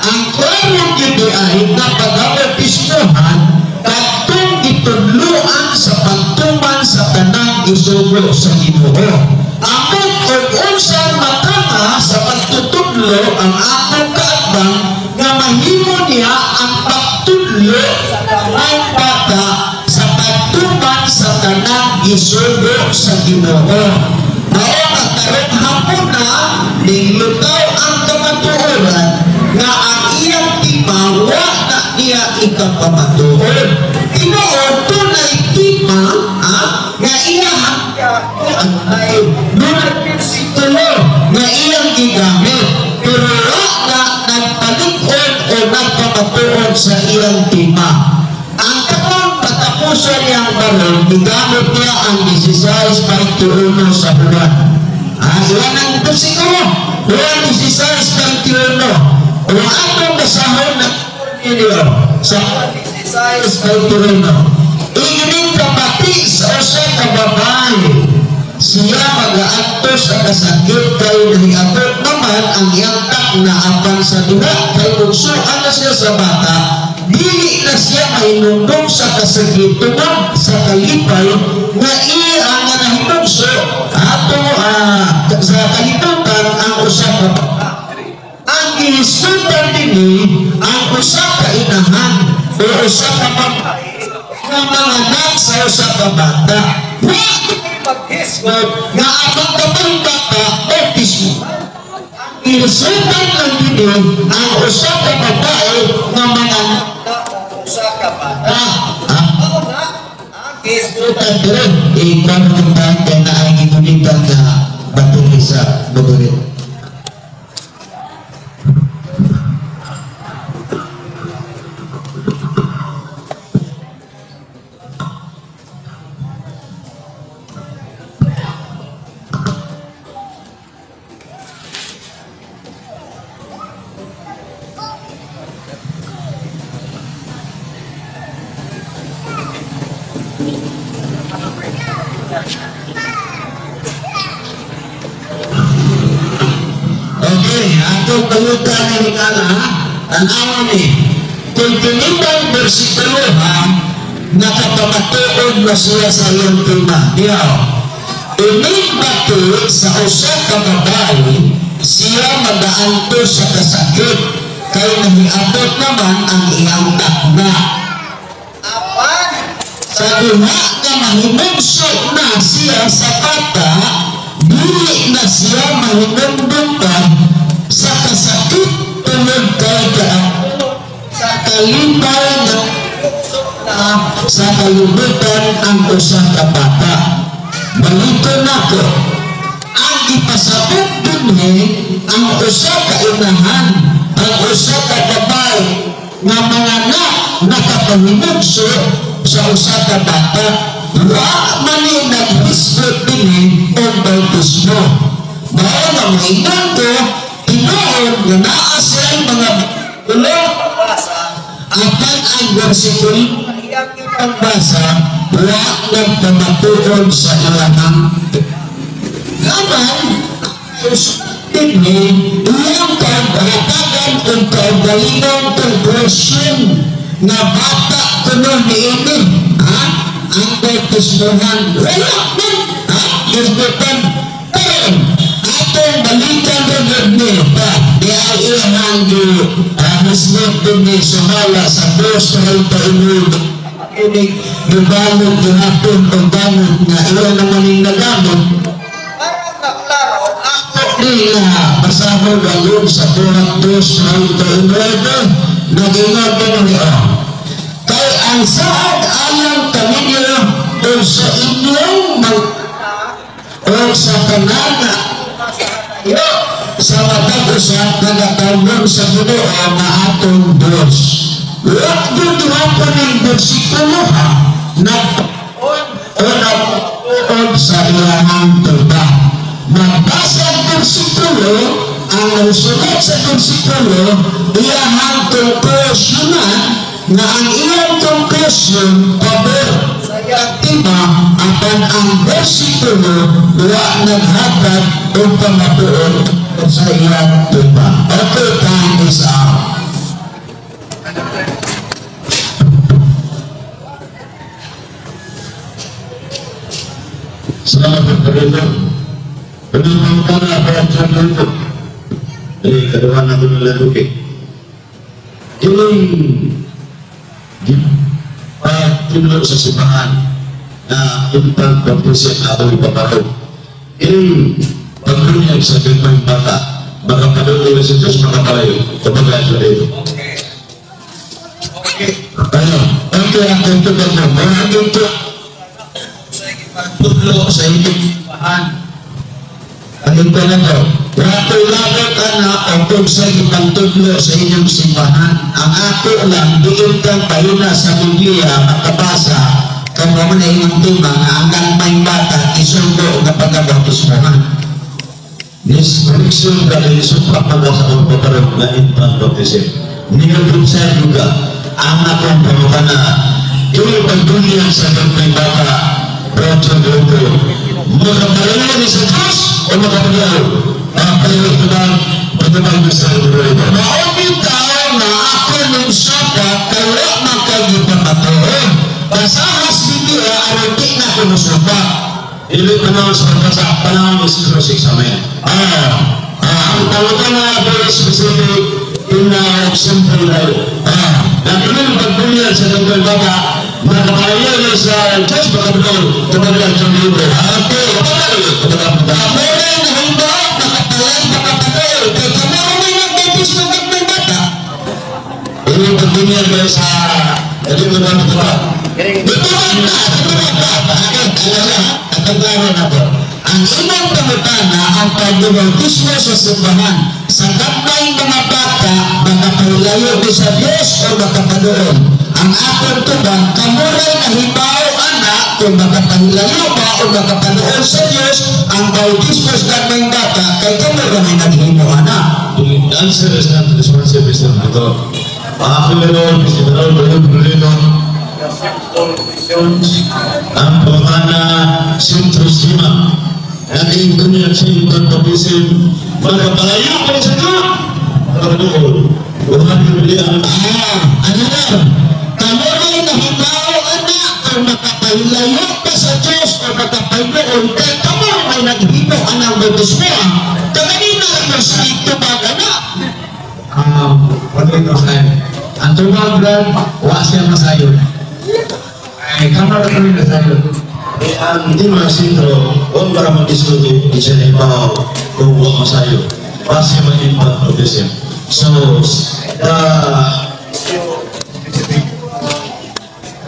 ang klarong GBI na pag-bautismuhan katong itudluan sa pagtuman sa tanang isugo sa Ginoo. Amot o unsang matanga sa pagtutudlo ang akong kaatbang na mahimo niya ang pagtudlo sa mga bata sa pagtuman sa tanang isugo sa Ginoo. Mao karon hapon na nilutaw ang kamatuoran nga ang iyang timawa na niya ikapamatuod. Tinuod tunay tima nga iyang ay nursitulo nga iyang gigamit pero na nagpalikod o nagpamatuod sa iyang tima. Ang kapag patapusan niyang balon, gigamit niya ang 16:21 sa buwan. Ilan ang versikulo? Juan 16:21. Kung atong basahon na ninyo sa Isayas kay Torino. Ining kapati sa usa ka babae, siya mag-aakto sa kasakit kay nag-aakot naman ang iyang na apan sa diba kay bugsuan na siya sa bata, dili na siya mainundong sa kasakit tungod sa kalipay nga iya nga nahibugso ato sa kalibutan ang usa ka bata. Ang gihisgutan din ang usa ka inahan o usa ka babae nga manganak sa usa ka bata. Paghisgot nga abang kapang bata bautismo. Inusutan lang din ang usa ka babae nga manganak sa usa ka bata. Ako na ang hisgutan din ikaw ang bata na ang ginulitan na batuli sa bubulit. Okay, atong pangutan ng ikala, tanawan ni, kung tinitang bersikulo nakapamatuod na siya sa iyong tema. Diyaw, inig batu sa usa ka babae, siya mag-aanto sa kasakit, kay nahiabot naman ang iyang takna. Apan, sa duha na mahimugso na siya sa bata, dili na siya mahimugdutan sa kasakit tungod kay sa kalipay na sa kalibutan ang usa ka bata. Malito nako, ang ipasabot dinhi ang usa ka inahan, ang usa ka babae nga manganak nakapahimugso sa usa ka bata. Wa man ni naghisgot dinhi ang bautismo. Mao nga maingon ko tinuod nga naa siya mga ulo apan ang bersikulo ang basa wa nagpamatuod sa ilang naman dinhi iyang kabaratagan kung kaugalingon conversion na bata kuno niini ang bautismohan wala man gisgutan pero atong balikan rin nito diya ilang hasnot din suhala sa dos na ito inig nagamot gihapon ang gamot na ilan naman yung nagamot para maklaro ako nila pasahod alun sa turat dos na ito nag-ingat din niya kay ang saad alang kaninyo o sa inyong o sa kanana sa matag-usap nagatawag sa Ginoo na atong Diyos. Huwag duduhapan ng bersikulo na nag-uod sa ilang tuba. Magbasa ang bersikulo, ang sunod sa bersikulo, iyahang konklusyonan na ang iyang konklusyon pabor sa iyang tema apan ang bersikulo wa naghatag o pamatuod sa iyang tuba. Okay, time is up. Salamat Pagkakita. Penunang ka na para sa mundo. Jadi kedua nabi melalui. Ini tinulog sa simbahan na impang pagpusin atau ipapato. Ini pagbunyag sa gagmang bata. Baka paduloy sa Diyos makapalayo. Tabagay sa dito. Okay. Okay, ang tuntun mo. Mga tuntun. Pagtudlo sa inyong simbahan. Ang ito na ko, ratulabot na ang sa ipagtudlo sa inyong simbahan. Ang ako lang, diyon kang pahina sa Biblia, makabasa, kung naman na inyong tema na hanggang may bata, isundo na pagkabautismohan. This connection dari sumpah pada saat berperang na infant baptism. Nilai saya juga ang akong pamukana. Yung pagdulian sa gagawin baka, Rojo Grupo, makapalayo ni sa Diyos o makapalayo? Makapalayo ito na pagdamag sa Grupo. Maraming tao na ako nung sapa, kaya makagipapatoon. Basahas hindi arating na kunusupa. Ilit naman sa panahon ng Sikro 6 Amen. Ang tawagan na very specific in simple life. Nakilang pagbulian sa Dugay Baka, makakalayo na sa Diyos Bakabulol, kabalang sa libro. Kamulan na handa, nakatalang makapatol, kaya kamulan na nagdipis ng Dugay Baka. Ilang pagbulian kayo sa Dugay Baka. Ang inang pangutana ang pagbibautismo sa simbahan sa kapay mga bata makapalayo ko sa Diyos o makapadoon. Ang akong tubang kamuray na hibaw anak kung makapalayo ba o makapadoon sa Diyos ang bautismo sa kapay bata kay kamuray na naghimo anak. The answer is not responsive, Mr. Mato. Pakakilaro, Mr. Mato, ang pamana Sintros 5 naging dunia sa ibang tapisin magpapalayo ko sa iyo pagdoon buhat yung ang ano na kamuray na hibaw anak kung makapalayo ka sa Diyos o makapadoon kay kamuray na naghimo anak bautismo kanina lang sa ito ba anak ang tubang brad, wa siya masayo. Ay, kamar ko rin masayo. ang di mga sintro huwag para mag-isuti di siya na ibaw kung huwag masayo pasi mag-impact provision. So the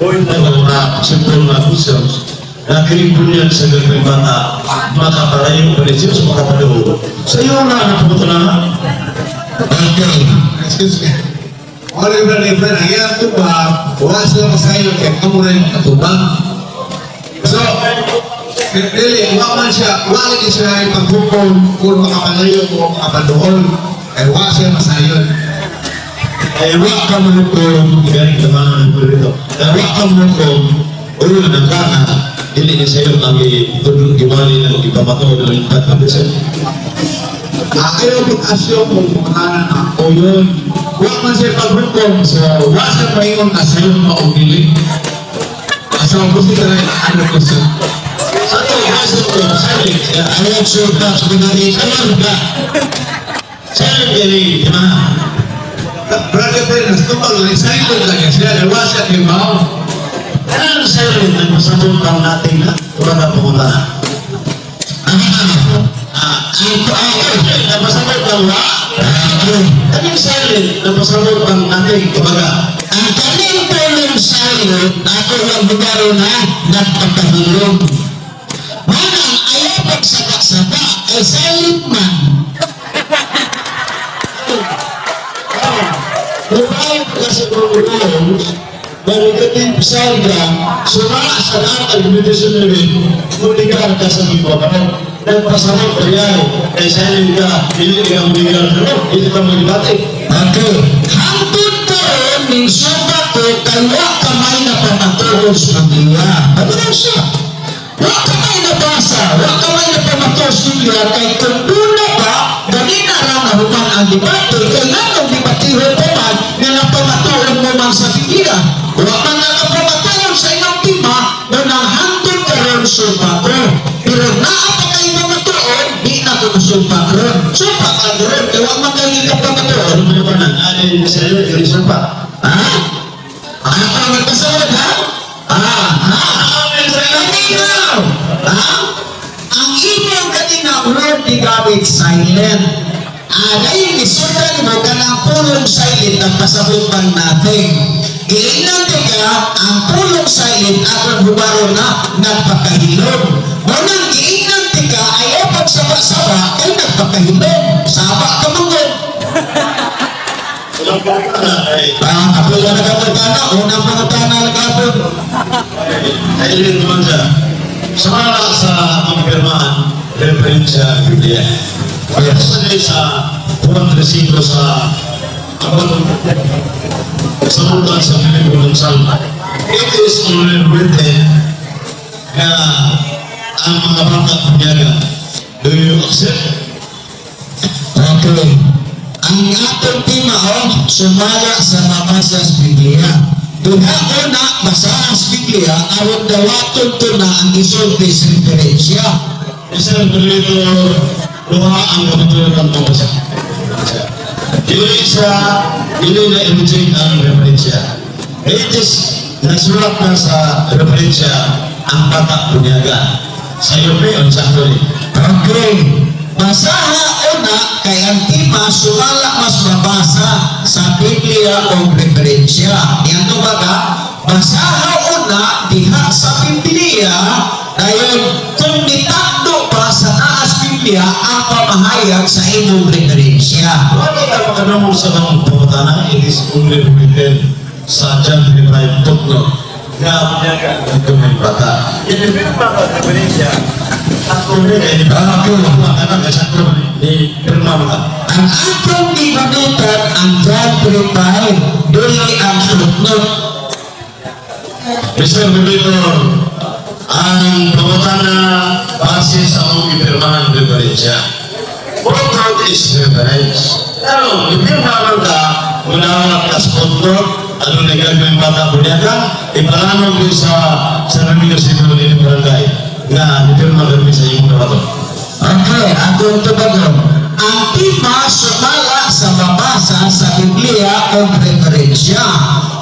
point na simple na questions na kinibulian sa gagawin bata makapalayo pa rin Diyos makapalayo sa iyo na napunta na Excuse me. All yung brad, ang iyang tubang, wa siya masayo kaya kamuray katubang. So, really, wa man siya, wa lagi siya ay paghukom kung makapalayo o makapadoon, ay wa siya masayon. ay wak ka mo kung galing tamangan ko rito ay wak ka mo kung ulo ng kana hindi niya sa'yo ang gimali na ipamato ng impact provision. Ayaw mag-asyo kung kumakanan ako yun. Wa man siya paghukom, so wa siya paingon na sa'yo maugili. Asa ko siya rin, ano ko siya. Sa ito, kasi ito, silent. Ayaw sure ka, sabi silent ka. Silent ka rin, di ba? Brother Penas, tumpag lang, silent lang yan siya. Wa siya kibaw. Ano silent? Nagpasabot kang natin na? Wala na pumunta na. Nagpasabot kang wa? Kaming silent, nagpasabot kang natin, kumbaga. ang kaming tulong silent ako ang bugaro na nagpapahilong manang ayaw pagsaka-saka ay silent man Lumayan kasi kung ulong, barikating salga, sumala sa lahat ang meditation namin, muligan ka sa iba. Nagpasarap ka yan, kay silent ka, hindi ka muligan ka, hindi ka mulibati. okay hangtod karon ning suba ko kay wa kamay na pamatuos niya ano na siya wa kamay na basa wa kamay na pamatuos niya kay kung una ba ganina lang na human ang debate kay nanong debatiro pa man nga napamatuon mo man sa tigira wa man na napamatuon sa inyong tima na nanghantod karon suba ko pero naa pa kayo mamatuon di na ko suba karon suba ka karon kaya wa man kayo kapamatuon Ano ba na? Alin sa iyo, yung isa pa. ha? Ano ka magpasawad ha? Kaninaw! Ha? Ang inyong kaninaw word di gamit silent. Dahil isudan mo ka ng pulong silent na pasabutan natin. Iinan ka ang pulong silent at bubaro na nagpakahilog. Ngunang iinan ka ayaw pagsaba-saba ay nagpakahilog. Saba ka mangod. Kapag na nagpapagana, unang pangutana nagpapag. Ay, rin naman siya. Sumala sa pagpirmaan, reference sa Biblia. Pagkakas na sa Juan 3:5 sa abang Sambutan sa Pilipino ng Salma. It is only written na ang mga bata punyaga. Do you accept? Okay. Ang atong timaon, sumala sa mabasa sa Biblia. Duha una, basa sa Biblia, aron dawaton to na ang isulti sa referensya. Isang dito, luha ang kapitulan ng pabasa. Dili na i-reject ang referensya. It is nasulat na sa referensya ang bata punyaga. Sa European, sakto rin. Okay. Basaha una kay ang tima sumala mas mabasa sa Biblia o referensya. Yan to baga, basaha una diha sa Biblia dayon kung ditakdo pa sa taas Biblia ang pamahayag sa imong referensya. Wala ka makadamol sa mga pangutana, it is only written sa John 25 footnote. Nga punyaga, ito may bata. Inipirma ka referensya. Ako rin eh, ang atong gibanutan ang John 25 dili ang footnote. Mr. Bibitor, ang pangutana base sa mga ipirmahan referensya. Footnote is reference. Pero, ipirmahan ka, munawag ka sa footnote, ano na gagawin bata punyaga, ipalanog din sa Ramiro Siguro din barangay. Na ipirma kami sa iyong nawato. Okay, atong tubagon. Ang tima sumala sa mabasa sa Biblia o referensya.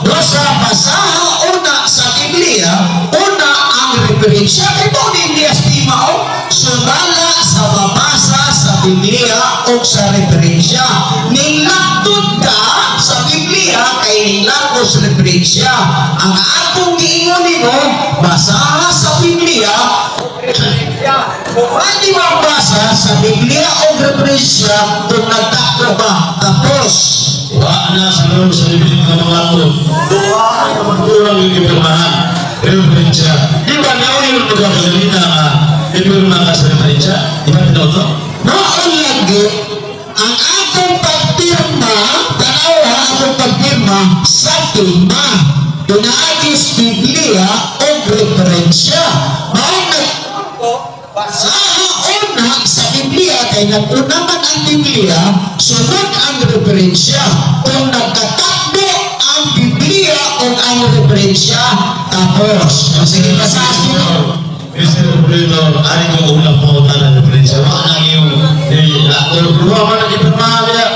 Dosa basaha una sa Biblia, una ang referensya. Ito din niyas tima o sumala sa mabasa sa Biblia o sa referensya. Nilagtod ka sa Biblia kay nilagos referensya. Ang atong giingon mo, basaha sa Biblia, pwede mabasa sa Biblia o referensya kung nagtakbo ba tapos. Wa na sa loob sa Biblia ng mga ito. Doa ang magurang yung ipirmahan. Referensya. Di ba naon yung magkakalita na ipirma ka sa referensya? Di ba ito? Noon lagi, ang atong pagpirma, tanawa atong pagpirma sa tima. Tunaagis Biblia o referensya. Basaha una sa Biblia kay naguna man ang Biblia, sunod ang referensya. Kung nagkatakbo ang Biblia o ang referensya, tapos. Sige, basahin mo. Mr. Brito, ari ko ulang po ng referensya. Wala na yung aktor. Dua man ang ipirmahan niya.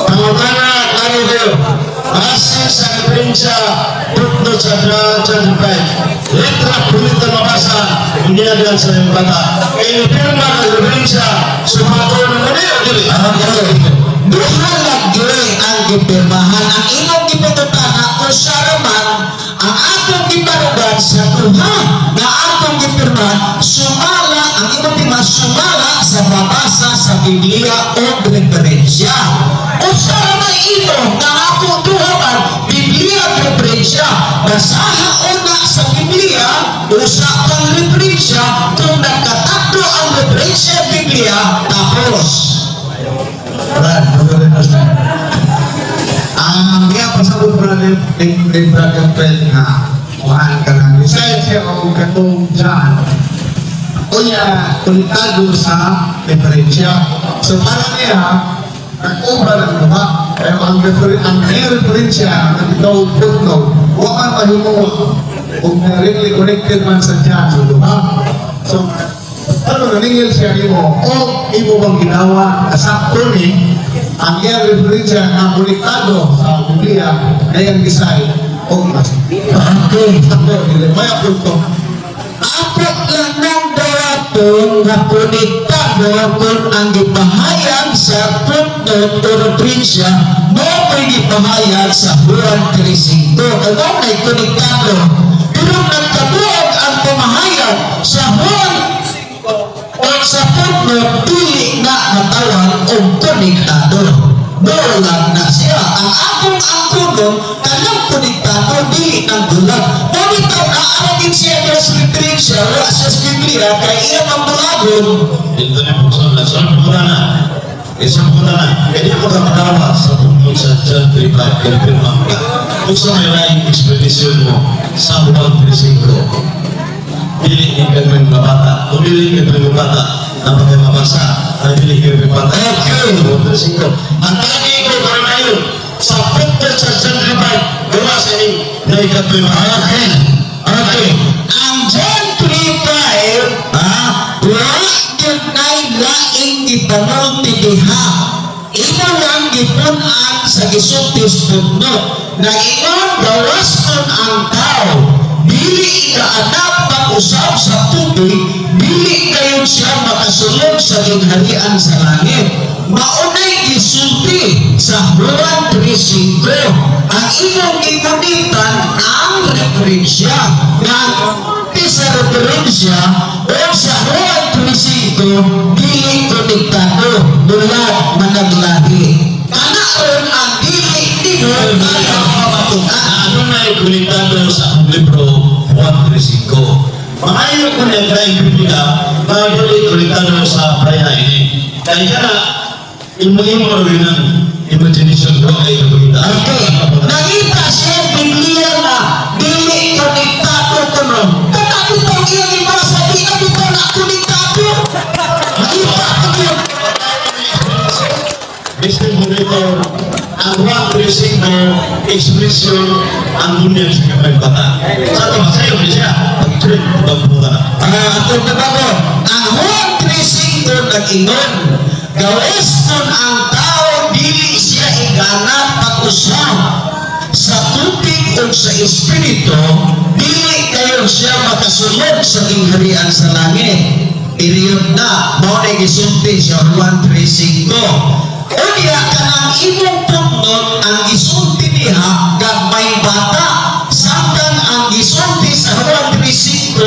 Pangutana, ano kayo? Base sa referensya, footnote sa John 25. Letra, punita mabasa, hindi na diyan sa yung bata. Ipirma ng referensya, sumato ng kanila. Duha lagi ang ipirmahan. Ang inyong ipitutan kung siya naman ang atong iparugan sa duha na atong ipirmahan, sumala, ang inyong ipirmahan, sumala sa mabasa sa Biblia o referensya. O siya naman ito na atong duha man, Biblia o referensya, basaha una sa Biblia, usa pang referensya, kung nagkatakdo ang referensya Biblia, tapos. Brad, kaya pasabot mo na yung brother friend na mahal ka lang. Isaya siya kung katong dyan. Kunya, kuliktado sa referensya. So para niya, nag-ubra ng lupa. Pero ang referensya, ang ikaw footnote, huwag man mahimuwa. Kung na-really connected man sa dyan, so lupa. So, ano naningil siya mo, o imo bang ginawa asakto ni ang iyang referensya na konektado sa Biblia na yung design o mas sakto nila may punto Apot lang ng dawaton na konektado kung ang ipahayag sa footnote o referensya mo pwede ipahayag sa Juan 3:5. Ano may konektado? Pero nagkabuog ang pamahayag sa Juan o sa footnote, pili na matawag o konektado. Bulag na siya. Ang akong angkunon, kanang konektado, dili ng bulag. Bumitaw na aragin siya sa referensya, wala siya sa Biblia, kaya iya mang bulagon. Ito na po sa pagkutana. Isang ko na, hindi ko na makarawa sa tungkol sa John 3:5 kay Pirma ka. Kung sa may laing expedition mo sa Juan 3:5, dili ka may mabata. Kung dili ka may mabata, napagay mabasa, ay dili ka may mabata. Okay, Juan 3:5. Ang tagi ko para na yun, sa pagkat sa John 3:5, gawa sa inyo, na ikato'y mahalakin. Okay. Ang John 3:5, wala yun ay laing ipanulti diha. Ino lang gipunan sa gisultis pugno. Nag-ingon gawas nun ang tao. Dili ikaanak pag-usap sa tubig, dili kayo siya makasulog sa gingharian sa langit. Maunay gisulti sa Juan 3:5. Ang imong gipunitan ang referensya. Sa referensya o sa Juan 3:5 dili konektado bulag managlahi. Kana ron ang dili tingol kaya mapatunan. Ano na konektado sa libro Juan 3:5? Maayo ko na yung Biblia, bago konektado sa praya ini. Kaya na, imo rin ang imagination ko ay konektado. Okay. Nakita siya Biblia na dili konektado ko no. Tetapi pag iyang ibasa, di na dito na konektado. Nakita ko yun. Mr. Monitor, ang Juan 3:5 expression ang dunia sa kapag bata. Sa ito, masayo din siya. Pag-trip, pag-buta. Atong nababo, ang Juan 3:5 nag-ingon, gawes nun ang tao, dili siya iganap pag-usap sa tubig o sa espiritu, dili kayo siya makasunod sa gingharian sa langit. Period na, mao na gisulti sa Juan 3:5. O diya ka ng imong pugnon ang gisulti niya gagmay bata. Samtang ang gisulti sa Juan 3:5,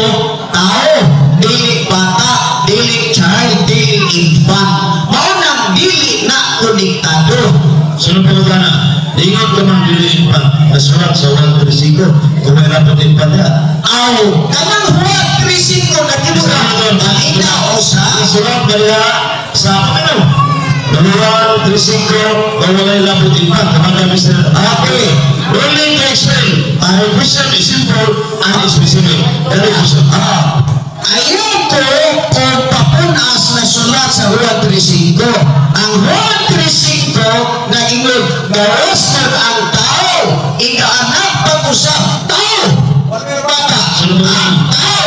tao, dili bata, dili child, dili infant. Mao nang dili na konektado. Sunod po ka na, ingat ka man dili impan, nasurat sa Juan 3:5, kung may rapat impan niya. Aw, kanang Juan 3:5 na kinuha, kanina o sa Nasurat ba niya sa ano? Juan 3:5, kung wala'y rapat impan, kapag Mr. Okay. Willing to explain, our question is simple and specific. Very question. Ayaw ko kung papunas na sulat sa Juan 3:5. Ang Juan 3:5 na ingon, gawas ng ang tao, ikaanak pag-usap, tao, bata, ang tao,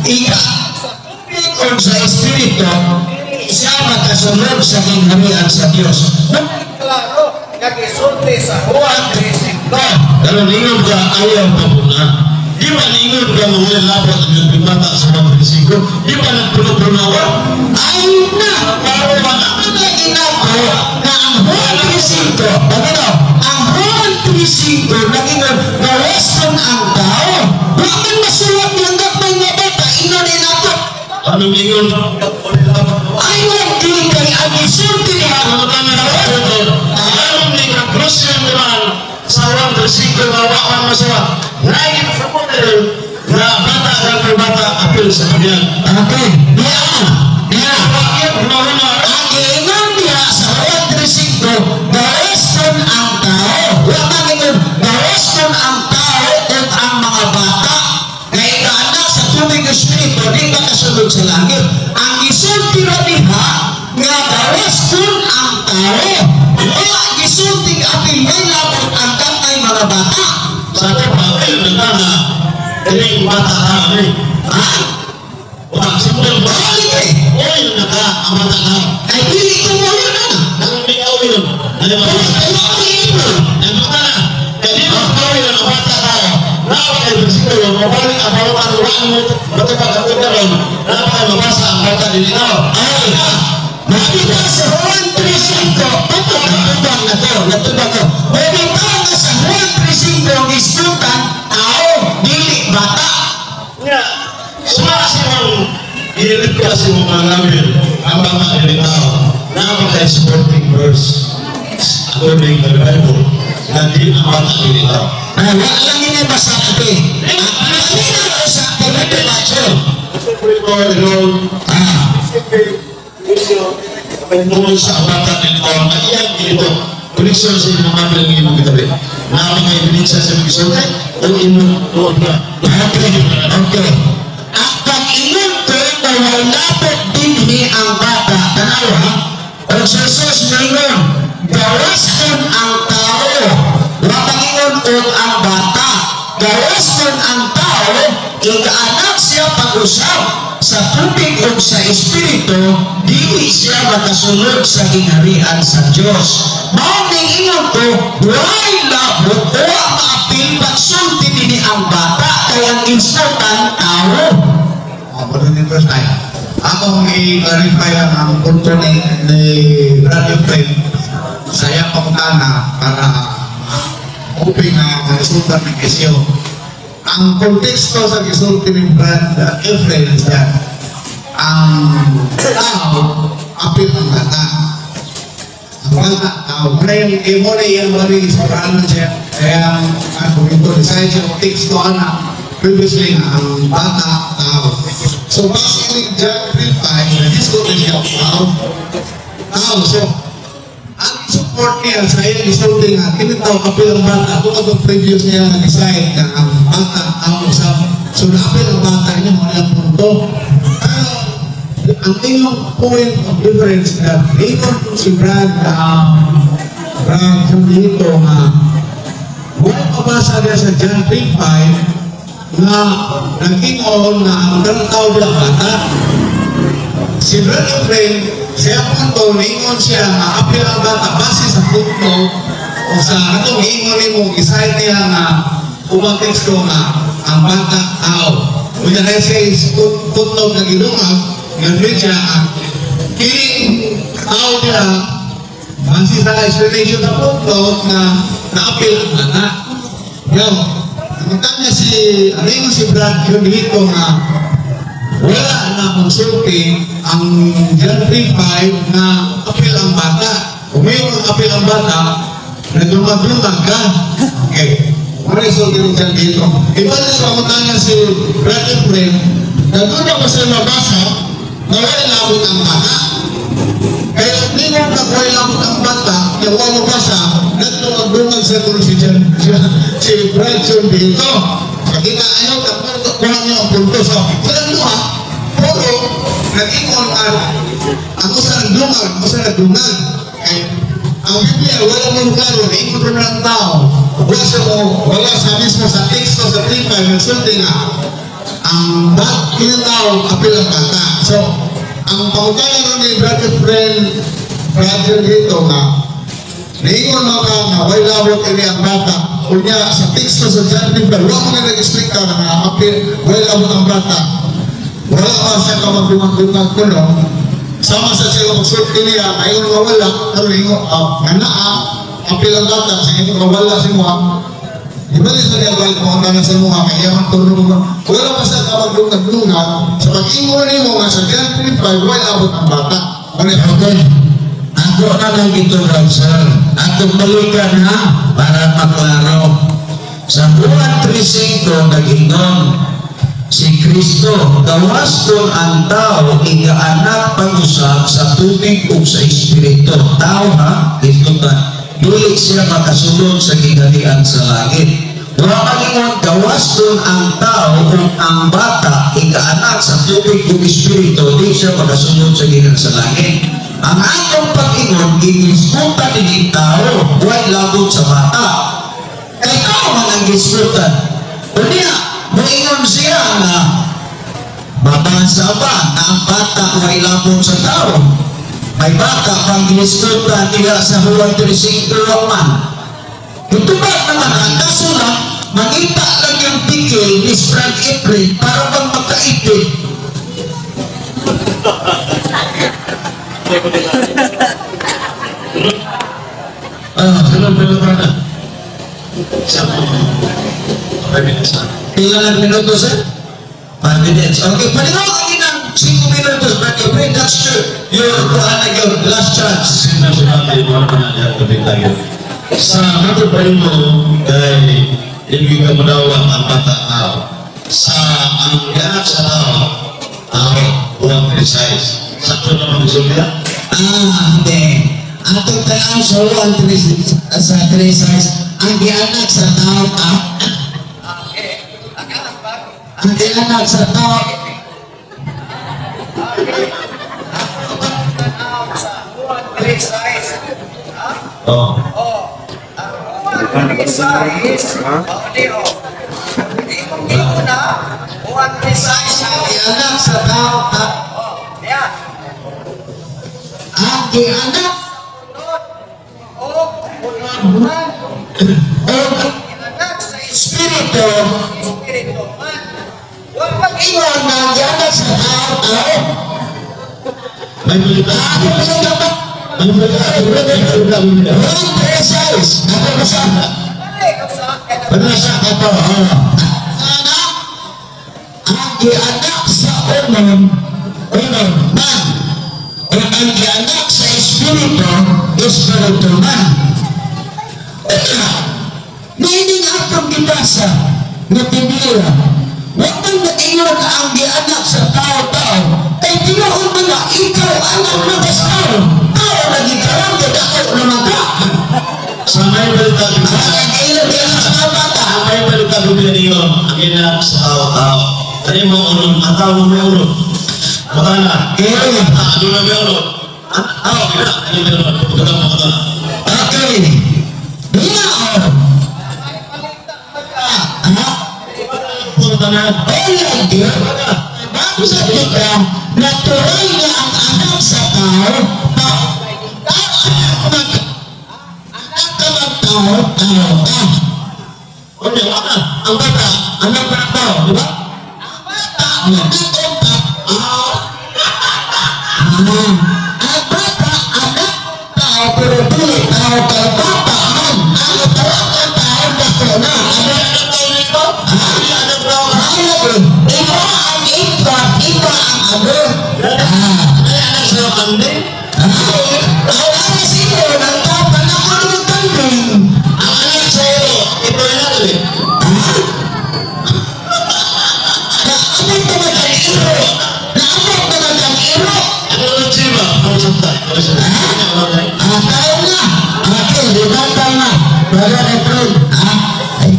ikaanak sa espiritu, siya makasunod sa gingharian sa Diyos. Klaro, nag-isulti sa Juan 3:5. Pero ningon ka, ayaw pa po na. Di ba ningon ka mga lapat ang nagpimata sa Juan 3:5? Di ba nagpuno-punawa? Ayun na, para makakaginaw ko na ang Juan 3:5, ang Juan 3:5 naging gawasan ang tao. Bakit masulat yung gagmay nga bata? Inunin ako. Anong ningon? Ayun, di kay agisulti niya. Ano kami na ito? Ayaw ni Christian naman sa Juan 3:5 na wakan masawa. Lagi sa model na bata ang bata apil sa kanya. Okay, diya. Bakit mahuna? Ang iinom niya sa Juan 3:5, gawasan ang tao. Wakan ingon, gawasan ang tao at ang mga bata. Kaya kaanak sa tubig espiritu, di ba kasunod sa langit? Ang isulti na niya, nga gawasan ang tao. Wala gisulti ating may labot ang katay mga bata. Sa ito pa, ayun na na. Kaling bata ka kami. Ha? Wag simple ba? Ayun na ka, ang bata ka. Ay, pili ko mo yun na. Ang ikaw yun. Ano ba? Ano ka na? Kaya mo ikaw yun, ang bata ka. Napakay bersikulo, mabalik ang palukan luwaan mo. Bato pa ka rin. Napakay mabasa ang bata din ito. Ay, makita sa Juan 3:5, ito, natubang na to, natubang ko. Makita nga sa Juan 3:5, ang isputan, tao, dili, bata. Nga, sumasimang ilip kasi mga namin ang mga ilitaw. Napakay supporting verse. According to the Bible, na di ang bata ilitaw. Wala lang yun yung masakti. Ang kanina ko sa pinagpapasyo. Ito tungkol sa abatan ng tao, maiyan dito. Koneksyon sa inyo mga bilang inyo kita rin. Namin nga ibinig sa mga o inyo tuwag na. Okay. At pag-ingon ko na walapot din ang bata, tanawa, o Jesus ngayon, gawas kon ang tao, wapangingon kon ang bata, gawas kon ang tao, ikaanak siya pag-usap sa tubig o sa espiritu, dili siya makasunod sa gingharian sa Diyos. Maunang ingon ko, why labot o maapil pagsulti din ang bata kay ang insultan tao. Pwede nito tayo. Akong i-clarify ang punto ni Radio Friend sa iyang pagkana para open na resulta ng kesyo. Ang konteksto sa gisulti ni Brad Efrain is that ang tao apil ang bata. Ang bata tao. Muna yung bari sa paralan siya. Kaya ang komento decide siya kung teksto anak. Previously ang bata tao. So basically John 3:5 na-discover siya tao. So ang support niya sa iyang gisulti nga kinitaw kapil ang bata. Kung itong previous niya na-decide na ang bata ang usap. So napil ang bata niya mga lang punto. Ang inyong point of difference na ingon si Brad dito nga wala pabasa niya sa John 3:5 na nag-ingon na ang tao bilang bata. Si Brad Efrain siya punto ningon siya nga apil ang bata base sa punto o sa atong ingon mo isahit niya nga ubang teksto nga ang bata tao. Kung yan ay siya punto na gilungan ganun siya kiling tao nila base sa explanation sa punto na naapil ang bata. Yo, nakita niya si Brad yun dito nga wala na konsulti ang John 3:5 na apil ang bata. Kung mayroon ang apil ang bata, nagdumag-dumag ka. Okay. Ano yung sulti ng John dito? Iba na sa kamutangan si Brad Efrain, nagdoon na pa siya mabasa na wala labot ang bata. Kaya hindi mo wala labot ang bata, yung wala mabasa, nagdumag-dumag sa tulong si Brad dito. Kita ayaw kapag kulang niyo ang punto sa dua, puro nag-ingon ako sa nagdungan. Ang Biblia, wala mo klaro, ingon rin ng tao. Wala sa mismo sa teksto sa 3:5, nagsulti nga, ang tao, apil ang bata. So, ang pagkakaroon rin ni Brother Friend, Brother dito nga, naingon mo ka nga, wala labot ini ang bata. Kunya sa teksto sa John 3:5, wala mo na nag-explain ka na apil, wala labot ang bata. Wala ka sa kamagdumag-dumag ko, no? Sama sa sila magsulti niya, ayun mawala, pero yung apil ang bata, sa inyo mawala si Muha. Di ba rin sa niya balik mo ang sa Muha, kaya ang tulong mo. Wala ka sa kamagdumag-dumag, sa pag-ingon mo nga sa John 3:5, wala labot ang bata. Okay. Ako na lang ito, Sir. At balikan ha, para maklaro. Sa buwan 3:5, nag-ingon, si Kristo, gawas kung ang tao, ikaanak pag-usap sa tubig o sa espiritu. Tao ha, ito ka, dulit siya makasunod sa gingharian sa langit. Wala pag-ingon, gawas kung ang tao o ang bata, ikaanak sa tubig o espiritu, di siya makasunod sa gingharian sa langit. Ang atong pag-ingon, ginisputan din tao, huwag labot sa bata. Kaya tao man ang gisputan. O niya, maingon siya na babasa ba na ang bata huwag labot sa tao. May bata pang ginisputan nila sa Juan 3:5 man. Ito ba naman, ang kaso lang, mangita lang yung pikil ni Brad Efrain para bang magkaipid. Ilang minuto, sir? 5 minutes. Okay, palingaw ka ng 5 minutos, Brad Efrain. That's true. Your last chance. Sa mga paling mo, dahil ibig ka madawang ang bata tao. Sa ang ganap sa tao, buwang precise. Sakto naman gusto niya. Hindi. Atong talang sa uwan sa Tresas, ang gianak sa tao ka. Ang gianak sa tao. Oh. Gianak sa tao ka. Ang gianak Espiritu pag-iwan na gianak sa tao ka. May balita. May balita. Ang Tresas, nakakasama. Panasa ka to. Sana ang gianak sa man o ang gianak sa espiritu man. Meaning atong gibasa na tinira, huwag nang nag-ingon ang gianak sa tao-tao, ay tinuon mo na ikaw anak na tao. Tao na gikarangod ako naman ka. Sa may balita. Ilan ka sa mga bata? Sa may balita bibili niyo. Ang ginak sa tao-tao. Tani mo ulong. Ang tao mo may ulong. Matana. Ano na may ulong? Ang tao. Ano may ulong? Pagkatang matana. Okay. Hina o. Punta na. Bago sa kita, natuloy niya ang anak sa tao, anak ka ng tao ka. Kundi, wala. Ang bata. Anak na tao. Di ba? Ang bata, anak ng tao. Ang bata, anak tao, pero dili tao ka bata. Ang tao ka tao ka na. Ano tao nito? Ano tao? Iba ang ano. Anak sa kandeng. Ang sino ng kapan ako ng tanding. Ang anak sa iyo. Ito yung natin. Naabot naman ang iro. Naabot naman ang iro. Ano yung siba? Ano sa tayo? Tayo na. Okay, libatang na. Wala na Fred. Ay.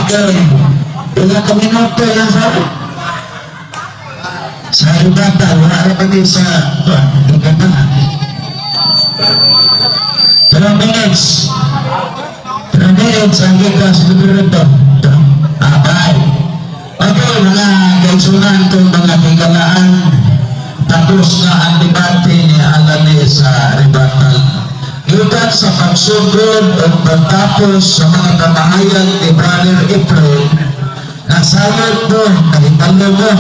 Okay. Wala kami minuto yan sa bata. Wala ka din sa ganda. 3 minutes. 3 minutes ang kita sa minuto. Bye. Okay, mga kaisunan itong mga tigalaan. Tapos na ang debate ni Alani sa rebuttal. Gikan sa pagsugod at pagtapos sa mga kamahayan ni Brother April, nasayod mo, nahitalo mo,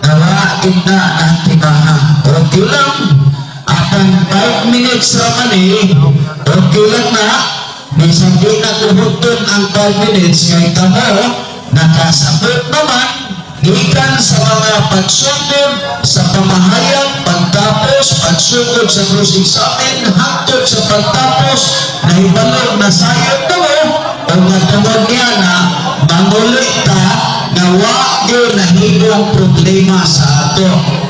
nawain na ang tibaha. Okay lang, atang 5 minutes naman okay lang na, bisang di na kuhutun ang 5 minutes, ngayon tamo, nakasabot naman, gikan sa mga pagsugod sa pamahayan, pagtapos, pagsugod sa cross-examen, hangtod sa pagtapos, nahibalog na sayot na mo, o nagtawag niya na mangulit ka na wag yun nahibong problema sa ato.